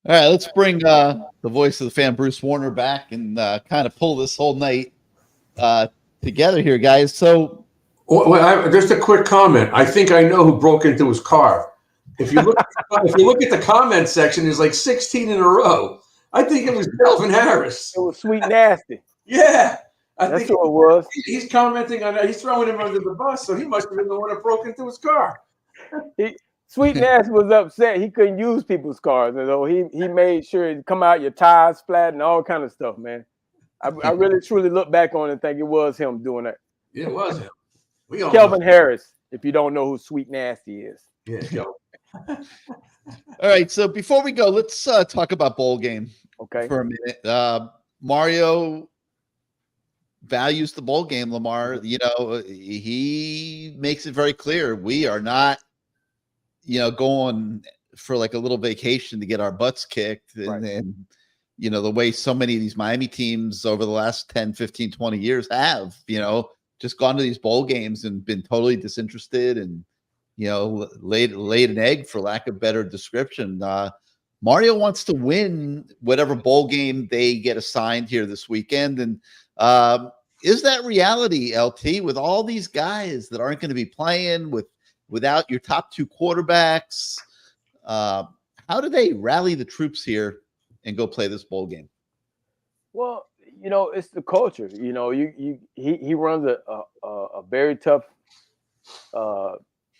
All right, let's bring the voice of the fan, Bruce Warner, back and kind of pull this whole night together here, guys. So, just a quick comment. I think I know who broke into his car. If you look at the comment section, there's like 16 in a row. I think it was Delvin Harris. It was Sweet Nasty. Yeah, That's who it was. He's commenting on that. He's throwing him under the bus, so he must have been the one that broke into his car. Sweet Nasty was upset. He couldn't use people's cars, and so he made sure it come out your tires flat and all kind of stuff, man. I really truly look back on it and think it was him doing that. It was him. Kelvin Harris, if you don't know who Sweet Nasty is. Yeah, go. All right, so before we go, let's talk about bowl game for a minute. Mario values the bowl game, Lamar. You know, he makes it very clear we are not, you know, going for like a little vacation to get our butts kicked. And you know, the way so many of these Miami teams over the last 10, 15, 20 years have, you know, just gone to these bowl games and been totally disinterested and, you know, laid an egg, for lack of better description. Mario wants to win whatever bowl game they get assigned here this weekend. And is that reality, LT, with all these guys that aren't going to be playing, without your top two quarterbacks? How do they rally the troops here and go play this bowl game? Well, you know, it's the culture. You know, he runs a very tough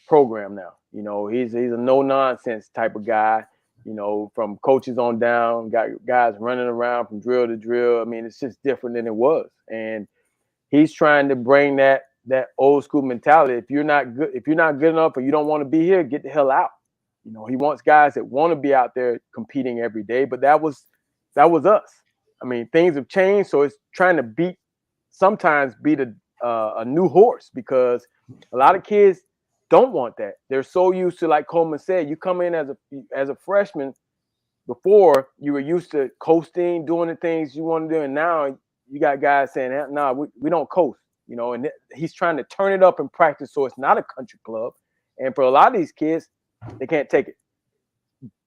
program now. You know, he's a no nonsense type of guy. You know, from coaches on down, got guys running around from drill to drill. I mean, it's just different than it was, and he's trying to bring that old school mentality. If you're not good enough, or you don't want to be here, get the hell out. You know, he wants guys that want to be out there competing every day. But that was us. I mean, things have changed, so it's trying to sometimes beat a new horse, because a lot of kids don't want that. They're so used to, like Coleman said, you come in as a freshman. Before, you were used to coasting, doing the things you want to do, and now you got guys saying, "Nah, we don't coast." You know, and he's trying to turn it up in practice, so it's not a country club. And for a lot of these kids, they can't take it.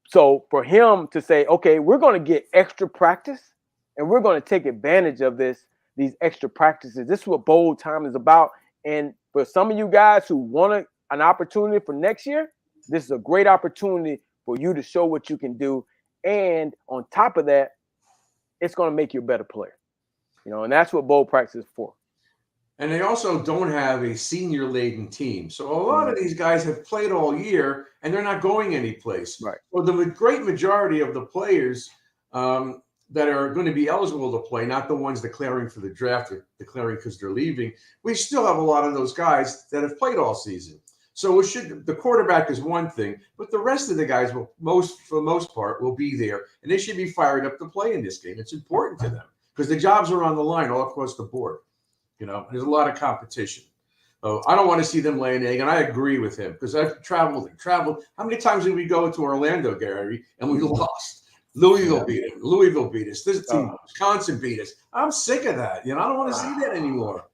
So for him to say, "Okay, we're going to get extra practice, and we're going to take advantage of these extra practices. This is what bowl time is about." And for some of you guys who want an opportunity for next year, this is a great opportunity for you to show what you can do. And on top of that, it's going to make you a better player. You know, and that's what bowl practice is for. And they also don't have a senior-laden team. So a lot of these guys have played all year, and they're not going anyplace. Right. Well, the great majority of the players that are going to be eligible to play, not the ones declaring for the draft or declaring because they're leaving, we still have a lot of those guys that have played all season. So the quarterback is one thing, but the rest of the guys for the most part will be there, and they should be fired up to play in this game. It's important to them because the jobs are on the line all across the board. You know, there's a lot of competition. I don't want to see them lay an egg, and I agree with him because I've traveled. How many times did we go to Orlando, Gary, and we lost? Louisville beat him. Louisville beat us. This team, Wisconsin beat us. I'm sick of that. You know, I don't want to see that anymore.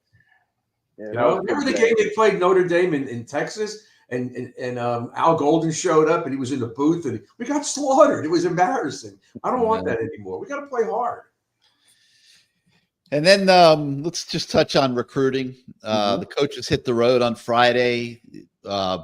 Yeah, you know, remember the game they played Notre Dame in Texas, and Al Golden showed up and he was in the booth and we got slaughtered. It was embarrassing. I don't want that anymore. We got to play hard. And then let's just touch on recruiting. The coaches hit the road on Friday,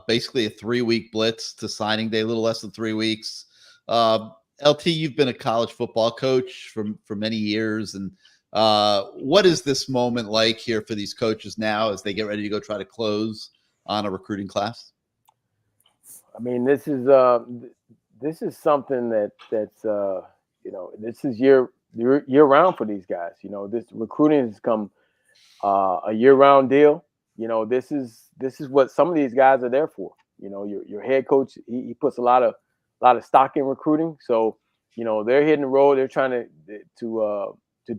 basically a 3-week blitz to signing day, a little less than 3 weeks. LT, you've been a college football coach for many years. And what is this moment like here for these coaches now as they get ready to go try to close on a recruiting class? I mean, this is something that's you know, this is year round for these guys. You know, this recruiting has come a year round deal. You know, this is what some of these guys are there for. You know, your head coach, he puts a lot of stock in recruiting. So, you know, they're hitting the road. They're trying to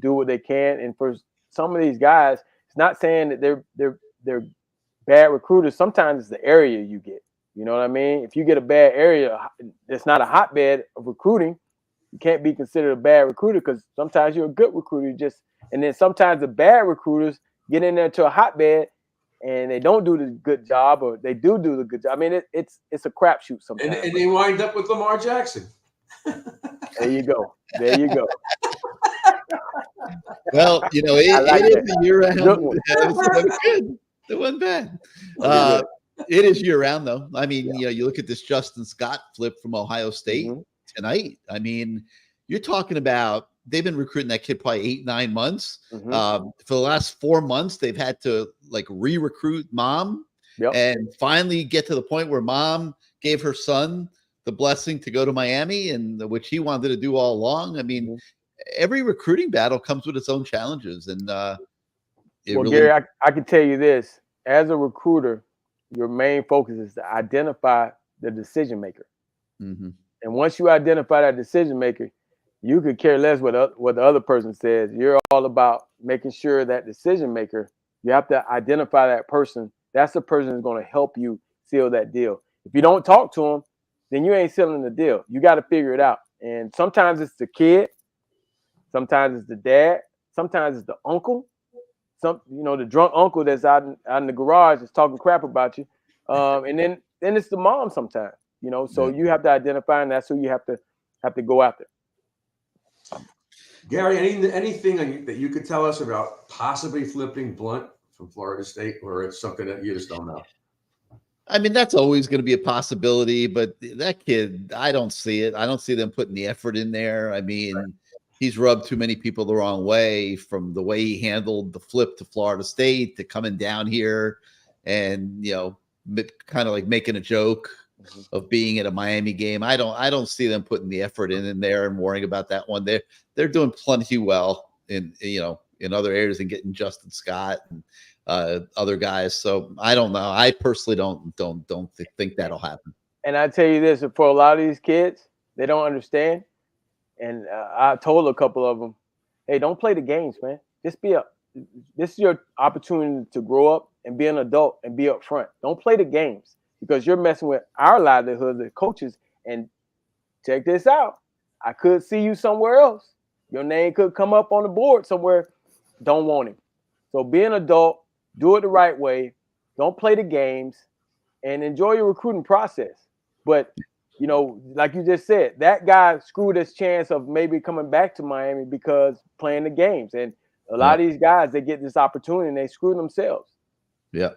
do what they can. And for some of these guys, it's not saying that they're bad recruiters. Sometimes it's the area you get. You know what I mean? If you get a bad area, it's not a hotbed of recruiting. You can't be considered a bad recruiter because sometimes you're a good recruiter. And then sometimes the bad recruiters get in there to a hotbed and they don't do the good job, or they do the good job. I mean, it's a crapshoot sometimes. And they wind up with Lamar Jackson. There you go. There you go. Well, you know, it is a year-round. It wasn't bad. It is year-round, though. I mean, you know, you look at this Justin Scott flip from Ohio State tonight. I mean, you're talking about they've been recruiting that kid probably 8-9 months. For the last 4 months, they've had to like re-recruit mom and finally get to the point where mom gave her son the blessing to go to Miami, and which he wanted to do all along. I mean, every recruiting battle comes with its own challenges. And Gary, I can tell you this: as a recruiter, your main focus is to identify the decision maker. And once you identify that decision maker, you could care less what the other person says. You're all about making sure that decision maker, you have to identify that person. That's the person who's going to help you seal that deal. If you don't talk to them, then you ain't sealing the deal. You got to figure it out. And sometimes it's the kid, sometimes it's the dad, sometimes it's the uncle, the drunk uncle that's out in the garage is talking crap about you. And then it's the mom sometimes, so you have to identify, and that's who you have to go after. Gary, anything that you could tell us about possibly flipping Blunt from Florida State, or it's something that you just don't know? I mean, that's always going to be a possibility, but that kid, I don't see it. I don't see them putting the effort in there. I mean, he's rubbed too many people the wrong way, from the way he handled the flip to Florida State to coming down here and, kind of like making a joke of being at a Miami game. I don't see them putting the effort in there and worrying about that one. They're doing plenty well in other areas and getting Justin Scott and other guys. So I don't know. I personally don't think that'll happen. And I tell you this, for a lot of these kids, they don't understand. And I told a couple of them, hey, don't play the games, man. This is your opportunity to grow up and be an adult and be up front. Don't play the games, because you're messing with our livelihood as coaches. And check this out. I could see you somewhere else. Your name could come up on the board somewhere. Don't want him. So be an adult, do it the right way. Don't play the games, and enjoy your recruiting process. But, like you just said, that guy screwed his chance of maybe coming back to Miami because playing the games. And a lot of these guys, they get this opportunity and they screw themselves. Yeah.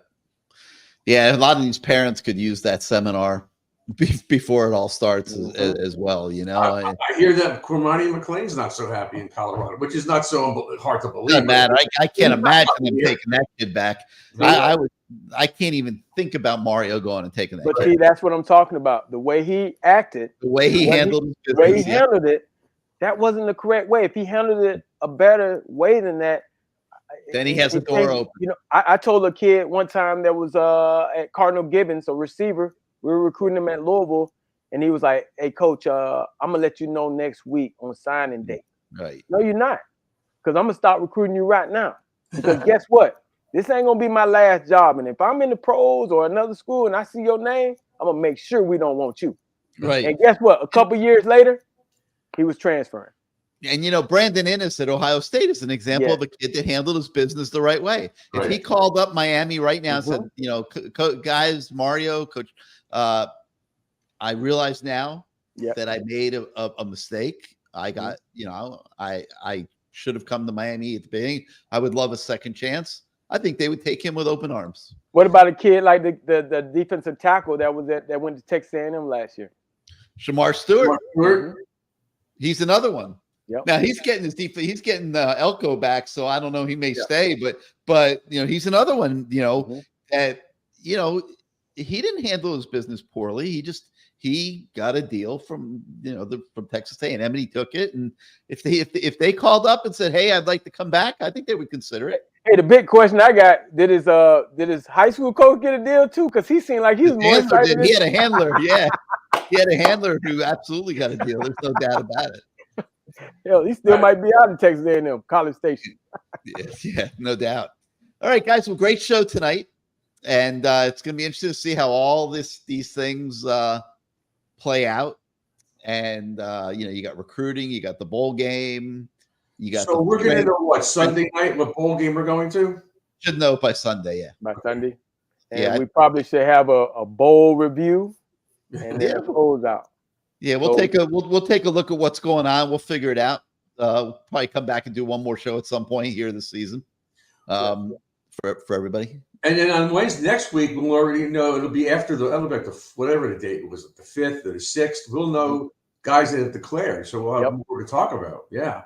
Yeah, a lot of these parents could use that seminar before it all starts as well. I hear that Cormani McLean's not so happy in Colorado, which is not so hard to believe. Man, I can't imagine them taking that kid back. I can't even think about Mario going and taking that. But see, that's what I'm talking about. The way he acted, the way he handled it, that wasn't the correct way. If he handled it a better way than that, then he has the door open. I told a kid one time that was at Cardinal Gibbons, a receiver. We were recruiting him at Louisville, and he was like, hey, coach, I'm going to let you know next week on signing day. Right. No, you're not, because I'm going to start recruiting you right now. Because guess what? This ain't going to be my last job. And if I'm in the pros or another school and I see your name, I'm going to make sure we don't want you. Right. And guess what? A couple years later, he was transferring. And, Brandon Innes at Ohio State is an example of a kid that handled his business the right way. Right. If he called up Miami right now and said, guys, Mario, coach, I realize now that I made a mistake. I got, I should have come to Miami at the beginning. I would love a second chance. I think they would take him with open arms. What about a kid like the defensive tackle that went to Texas A&M last year? Shamar Stewart. He's another one. Yep. Now he's getting he's getting Elko back, so I don't know. He may stay, but he's another one. That he didn't handle his business poorly. He got a deal from from Texas A&M, and he took it. And if they called up and said, "Hey, I'd like to come back," I think they would consider it. Hey, the big question I got: did his high school coach get a deal too? Because he seemed like he was more excited. He had a handler, yeah. He had a handler who absolutely got a deal. There's no doubt about it. Hell, he still might be out in Texas A&M, College Station. Yeah, no doubt. All right, guys. Well, great show tonight, and it's going to be interesting to see how all these things play out. And you got recruiting, you got the bowl game, you got. So we're going to know what Sunday night, what bowl game we're going to? Should know by Sunday, yeah. By Sunday, and we probably should have a bowl review, and then close out. Yeah, we'll take a look at what's going on. We'll figure it out. We'll probably come back and do one more show at some point here this season, for everybody. And then on Wednesday next week, we'll already know it'll be after whatever the date was, the 5th or the 6th. We'll know guys that have declared. So we'll have Yep. more to talk about. Yeah.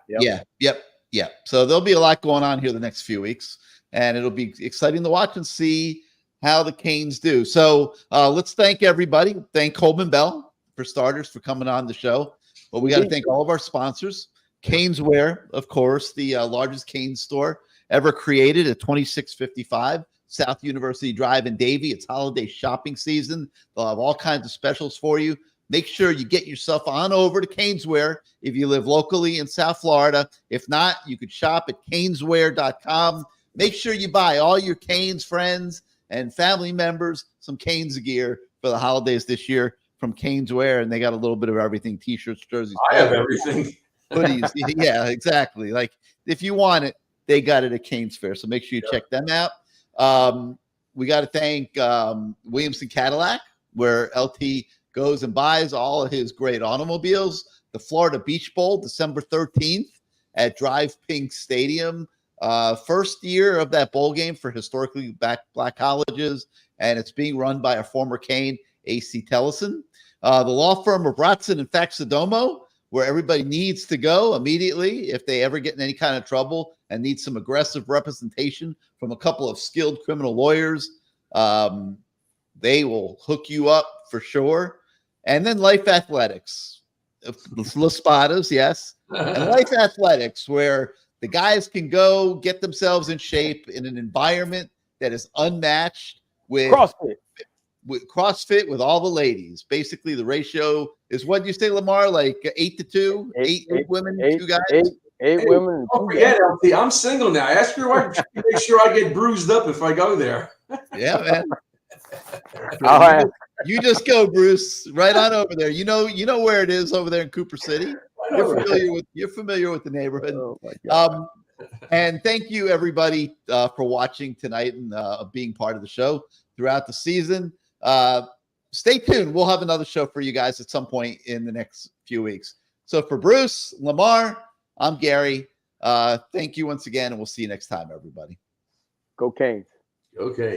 Yep. Yeah. So there'll be a lot going on here the next few weeks, and it'll be exciting to watch and see how the Canes do. So let's thank everybody. Thank Coleman Bell, for starters, for coming on the show. But we got to thank all of our sponsors. CaneSwear, of course, the largest Canes store ever created at 2655 South University Drive in Davie. It's holiday shopping season. They'll have all kinds of specials for you. Make sure you get yourself on over to CaneSwear if you live locally in South Florida. If not, you could shop at caneswear.com. Make sure you buy all your Canes friends and family members some Canes gear for the holidays this year from CaneSwear, and they got a little bit of everything: t-shirts, jerseys. I have everything. Hoodies. Yeah, exactly. Like if you want it, they got it at CaneSwear. So make sure you check them out. We got to thank Williamson Cadillac, where LT goes and buys all of his great automobiles. The Florida Beach Bowl, December 13th at Drive Pink Stadium. First year of that bowl game for historically black colleges, and it's being run by a former Cane, A.C. Tellison. The law firm of Bratson and Faxedomo, where everybody needs to go immediately if they ever get in any kind of trouble and need some aggressive representation from a couple of skilled criminal lawyers. They will hook you up for sure. And then Life Athletics, Los Spadas, yes. And Life Athletics, where the guys can go get themselves in shape in an environment that is unmatched with CrossFit with all the ladies. Basically, the ratio is, what do you say, Lamar? Like 8-2, eight women, 2 guys. Eight women. Don't forget, LT, I'm single now. Ask your wife to make sure I get bruised up if I go there. Yeah, man. All right. You just go, Bruce. Right on over there. You know where it is over there in Cooper City. You're familiar with the neighborhood. Oh, and thank you everybody for watching tonight and being part of the show throughout the season. Stay tuned. We'll have another show for you guys at some point in the next few weeks. So for Bruce, Lamar, I'm Gary. Thank you once again, and we'll see you next time, everybody. Go Canes. Okay.